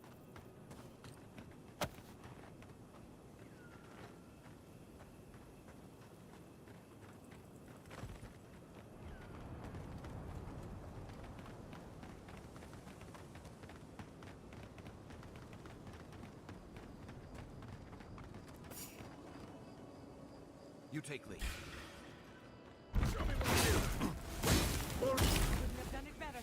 You take lead. Couldn't have done it better.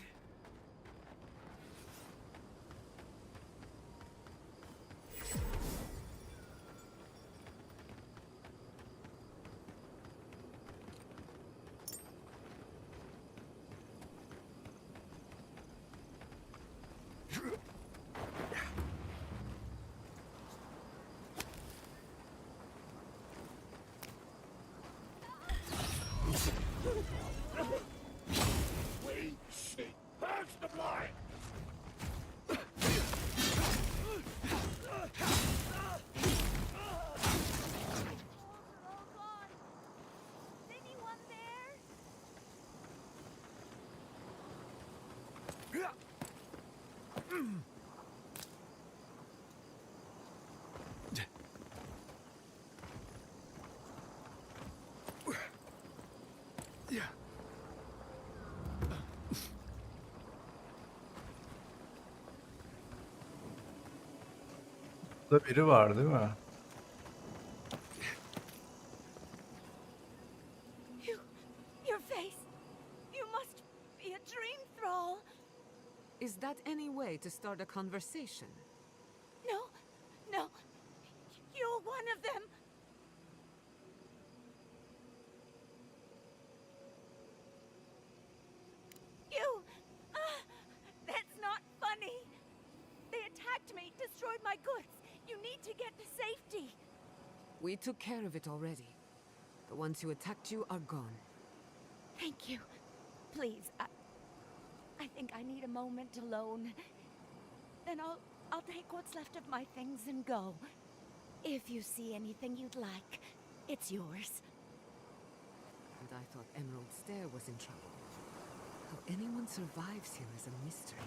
Wait, see, that's the line. Anyone there? Burada biri var değil mi? Your face. You must be a dream thrall. Is that any way to start a conversation? No, no. You're one of them. You. That's not funny. They attacked me, destroyed my goods. You need to get to safety. We took care of it already. The ones who attacked you are gone. Thank you. Please, I think I need a moment alone. Then I'll take what's left of my things and go. If you see anything you'd like, it's yours. I thought Emerald Stair was in trouble. How anyone survives here is a mystery.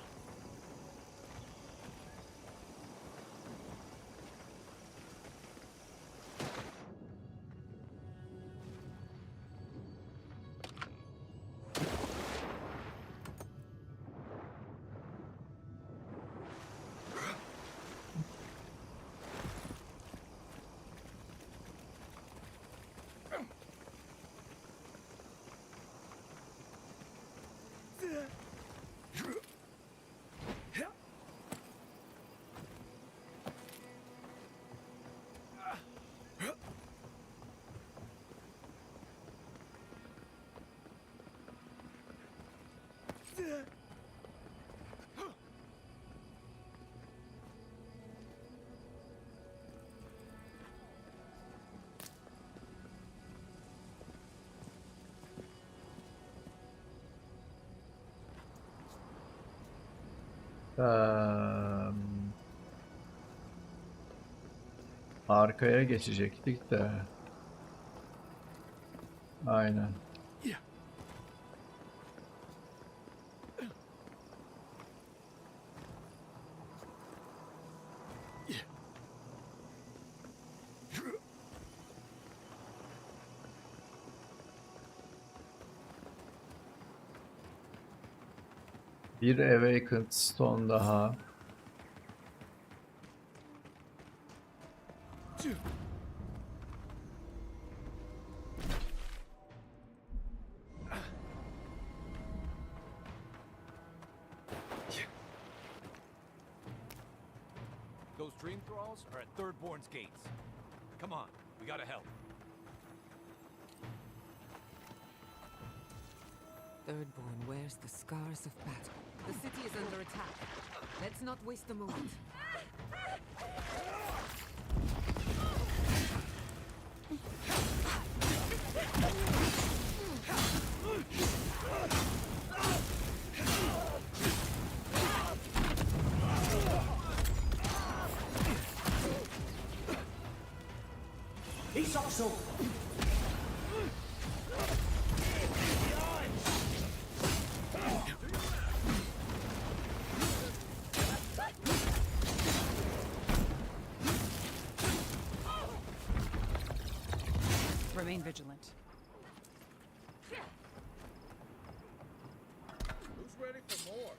Arkaya geçecektik de. Aynen. Bir Awakened Stone daha. Those dream thralls are at Thirdborn's gates. Come on, we gotta help. Thirdborn wears the scars of battle. The city is under attack. Let's not waste a moment. He's also... Remain vigilant. Who's ready for more?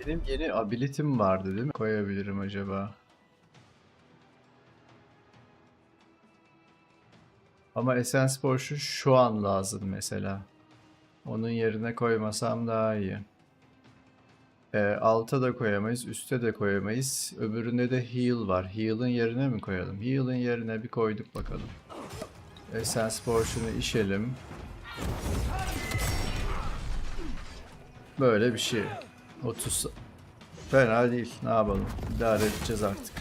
Benim yeni ability'm vardı değil mi? Koyabilirim acaba. Ama Essence Potion şu an lazım mesela. Onun yerine koymasam daha iyi. Alta da koyamayız, üste de koyamayız. Öbüründe de heal var. Heal'ın yerine mi koyalım? Heal'ın yerine bir koyduk bakalım. Essence Potion'u işelim. Böyle bir şey. 30 fena değil. Ne yapalım? İdare edeceğiz artık.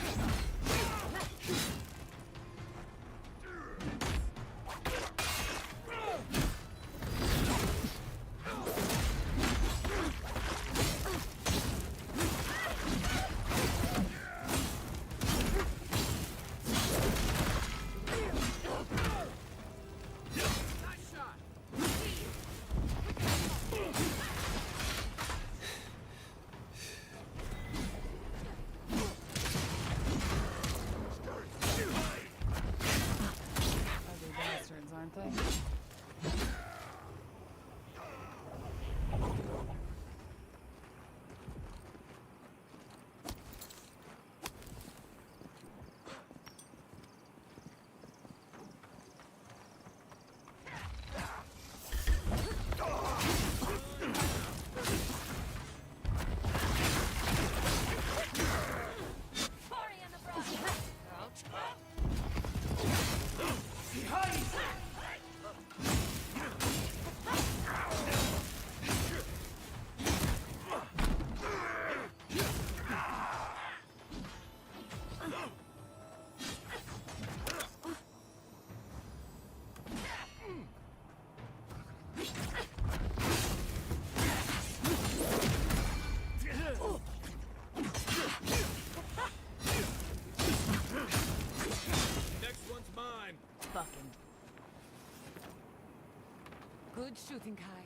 Good shooting, Kai.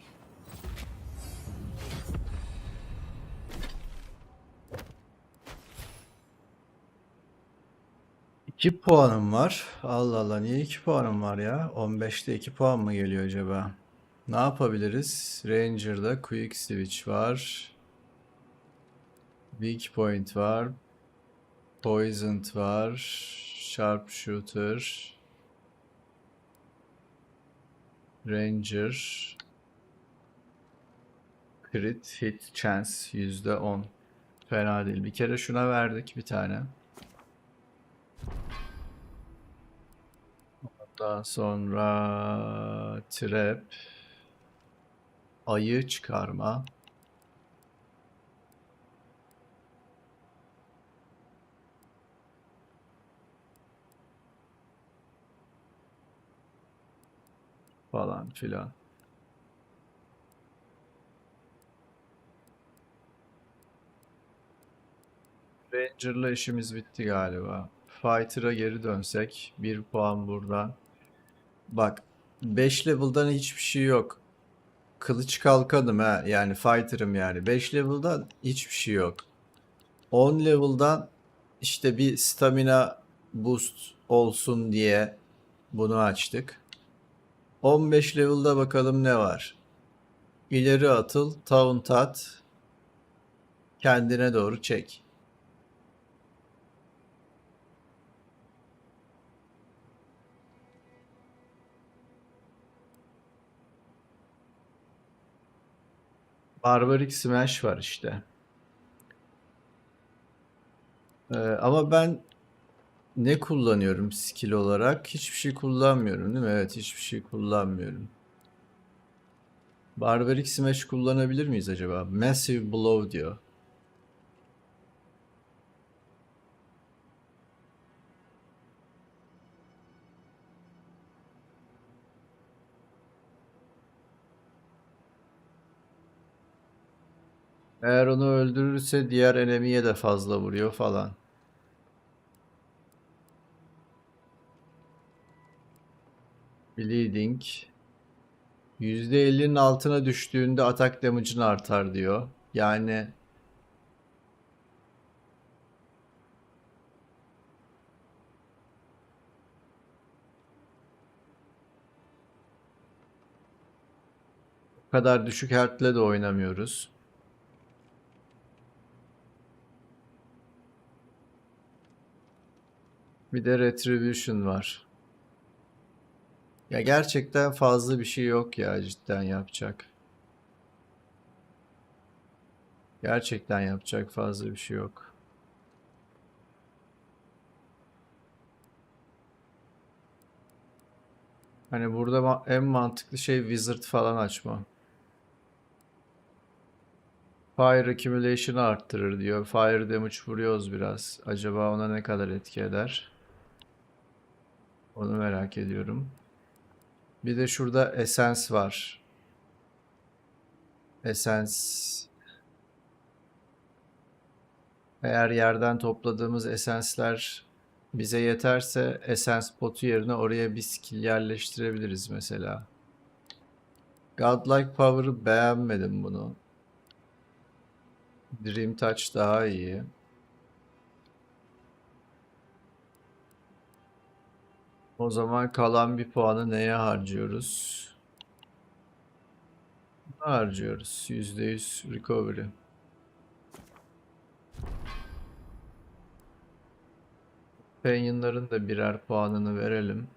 2 puanım var. Allah Allah, niye 2 puanım var ya? 15'te 2 puan mı geliyor acaba? Ne yapabiliriz? Ranger'da Quick Switch var. Weak Point var. Poisoned var. Sharpshooter. Ranger. Crit Hit Chance %10. Fena değil. Bir kere şuna verdik bir tane. Daha sonra Trap. Ayı çıkarma. Falan filan. Ranger'la işimiz bitti galiba. Fighter'a geri dönsek. 1 puan buradan. Bak, 5 level'dan hiçbir şey yok. Kılıç kalkanım ha. Yani fighter'ım yani. 5 level'dan hiçbir şey yok. 10 level'dan işte bir stamina boost olsun diye bunu açtık. 15 level'da bakalım ne var. İleri atıl, taunt at, kendine doğru çek. Barbaric Smash var işte. Ama ben ne kullanıyorum skill olarak? Hiçbir şey kullanmıyorum değil mi? Evet, hiçbir şey kullanmıyorum. Barbaric Smash kullanabilir miyiz acaba? Massive Blow diyor. Eğer onu öldürürse diğer enemiye de fazla vuruyor falan. Bleeding. %50'nin altına düştüğünde atak damage'ın artar diyor. Yani bu kadar düşük health'le de oynamıyoruz. Bir de Retribution var. Ya gerçekten fazla bir şey yok ya, cidden yapacak. Gerçekten yapacak fazla bir şey yok. Hani burada en mantıklı şey Wizard falan açma. Fire Accumulation'ı arttırır diyor. Fire damage vuruyoruz biraz. Acaba ona ne kadar etki eder? Onu merak ediyorum. Bir de şurada Essence var. Essence. Eğer yerden topladığımız esence'ler bize yeterse Essence potu yerine oraya bir skill yerleştirebiliriz mesela. Godlike Power'ı beğenmedim bunu. Dream Touch daha iyi. O zaman kalan bir puanı neye harcıyoruz? Buna harcıyoruz. %100 recovery. Companion'ların da birer puanını verelim.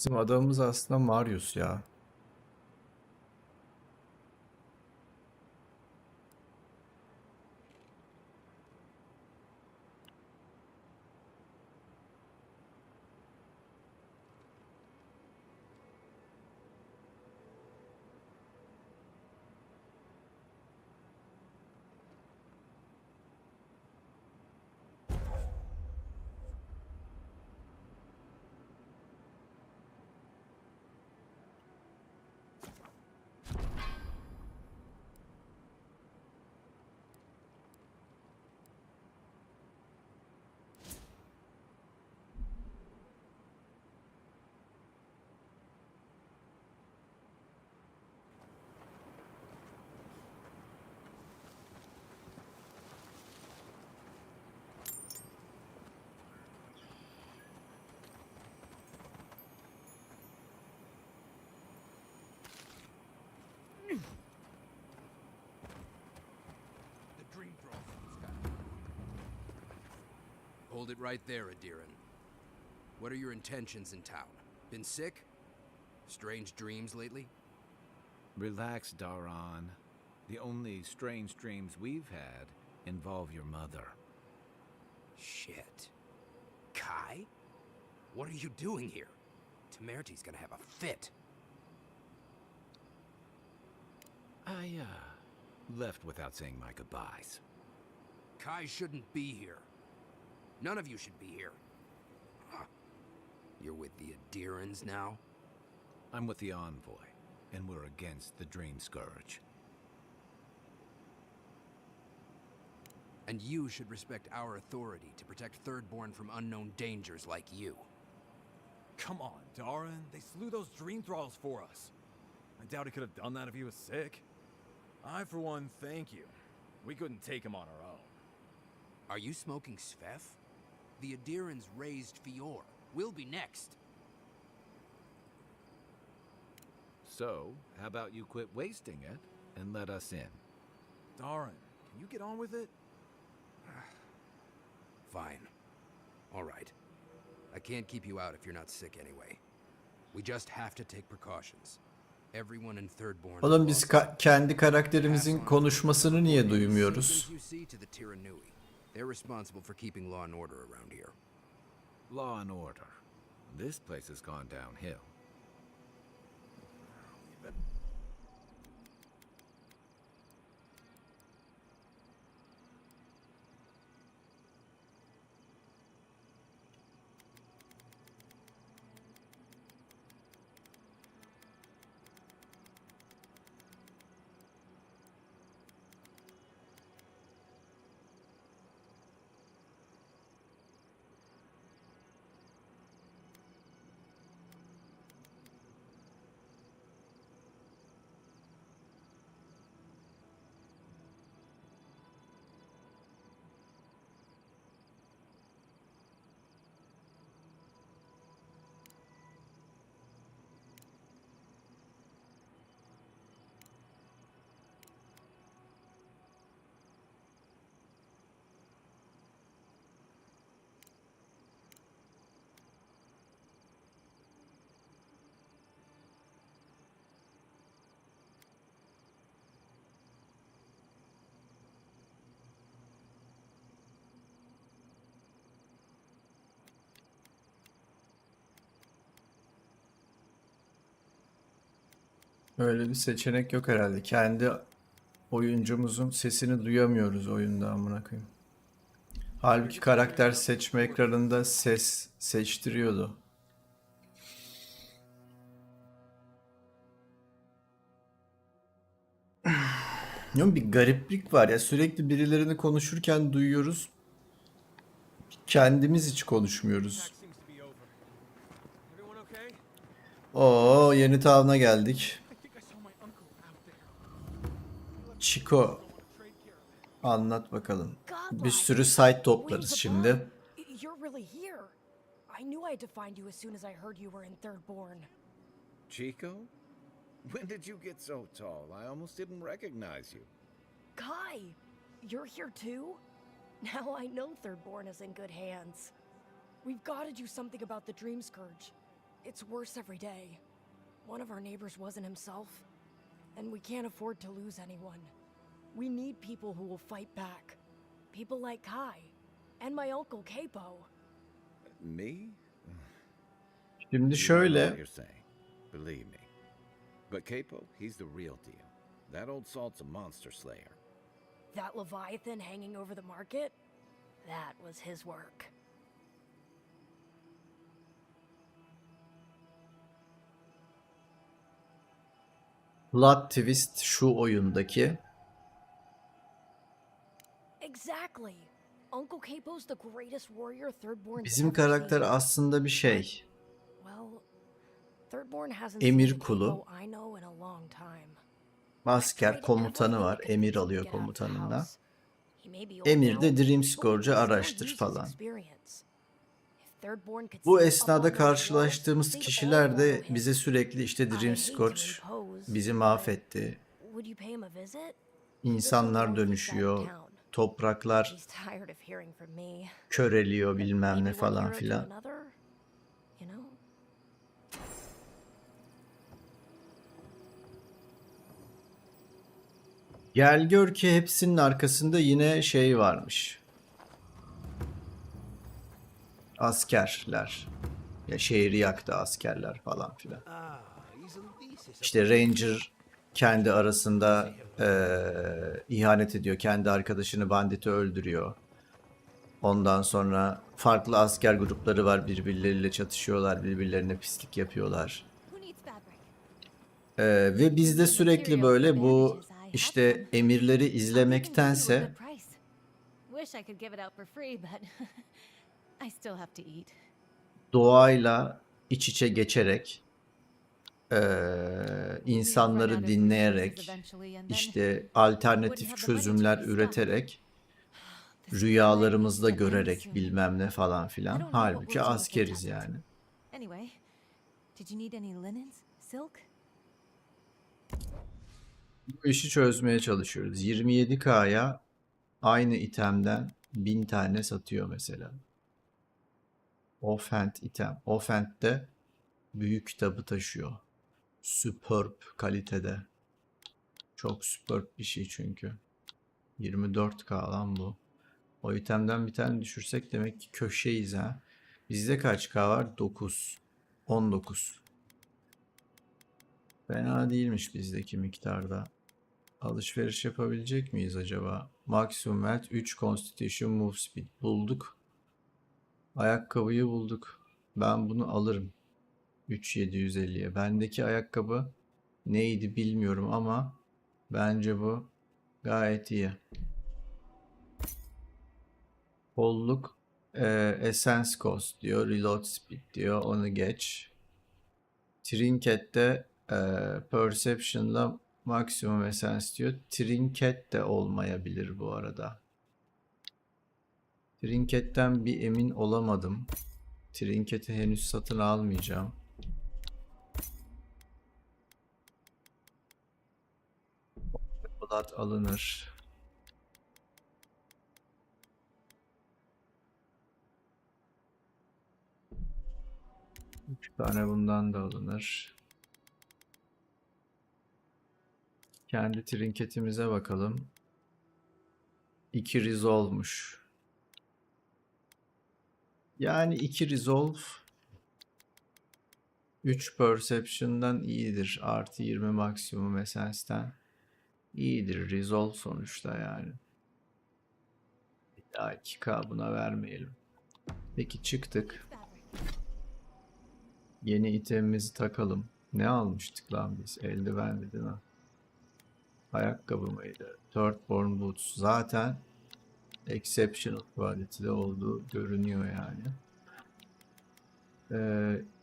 Bizim adamımız aslında Marius ya. The dream throw. Hold it right there, Adiran. What are your intentions in town? Been sick? Strange dreams lately? Relax, Daran. The only strange dreams we've had involve your mother. Shit. Kai? What are you doing here? Temerty's gonna have a fit. I, left without saying my goodbyes. Kai shouldn't be here. None of you should be here. Huh. You're with the Adirans now? I'm with the Envoy, and we're against the Dream Scourge. And you should respect our authority to protect Thirdborn from unknown dangers like you. Come on, Daran. They slew those dream thralls for us. I doubt he could have done that if he was sick. I, for one, thank you. We couldn't take him on our own. Are you smoking Svef? The Adirans raised Fior. We'll be next. So, how about you quit wasting it and let us in? Daran, can you get on with it? Fine. All right. I can't keep you out if you're not sick anyway. We just have to take precautions. Everyone in Thirdborn. Oğlum biz kendi karakterimizin konuşmasını niye duymuyoruz? They're responsible for keeping law and order around here. Law and order. This place has gone downhill. Öyle bir seçenek yok herhalde. Kendi oyuncumuzun sesini duyamıyoruz oyunda amına koyayım. Halbuki karakter seçme ekranında ses seçtiriyordu. Yok, bir gariplik var ya, sürekli birilerini konuşurken duyuyoruz. Kendimiz hiç konuşmuyoruz. Oo, yeni tavına geldik. Chico, anlat bakalım. Bir sürü site toplarız şimdi. You're really here. I knew I had to find you as soon as I heard you were in Thirdborn. Chico? When did you get so tall? I almost didn't recognize you. Kai, you're here too? Now I know Thirdborn is in good hands. We've got to do something about the Dream Scourge. It's worse every day. One of our neighbors wasn't himself, and we can't afford to lose anyone. We need people who will fight back. People like Kai, and my uncle Capo. Me? Şimdi You şöyle, know what you're saying. Believe me. But Capo, he's the real deal. That old salt's a monster slayer. That Leviathan hanging over the market? That was his work. plot twist şu oyundaki. Exactly. Uncle Capo's the greatest warrior Thirdborn's Bizim ever karakter seen. aslında bir şey. Well, Thirdborn hasn't Emir seen a kulu. Capo I know in a long time. Asker komutanı var. Emir alıyor komutanından. Emir de Dream Scourge'u araştır falan. Bu esnada karşılaştığımız kişiler de bize sürekli işte Dream Scourge bizi mahvetti. İnsanlar dönüşüyor. Topraklar köreliyor bilmem ne falan filan. Gel gör ki hepsinin arkasında yine şey varmış. Askerler. Ya şehri yaktı askerler falan filan. İşte Ranger kendi arasında ihanet ediyor. Kendi arkadaşını banditi öldürüyor. Ondan sonra farklı asker grupları var. Birbirleriyle çatışıyorlar. Birbirlerine pislik yapıyorlar. Ve biz de sürekli böyle bu işte emirleri izlemektense doğayla iç içe geçerek, insanları dinleyerek, işte alternatif çözümler üreterek, rüyalarımızda görerek bilmem ne falan filan. Halbuki askeriz yani. Bu işi çözmeye çalışıyoruz. 27K'ya aynı itemden 1000 tane satıyor mesela. Offhand item. Offhand de büyük kitabı taşıyor. Superb kalitede. Çok superb bir şey çünkü. 24K lan bu. O itemden bir tane düşürsek demek ki köşeyiz ha. Bizde kaç K var? 9. 19. Fena değilmiş bizdeki miktarda. Alışveriş yapabilecek miyiz acaba? Maximum Wealth 3 Constitution Move Speed bulduk. Ayakkabıyı bulduk. Ben bunu alırım. 3750'ye. Bendeki ayakkabı neydi bilmiyorum ama bence bu gayet iyi. Kolluk Essence Cost diyor. Reload Speed diyor. Onu geç. Trinket'te Perception'la Maximum Essence diyor. Trinket de olmayabilir bu arada. Trinket'ten bir emin olamadım. Trinket'i henüz satın almayacağım. Blood alınır. Üç tane bundan da alınır. Kendi trinketimize bakalım. 2 resolve'muş. Yani 2 resolve 3 perception'dan iyidir. Artı 20 maksimum essence'den iyidir. Resolve sonuçta yani. Bir daha 2K buna vermeyelim. Peki çıktık. Yeni itemimizi takalım. Ne almıştık lan biz? Eldiven değil mi? Ayakkabı mıydı? Thirdborn Boots. Zaten exceptional quality'de olduğu görünüyor yani.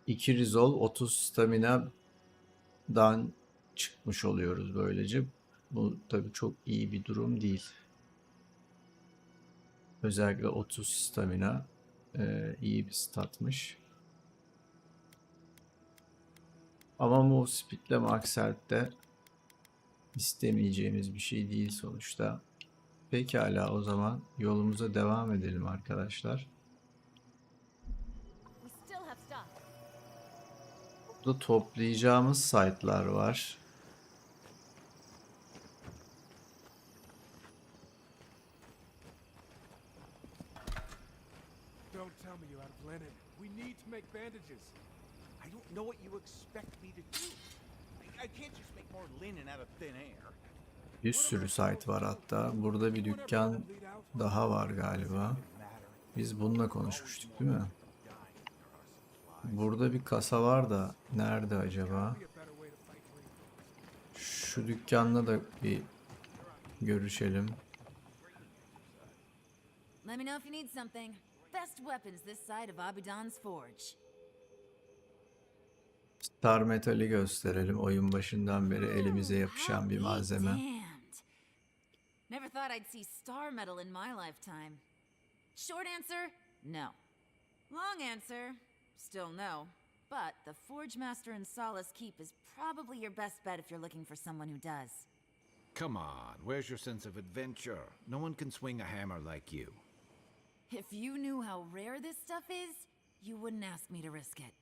2 resolve 30 stamina'dan çıkmış oluyoruz böylece. Bu tabii çok iyi bir durum değil. Özellikle 30 stamina iyi bir statmış. Ama move speed'le max health'te istemeyeceğimiz bir şey değil sonuçta. Pekala o zaman yolumuza devam edelim arkadaşlar. Burada toplayacağımız site'lar var. Don't tell me you're out of linen. We need to make bandages. I don't know what you expect me to do. I can't just make more linen out of thin air. Bir sürü site var hatta. Burada bir dükkan daha var galiba. Biz bununla konuşmuştuk değil mi? Burada bir kasa var da nerede acaba? Şu dükkanla da bir görüşelim. Let me know if you need something. Best weapons this side of Abidan's forge. Star metali gösterelim. Oyun başından beri elimize yapışan bir malzeme. Damned. Never thought I'd see star metal in my lifetime. Short answer, no. Long answer, still no. But the Forge Master in Solace Keep is probably your best bet if you're looking for someone who does. Come on, where's your sense of adventure? No one can swing a hammer like you. If you knew how rare this stuff is, you wouldn't ask me to risk it.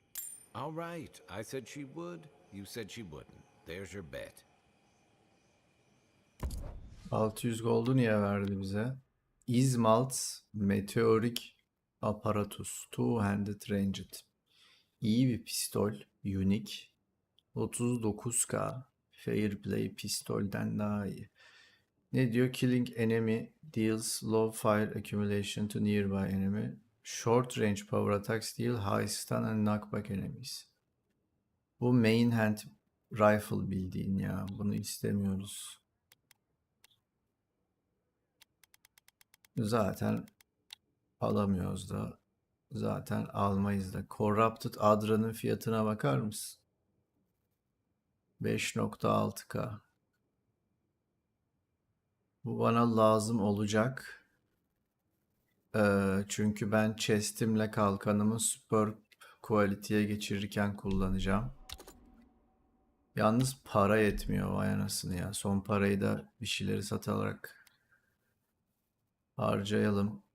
All right, I said she would, you said she wouldn't. There's your bet. 600 gold'u niye verdi bize? Ismalts Meteoric Apparatus Two-Handed Ranged. İyi bir pistol. Unique. 39k. Fairplay pistolden daha iyi. Ne diyor? Killing enemy deals low fire accumulation to nearby enemy. Short range power attacks deal high stun and knockback enemies. Bu main hand rifle bildiğin ya. Bunu istemiyoruz. Zaten alamıyoruz da. Zaten almayız da. Corrupted Adra'nın fiyatına bakar mısın? 5.6k. Bu bana lazım olacak. Çünkü ben chest'imle kalkanımı super quality'ye geçirirken kullanacağım. Yalnız para yetmiyor vay anasını ya. Son parayı da bir şeyleri satarak harcayalım.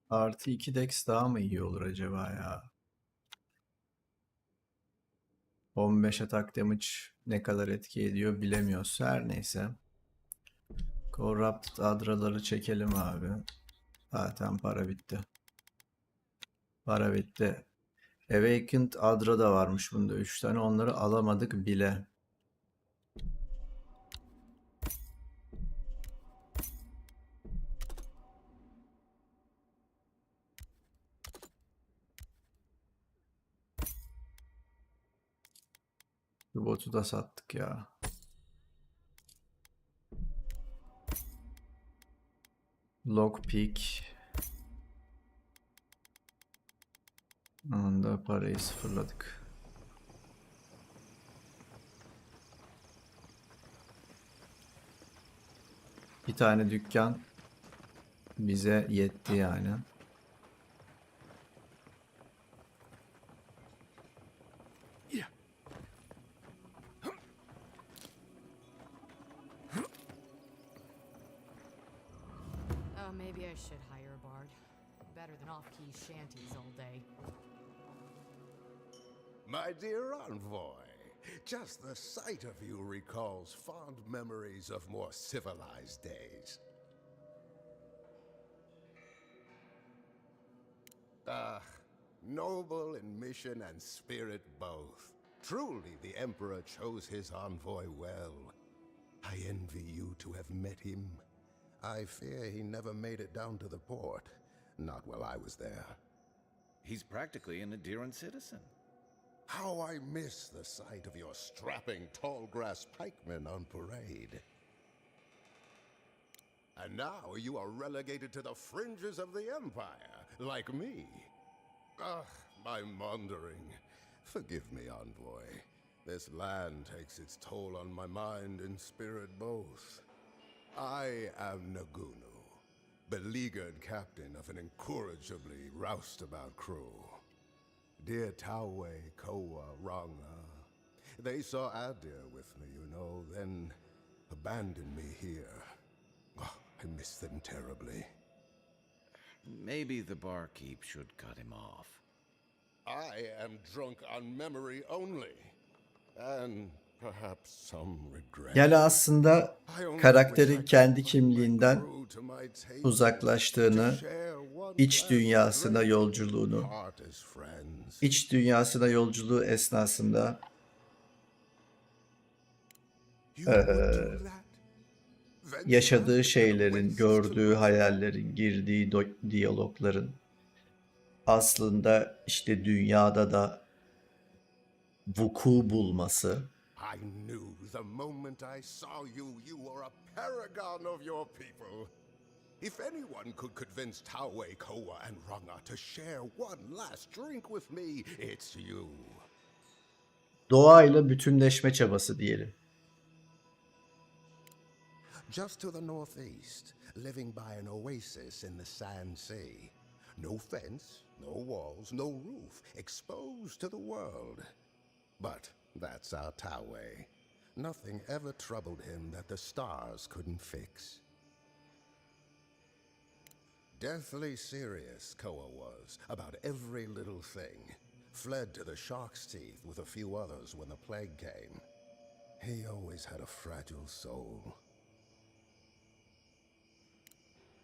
Artı 2 dex daha mı iyi olur acaba ya? 15 atak damage ne kadar etki ediyor bilemiyoruz. Her neyse. Corrupted Adra'ları çekelim abi. Zaten para bitti. Para bitti. Awakened Adra da varmış bunda 3 tane. Onları alamadık bile. Bu botu da sattık ya. Lockpick. Anında parayı sıfırladık. Bir tane dükkan bize yetti yani. Maybe I should hire a bard. Better than off-key shanties all day. My dear envoy, just the sight of you recalls fond memories of more civilized days. Ah, noble in mission and spirit both. Truly the Emperor chose his envoy well. I envy you to have met him. I fear he never made it down to the port. Not while I was there. He's practically an Adiran citizen. How I miss the sight of your strapping tall grass pikemen on parade. And now you are relegated to the fringes of the Empire, like me. Ah, I'm wandering. Forgive me, envoy. This land takes its toll on my mind and spirit both. I am Nagunu, beleaguered captain of an incorrigibly roustabout crew. Dear Tawe, Koa, Ranga, they saw Adir with me, you know, then abandoned me here. Oh, I miss them terribly. Maybe the barkeep should cut him off. I am drunk on memory only, and perhaps some regret. Yani aslında karakterin kendi kimliğinden uzaklaştığını, iç dünyasına yolculuğunu, iç dünyasına yolculuğu esnasında yaşadığı şeylerin, gördüğü hayallerin, girdiği diyalogların aslında işte dünyada da vuku bulması. I knew the moment I saw you, you were a paragon of your people. If anyone could convince Tawe, Koa, and Ranga to share one last drink with me, it's you. Doğayla bütünleşme çabası diyelim. Just to the northeast, living by an oasis in the sand sea. No fence, no walls, no roof, exposed to the world. But that's our Tawe. Nothing ever troubled him that the stars couldn't fix. Deathly serious, Koa was, about every little thing. Fled to the shark's teeth with a few others when the plague came. He always had a fragile soul.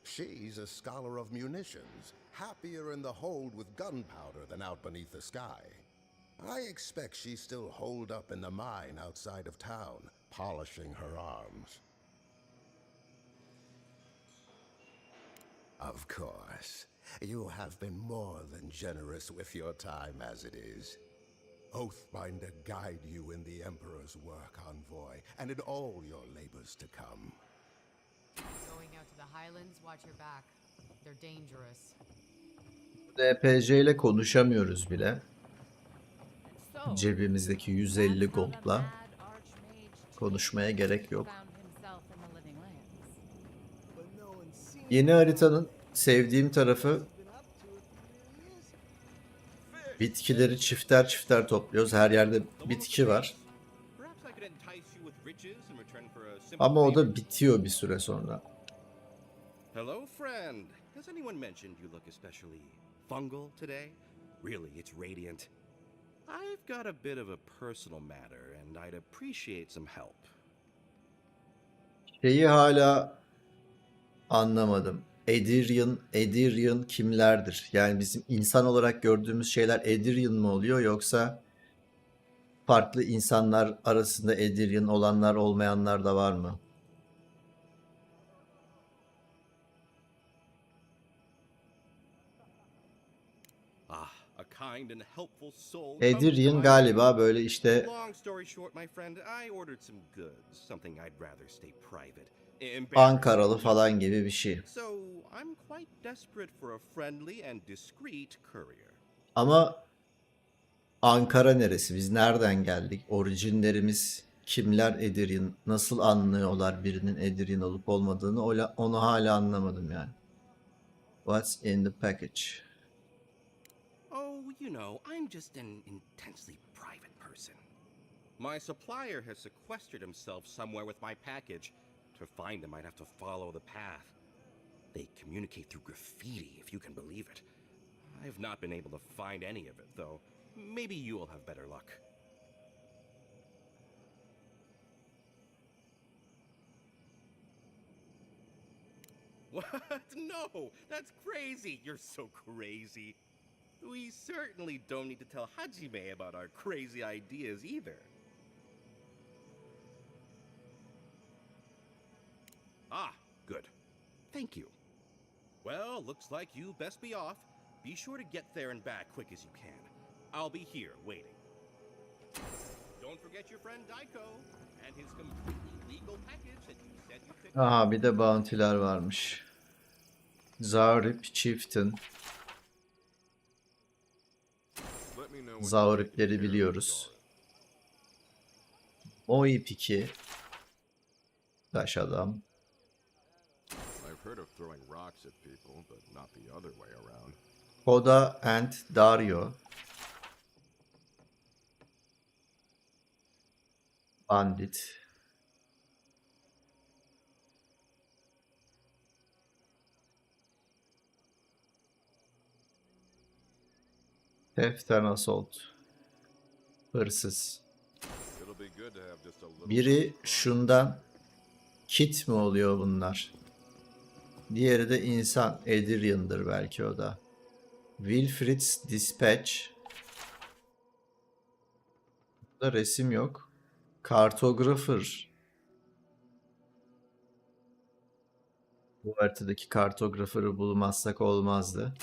She's a scholar of munitions, happier in the hold with gunpowder than out beneath the sky. I expect she's still holed up in the mine outside of town, polishing her arms. Of course, you have been more than generous with your time as it is. Oathbinder guide you in the Emperor's work, envoy, and in all your labors to come. Going out to the Highlands, watch your back. They're dangerous. RPG ile konuşamıyoruz bile. Cebimizdeki 150 gold'la konuşmaya gerek yok. Yeni haritanın sevdiğim tarafı bitkileri çifter çifter topluyoruz. Her yerde bitki var. Ama o da bitiyor bir süre sonra. Hello, friend. Has anyone mentioned you look especially fungal today? Really, it's radiant. I've got a bit of a personal matter and I'd appreciate some help. Şeyi hala anlamadım. Ediryan kimlerdir? Yani bizim insan olarak gördüğümüz şeyler Ediryan mı oluyor yoksa farklı insanlar arasında Ediryan olanlar olmayanlar da var mı? Ediryan galiba böyle işte Ankaralı falan gibi bir şey. Ama Ankara neresi? Biz nereden geldik? Orijinlerimiz kimler Ediryan? Nasıl anlıyorlar birinin Ediryan olup olmadığını? Onu hala anlamadım yani. What's in the package? Oh, you know, I'm just an intensely private person. My supplier has sequestered himself somewhere with my package. To find him, I'd have to follow the path. They communicate through graffiti, if you can believe it. I've not been able to find any of it, though. Maybe you'll have better luck. What? No! That's crazy! You're so crazy. We certainly don't need to tell Hajime about our crazy ideas either. Ah, good. Thank you. Well, looks like you best be off. Be sure to get there and back quick as you can. I'll be here waiting. Don't forget your friend Daiko and his completely legal package that you said you picked up. Aha, bir de bounty'ler varmış. Zaurip Chieftain. Zauripleri biliyoruz. O ip 2. Taş adam. I've heard of throwing rocks at people, but not the other way around. Koda and Dario. Bandit. Theft and Assault. Hırsız. It'll be good to have just a little Biri şundan kit mi oluyor bunlar? Diğeri de insan. Adrian'dır belki o da. Wilfrid's Dispatch. Burada resim yok. Cartographer. Bu haritadaki Cartographer'ı bulmazsak olmazdı.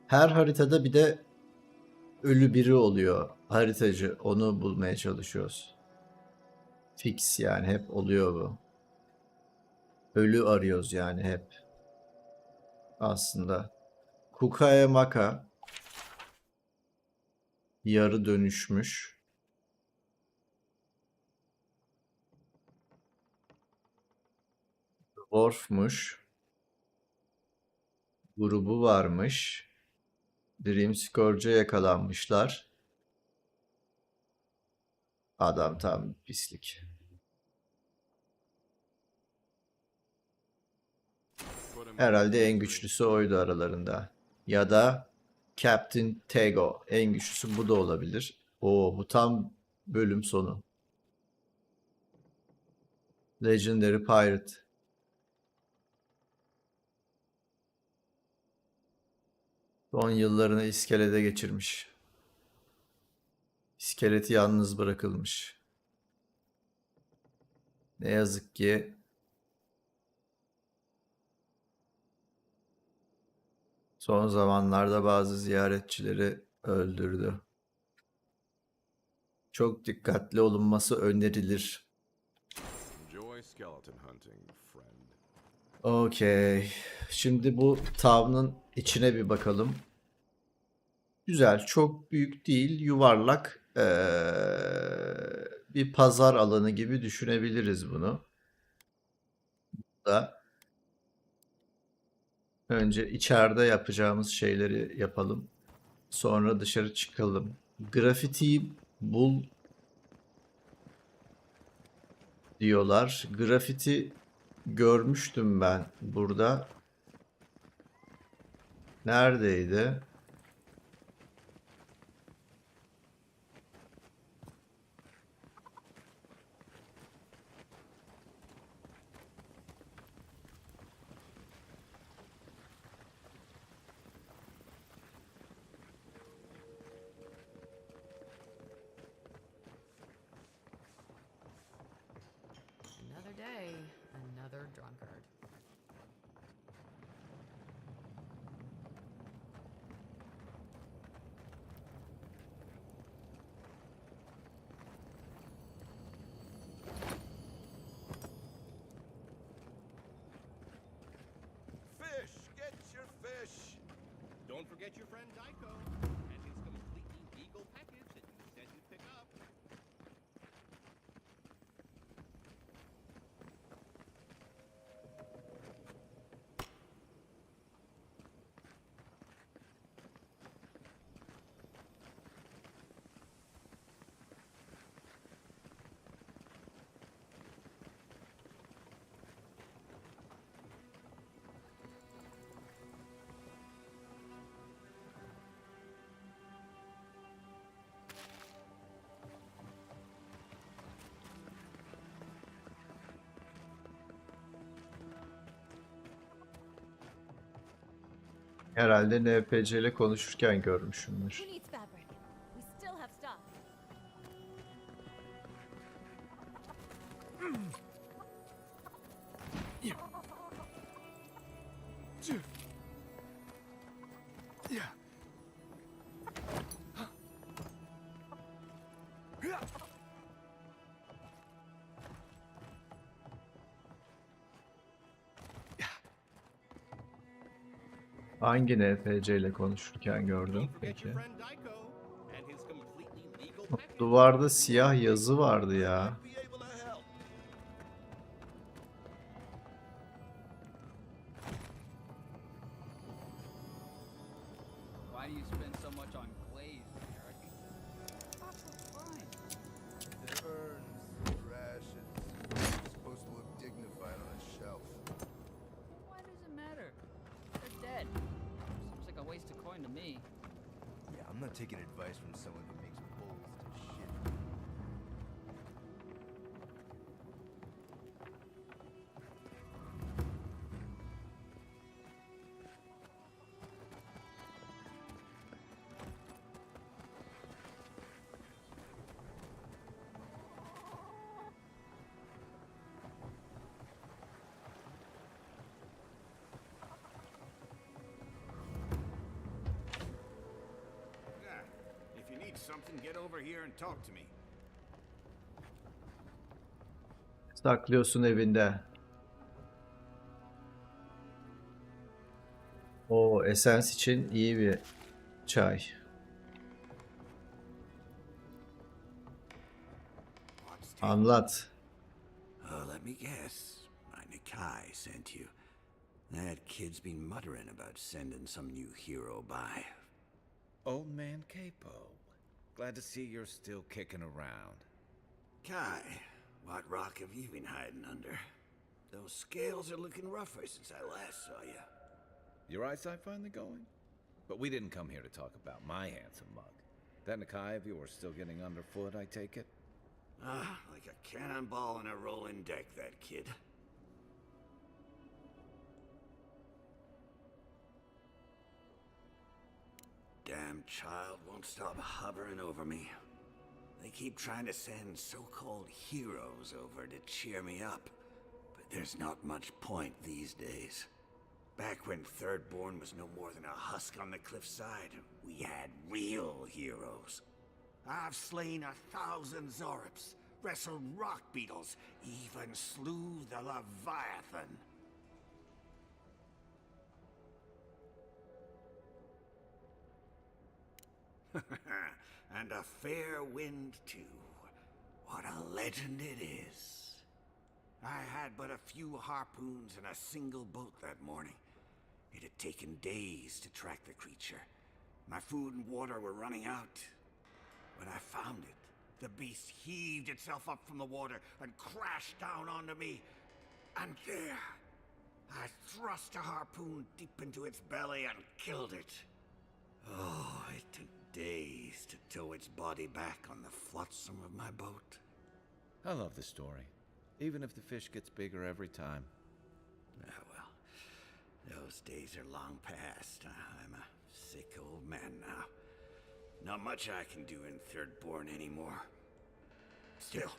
Her haritada bir de ölü biri oluyor. Haritacı. Onu bulmaya çalışıyoruz. Fix yani hep oluyor bu. Ölü arıyoruz yani hep. Aslında. Kuka'ya Maka. Yarı dönüşmüş. Dwarf'muş. Grubu varmış. Dream Scourge'a yakalanmışlar. Adam tam pislik. Herhalde en güçlüsü oydu aralarında. Ya da Captain Tego. En güçlüsü bu da olabilir. Oo, bu tam bölüm sonu. Legendary Pirate. Son yıllarını iskelede geçirmiş. İskeleti yalnız bırakılmış. Ne yazık ki son zamanlarda bazı ziyaretçileri öldürdü. Çok dikkatli olunması önerilir. Enjoy skeleton hunting, friend. Okey. Şimdi bu town'un içine bir bakalım. Güzel, çok büyük değil, yuvarlak bir pazar alanı gibi düşünebiliriz bunu. Da önce içeride yapacağımız şeyleri yapalım. Sonra dışarı çıkalım. Grafitiyi bul diyorlar. Grafiti görmüştüm ben burada. Neredeydi? Another day, another drunkard. Fish! Get your fish! Don't forget your friend Tycho and his completely legal package that you said you'd pick up. Herhalde NPC ile konuşurken görmüşümdür. Who needs fabric? We still have stuff. Hangi NPC ile konuşurken gördüm peki? duvarda siyah yazı vardı ya. Why do you spend so much on glaze, Eric? Lots of fine. They're urns, rations. They're supposed to look dignified on a shelf. Why does it matter? They're dead. Seems like a waste of coin to me. Yeah, I'm not taking advice from someone who makes bowls to shit. If you need something, get over here and talk to me. Saklıyorsun evinde. O esens için iyi bir çay. Anlat. Let me guess. My Nikai sent you. That kid's been muttering about sending some new hero by. Old man Capo. Glad to see you're still kicking around. Kai, what rock have you been hiding under? Those scales are looking rougher since I last saw you. Your eyesight finally going? But we didn't come here to talk about my handsome mug. That Nikai of yours still getting underfoot, I take it? Like a cannonball in a rolling deck, that kid. Damn child won't stop hovering over me. They keep trying to send so-called heroes over to cheer me up, but there's not much point these days. Back when Thirdborn was no more than a husk on the cliffside, we had real heroes. I've slain 1,000 Zorops, wrestled rock beetles, even slew the Leviathan. And a fair wind, too. What a legend it is. I had but a few harpoons and a single boat that morning. It had taken days to track the creature. My food and water were running out. When I found it, the beast heaved itself up from the water and crashed down onto me. And there, I thrust a harpoon deep into its belly and killed it. Oh, it took days to tow its body back on the flotsam of my boat. I love the story, even if the fish gets bigger every time. Ah, well, those days are long past. I'm a sick old man now. Not much I can do in Thirdborn anymore. Still,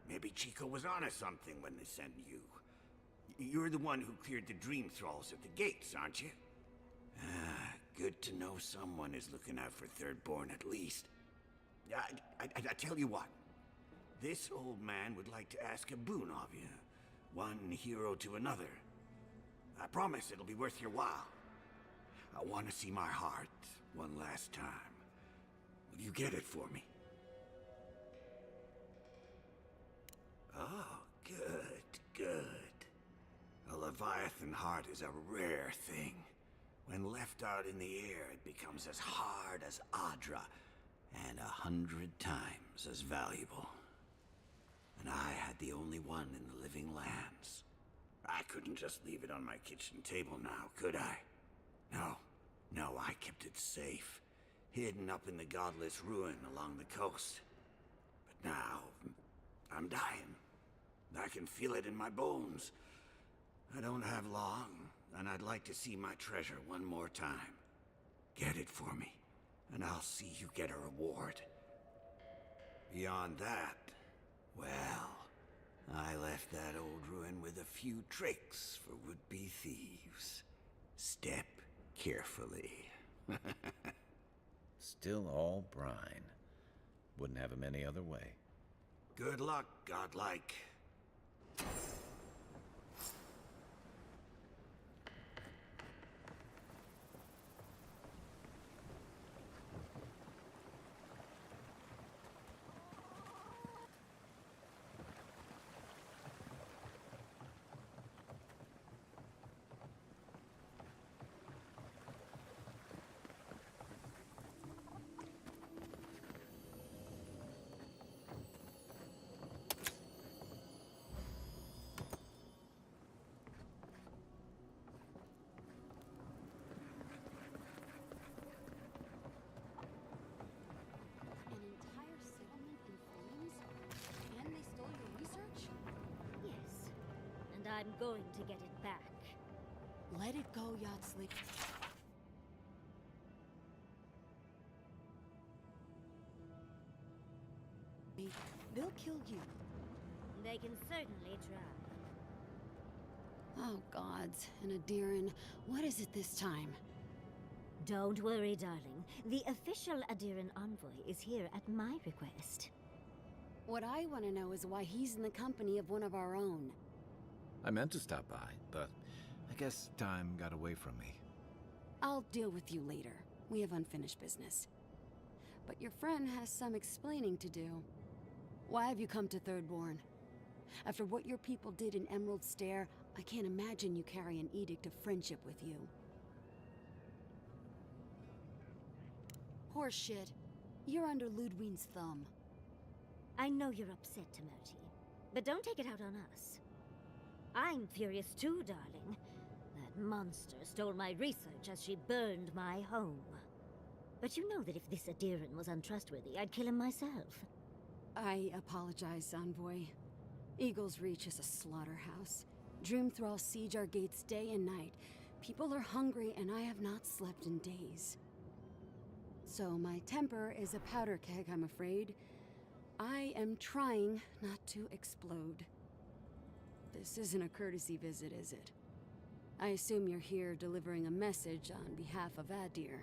maybe Chico was onto something when they sent you. You're the one who cleared the dream thralls at the gates, aren't you? Ah, good to know someone is looking out for Thirdborn at least. I tell you what. This old man would like to ask a boon of you. One hero to another. I promise it'll be worth your while. I want to see my heart one last time. Will you get it for me? Oh, good. A Leviathan heart is a rare thing. When left out in the air, it becomes as hard as Adra, and 100 times as valuable. And I had the only one in the living lands. I couldn't just leave it on my kitchen table now, could I? No, I kept it safe, hidden up in the godless ruin along the coast. But now, I'm dying. I can feel it in my bones. I don't have long, and I'd like to see my treasure one more time. Get it for me, and I'll see you get a reward. Beyond that, well, I left that old ruin with a few tricks for would-be thieves. Step carefully. Still all brine. Wouldn't have him any other way. Good luck, godlike. I'm going to get it back. Let it go, Yatsley. They'll kill you. They can certainly try. Oh, gods. And Adiran, what is it this time? Don't worry, darling. The official Adiran envoy is here at my request. What I want to know is why he's in the company of one of our own. I meant to stop by, but I guess time got away from me. I'll deal with you later. We have unfinished business. But your friend has some explaining to do. Why have you come to Thirdborn? After what your people did in Emerald Stair, I can't imagine you carry an edict of friendship with you. Horseshit. You're under Ludwig's thumb. I know you're upset, Timothy, but don't take it out on us. I'm furious too, darling. That monster stole my research as she burned my home. But you know that if this Adiran was untrustworthy, I'd kill him myself. I apologize, Envoy. Eagle's Reach is a slaughterhouse. Dreamthralls siege our gates day and night. People are hungry, and I have not slept in days. So my temper is a powder keg, I'm afraid. I am trying not to explode. This isn't a courtesy visit, is it? I assume you're here delivering a message on behalf of Adir.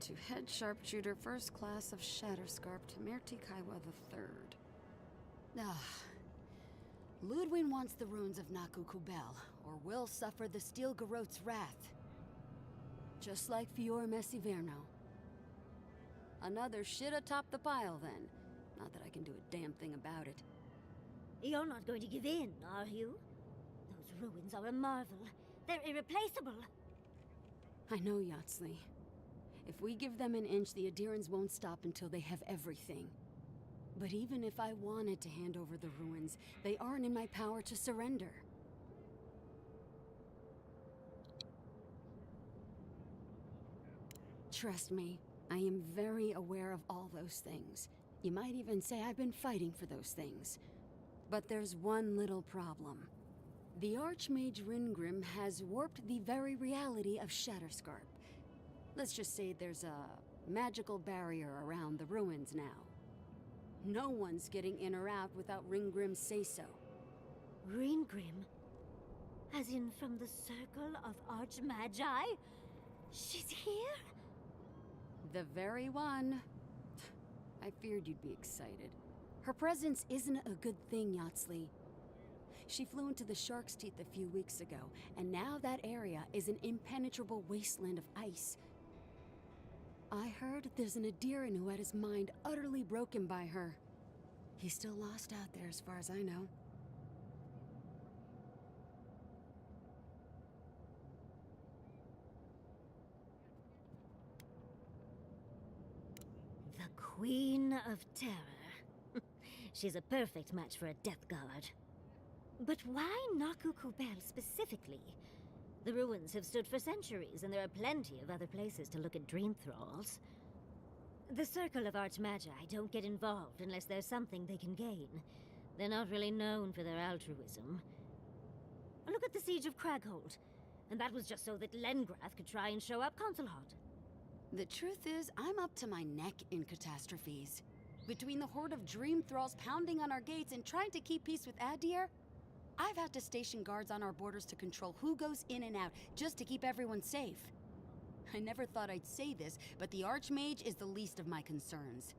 To Head Sharpshooter, First Class of Shatterscarp, Tamirti Kaiwa III. Ludwig wants the ruins of Naku Kubel, or will suffer the Steel Garot's wrath. Just like Fior Messiverno. Another shit atop the pile, then. Not that I can do a damn thing about it. You're not going to give in, are you? Those ruins are a marvel. They're irreplaceable. I know, Yatsley. If we give them an inch, the Adirans won't stop until they have everything. But even if I wanted to hand over the ruins, they aren't in my power to surrender. Trust me, I am very aware of all those things. You might even say I've been fighting for those things. But there's one little problem. The Archmage Ringrim has warped the very reality of Shatterscarp. Let's just say there's a magical barrier around the ruins now. No one's getting in or out without Ringgrim's say-so. Ringgrim? As in from the Circle of Archmagi? She's here? The very one. I feared you'd be excited. Her presence isn't a good thing, Yatsley. She flew into the Shark's Teeth a few weeks ago, and now that area is an impenetrable wasteland of ice. I heard there's an Adiran who had his mind utterly broken by her. He's still lost out there as far as I know. The Queen of Terror. She's a perfect match for a Death Guard. But why Naku Kubel specifically? The ruins have stood for centuries, and there are plenty of other places to look at dream thralls. The Circle of Archmagi don't get involved unless there's something they can gain. They're not really known for their altruism. Look at the Siege of Craghold. And that was just so that Lengrath could try and show up Consulhot. The truth is, I'm up to my neck in catastrophes. Between the horde of dream thralls pounding on our gates and trying to keep peace with Adir, I've had to station guards on our borders to control who goes in and out, just to keep everyone safe. I never thought I'd say this, but the Archmage is the least of my concerns.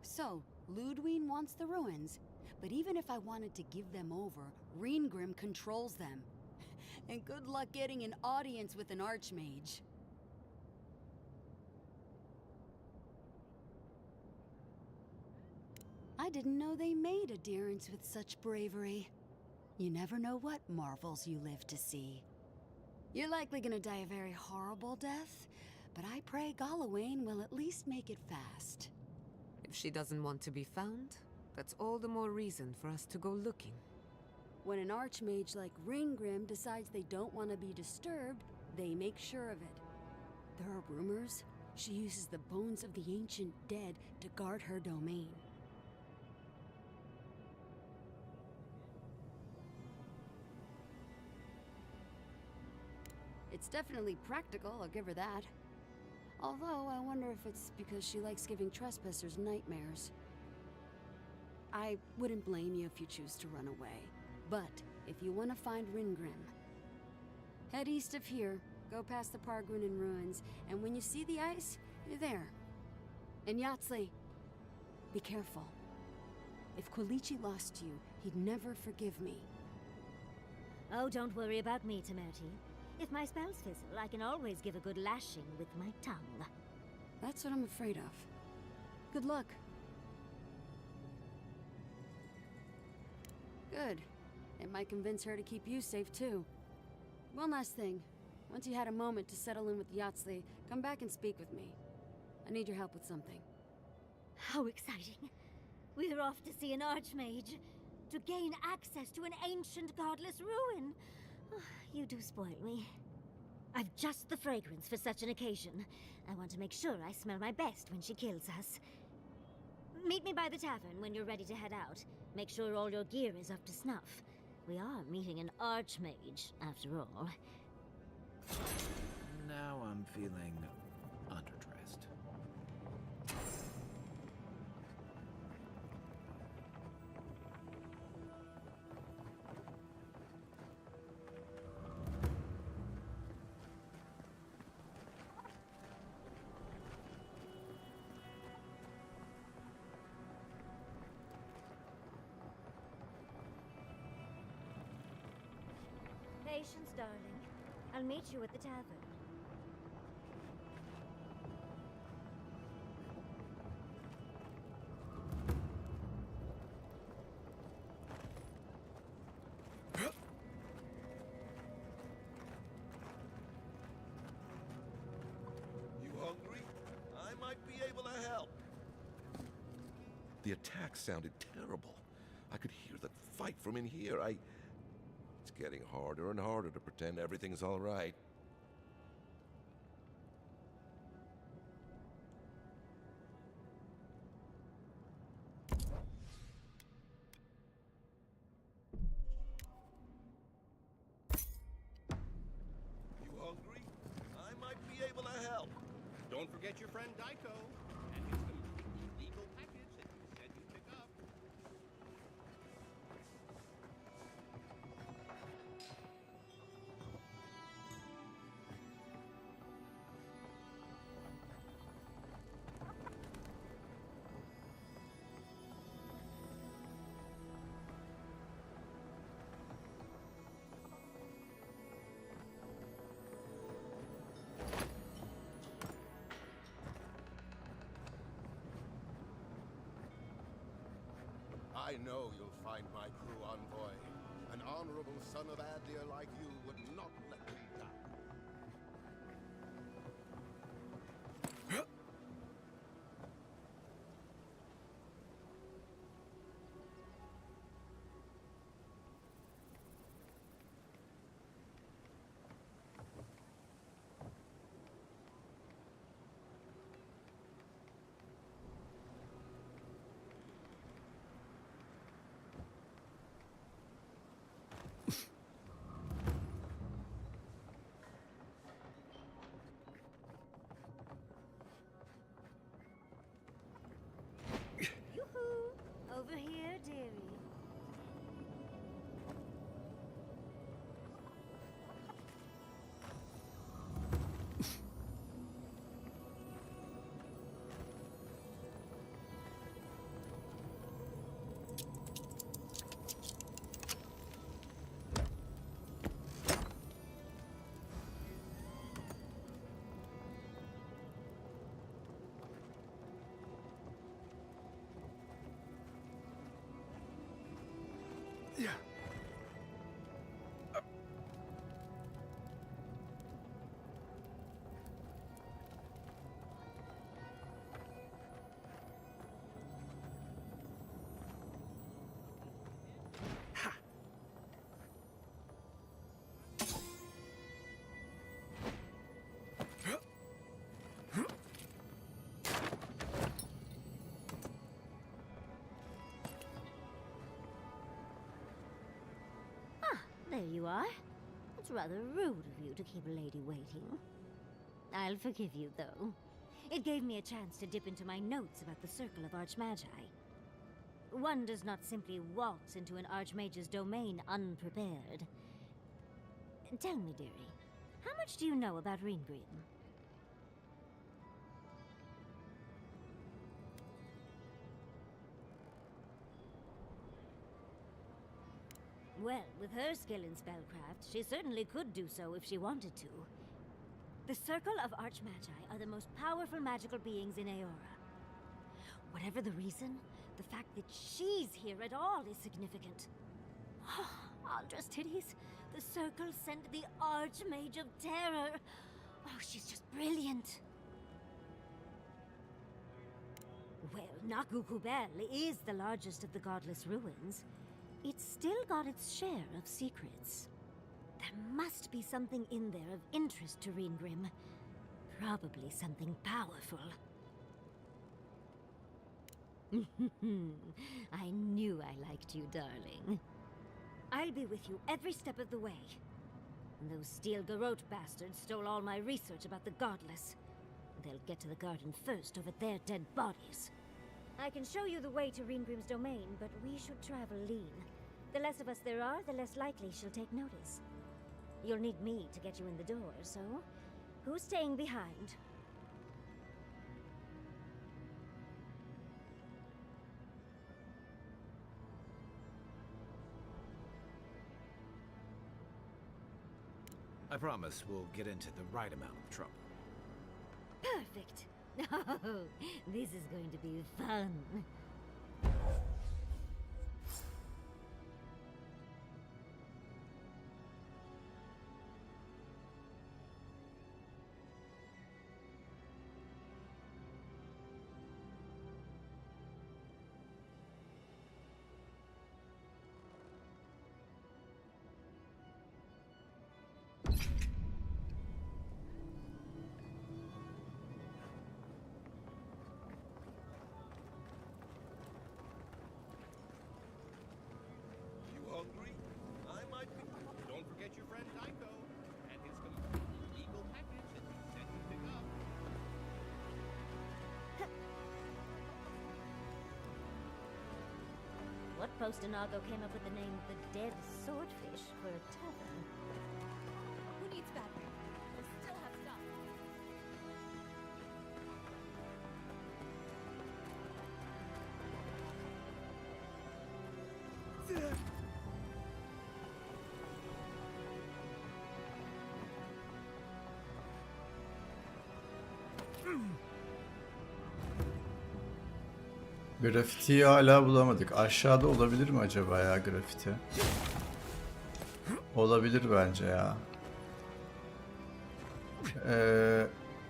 So, Ludwig wants the ruins, but even if I wanted to give them over, Ringrim controls them. And good luck getting an audience with an Archmage. I didn't know they made Adirans with such bravery. You never know what marvels you live to see. You're likely gonna die a very horrible death, but I pray Galawain will at least make it fast. If she doesn't want to be found, that's all the more reason for us to go looking. When an Archmage like Ringgrim decides they don't want to be disturbed, they make sure of it. There are rumors she uses the bones of the ancient dead to guard her domain. It's definitely practical, I'll give her that. Although, I wonder if it's because she likes giving trespassers nightmares. I wouldn't blame you if you choose to run away. But, if you want to find Ringrim, head east of here, go past the Pargunin ruins, and when you see the ice, you're there. And Yatsley, be careful. If Quilichi lost you, he'd never forgive me. Oh, don't worry about me, Temerity. If my spells fizzle, I can always give a good lashing with my tongue. That's what I'm afraid of. Good luck. Good. It might convince her to keep you safe, too. One last thing. Once you had a moment to settle in with Yatsley, come back and speak with me. I need your help with something. How exciting. We're off to see an archmage. To gain access to an ancient godless ruin. You do spoil me. I've just the fragrance for such an occasion. I want to make sure I smell my best when she kills us. Meet me by the tavern when you're ready to head out. Make sure all your gear is up to snuff. We are meeting an archmage, after all. Now I'm feeling underdressed. Patience, darling. I'll meet you at the tavern. You hungry? I might be able to help. The attack sounded terrible. I could hear the fight from in here. It's getting harder and harder to pretend everything's all right. You hungry? I might be able to help. Don't forget your friend Daiko and his illegal package that you said you'd pick up. I know you'll find my crew envoy. An honorable son of Adir like you would not let me down. Yoo-hoo! Over here, dearie. Yeah. There you are. That's rather rude of you to keep a lady waiting. I'll forgive you, though. It gave me a chance to dip into my notes about the Circle of Archmagi. One does not simply waltz into an Archmage's domain unprepared. Tell me, dearie, how much do you know about Reengrim? Well, with her skill in spellcraft, she certainly could do so if she wanted to. The Circle of Archmagi are the most powerful magical beings in Aeora. Whatever the reason, the fact that she's here at all is significant. Aldra's titties, the Circle sent the Archmage of Terror. Oh, she's just brilliant. Well, Nakukubel is the largest of the godless ruins. It's still got its share of secrets. There must be something in there of interest to Reengrim. Probably something powerful. I knew I liked you, darling. I'll be with you every step of the way. Those Steel Garrote bastards stole all my research about the Godless. They'll get to the garden first over their dead bodies. I can show you the way to Reengrim's domain, but we should travel lean. The less of us there are, the less likely she'll take notice. You'll need me to get you in the door, so who's staying behind? I promise we'll get into the right amount of trouble. Perfect. Oh, this is going to be fun. What Postinago came up with the name the Dead Swordfish for a tavern? Who needs battery? We'll still have stuff. Grafitiyi hala bulamadık. Aşağıda olabilir mi acaba ya grafiti? Olabilir bence ya.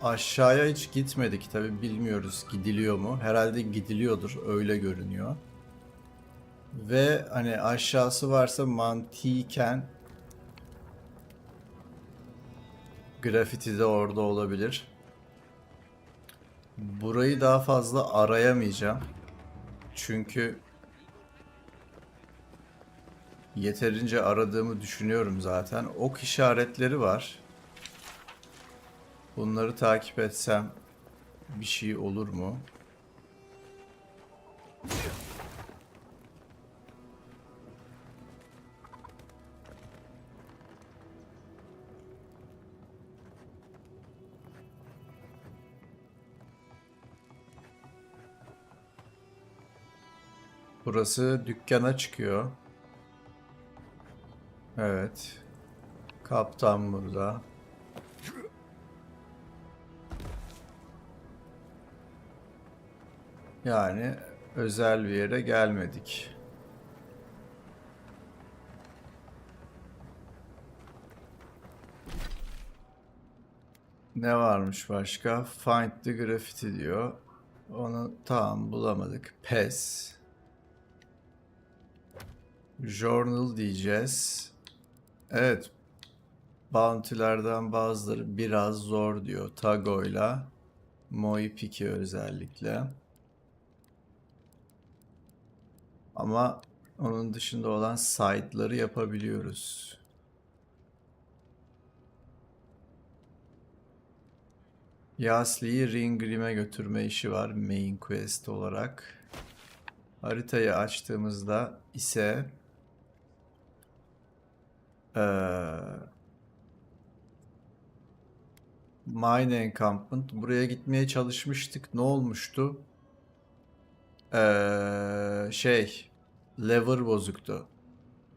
Aşağıya hiç gitmedik tabi, bilmiyoruz gidiliyor mu? Herhalde gidiliyordur, öyle görünüyor. Ve hani aşağısı varsa mantıken grafiti de orada olabilir. Burayı daha fazla arayamayacağım. Çünkü yeterince aradığımı düşünüyorum zaten. Ok işaretleri var. Bunları takip etsem bir şey olur mu? Burası dükkana çıkıyor. Evet. Kaptan burada. Yani özel bir yere gelmedik. Ne varmış başka? Find the graffiti diyor. Onu tamam bulamadık. Pes. Journal diyeceğiz. Evet. Bounty'lerden bazıları biraz zor diyor. Tago'yla. Moi Piki özellikle. Ama onun dışında olan side'ları yapabiliyoruz. Yasli'yi Ringrim'e götürme işi var main quest olarak. Haritayı açtığımızda ise Mine Encampment. Buraya gitmeye çalışmıştık. Ne olmuştu? Lever bozuktu.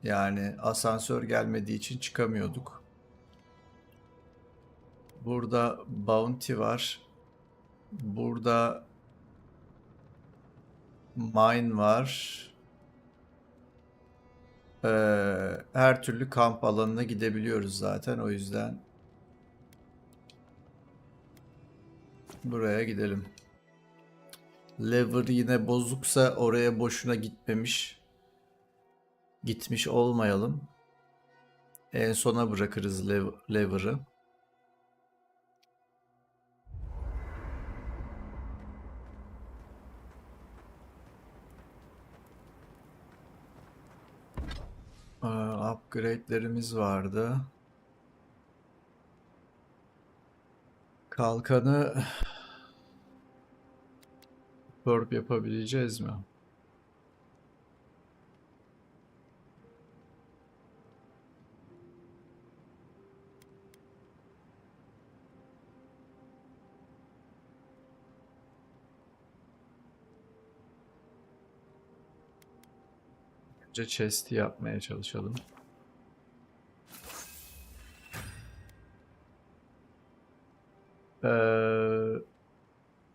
Yani asansör gelmediği için çıkamıyorduk. Burada Bounty var. Burada Mine var. Her türlü kamp alanına gidebiliyoruz zaten. O yüzden buraya gidelim. Lever yine bozuksa oraya boşuna gitmiş olmayalım. En sona bırakırız lever'ı. Upgrade'lerimiz vardı. Kalkanı perp yapabileceğiz mi? Önce chest'i yapmaya çalışalım.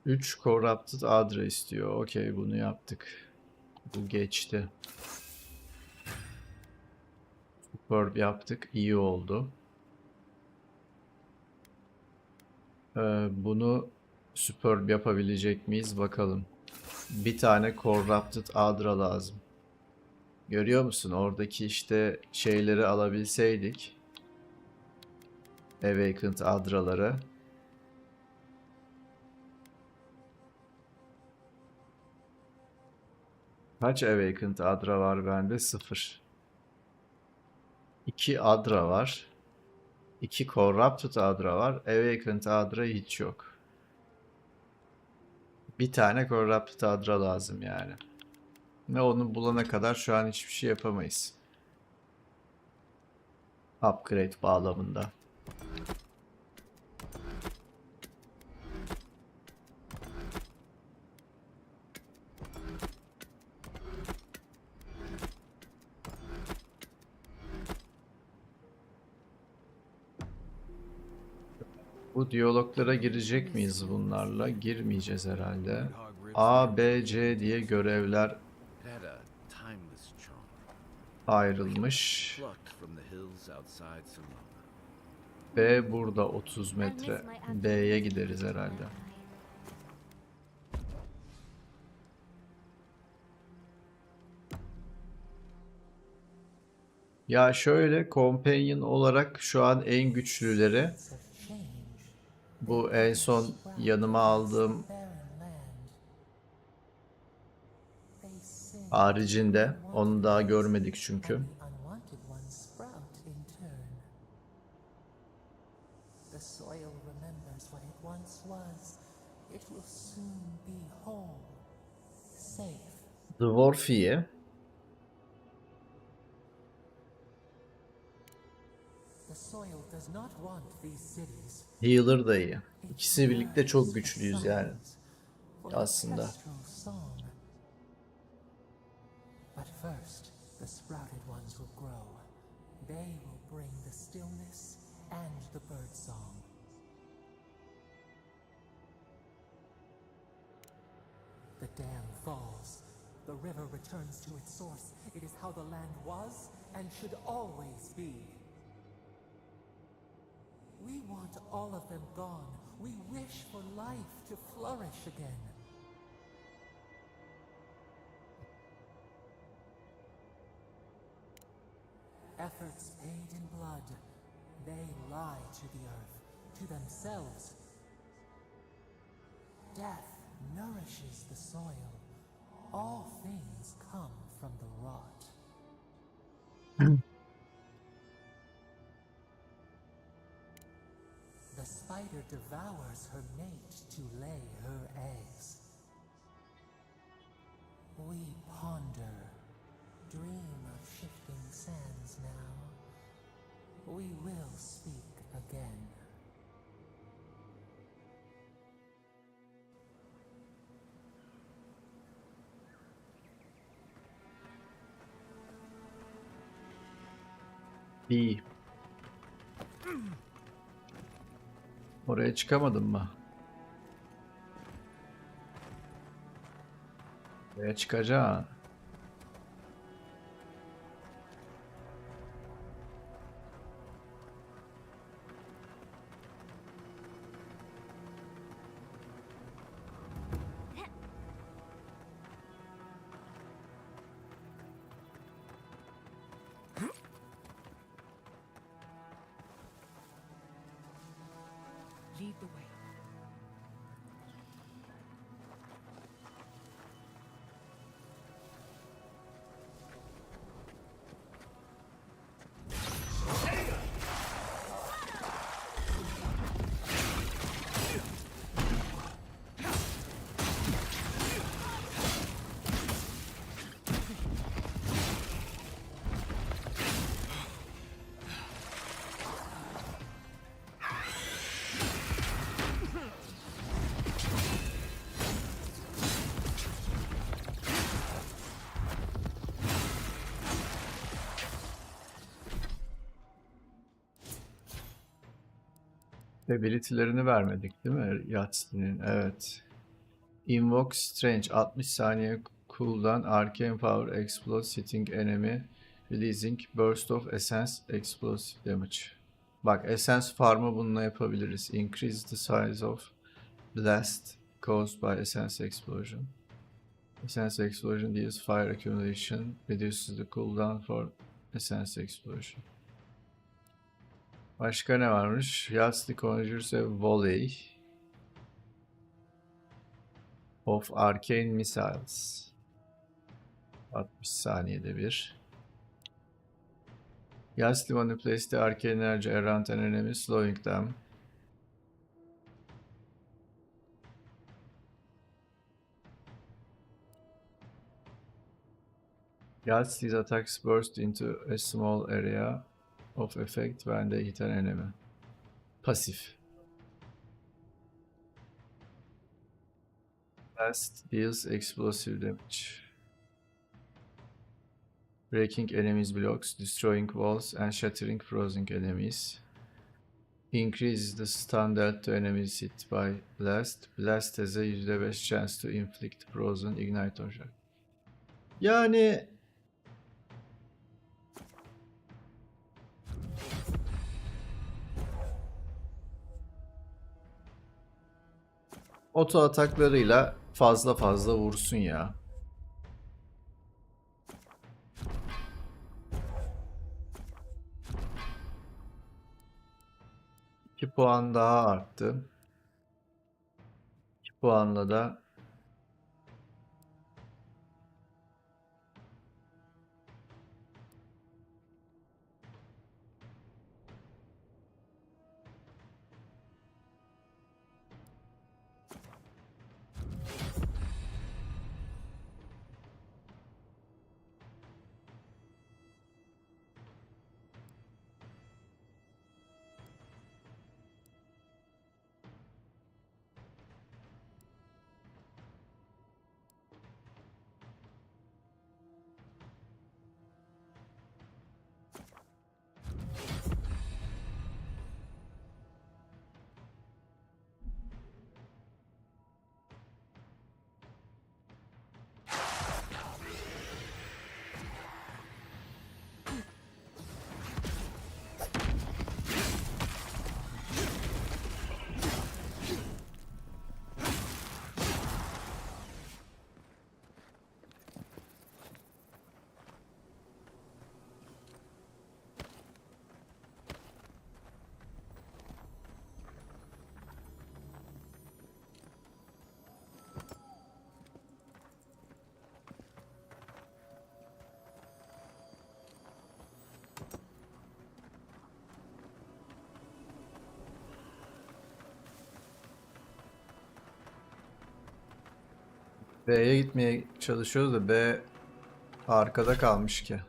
3 corrupted adra istiyor. Okey, bunu yaptık. Bu geçti. Superb yaptık. İyi oldu. Bunu superb yapabilecek miyiz? Bakalım. Bir tane corrupted adra lazım. Görüyor musun? Oradaki işte şeyleri alabilseydik. Awakened adraları. Kaç Awakened adra var bende? 0. 2 adra var. 2 Corrupted adra var. Awakened adra hiç yok. Bir tane Corrupted adra lazım yani. Ve onu bulana kadar şu an hiçbir şey yapamayız. Upgrade bağlamında. Bu diyaloglara girecek miyiz bunlarla? Girmeyeceğiz herhalde. A, B, C diye görevler ayrılmış. B burada 30 metre. B'ye gideriz herhalde. Ya şöyle, companion olarak şu an en güçlüleri bu en son yanıma aldığım haricinde, onu daha görmedik çünkü. Dwarfy'ye Healer da iyi. İkisi birlikte çok güçlüyüz yani. Aslında. But first, the sprouted ones will grow. They will bring the stillness and the bird song. The dam falls. The river returns to its source. It is how the land was and should always be. We want all of them gone. We wish for life to flourish again. Efforts paid in blood, they lie to the earth, to themselves. Death nourishes the soil. All things come from the rot. The spider devours her mate to lay her eggs. We ponder, dream of shifting sands now. We will speak again. İyi. Oraya çıkamadın mı? Oraya çıkacaksın. Lead the way. Ability'lerini vermedik değil mi? Yatsı'nın. Evet. Invoke Strange 60 saniye cooldown Arcane Power Explode Hitting Enemy Releasing Burst of Essence Explosive Damage. Bak Essence farmı bununla yapabiliriz. Increase the size of blast caused by Essence Explosion. Essence Explosion deals fire accumulation, reduces the cooldown for Essence Explosion. Başka ne varmış? Yasty conjures a volley of arcane missiles. 60 saniyede bir. Yasty manipulates the arcane energy around an enemy, slowing them. Yasty's attacks burst into a small area of effect when they hit an enemy. Pasif. Blast deals explosive damage. Breaking enemies' blocks, destroying walls, and shattering frozen enemies. Increases the stun dealt to enemies hit by blast. Blast has a %5 chance to inflict frozen ignite or shock. Yani oto ataklarıyla fazla vursun ya. 2 puan daha arttı. 2 puanla da B'ye gitmeye çalışıyoruz da B arkada kalmış ki.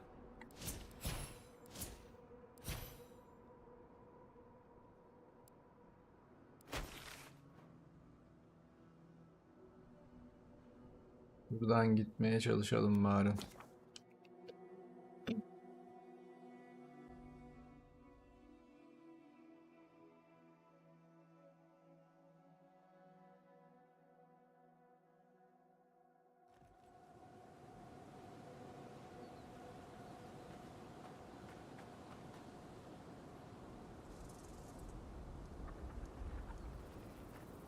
Buradan gitmeye çalışalım bari.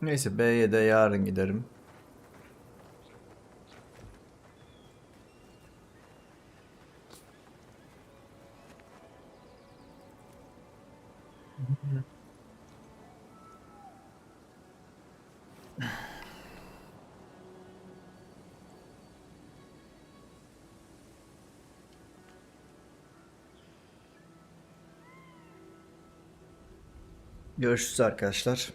Neyse B'ye de yarın giderim. Görüşürüz arkadaşlar.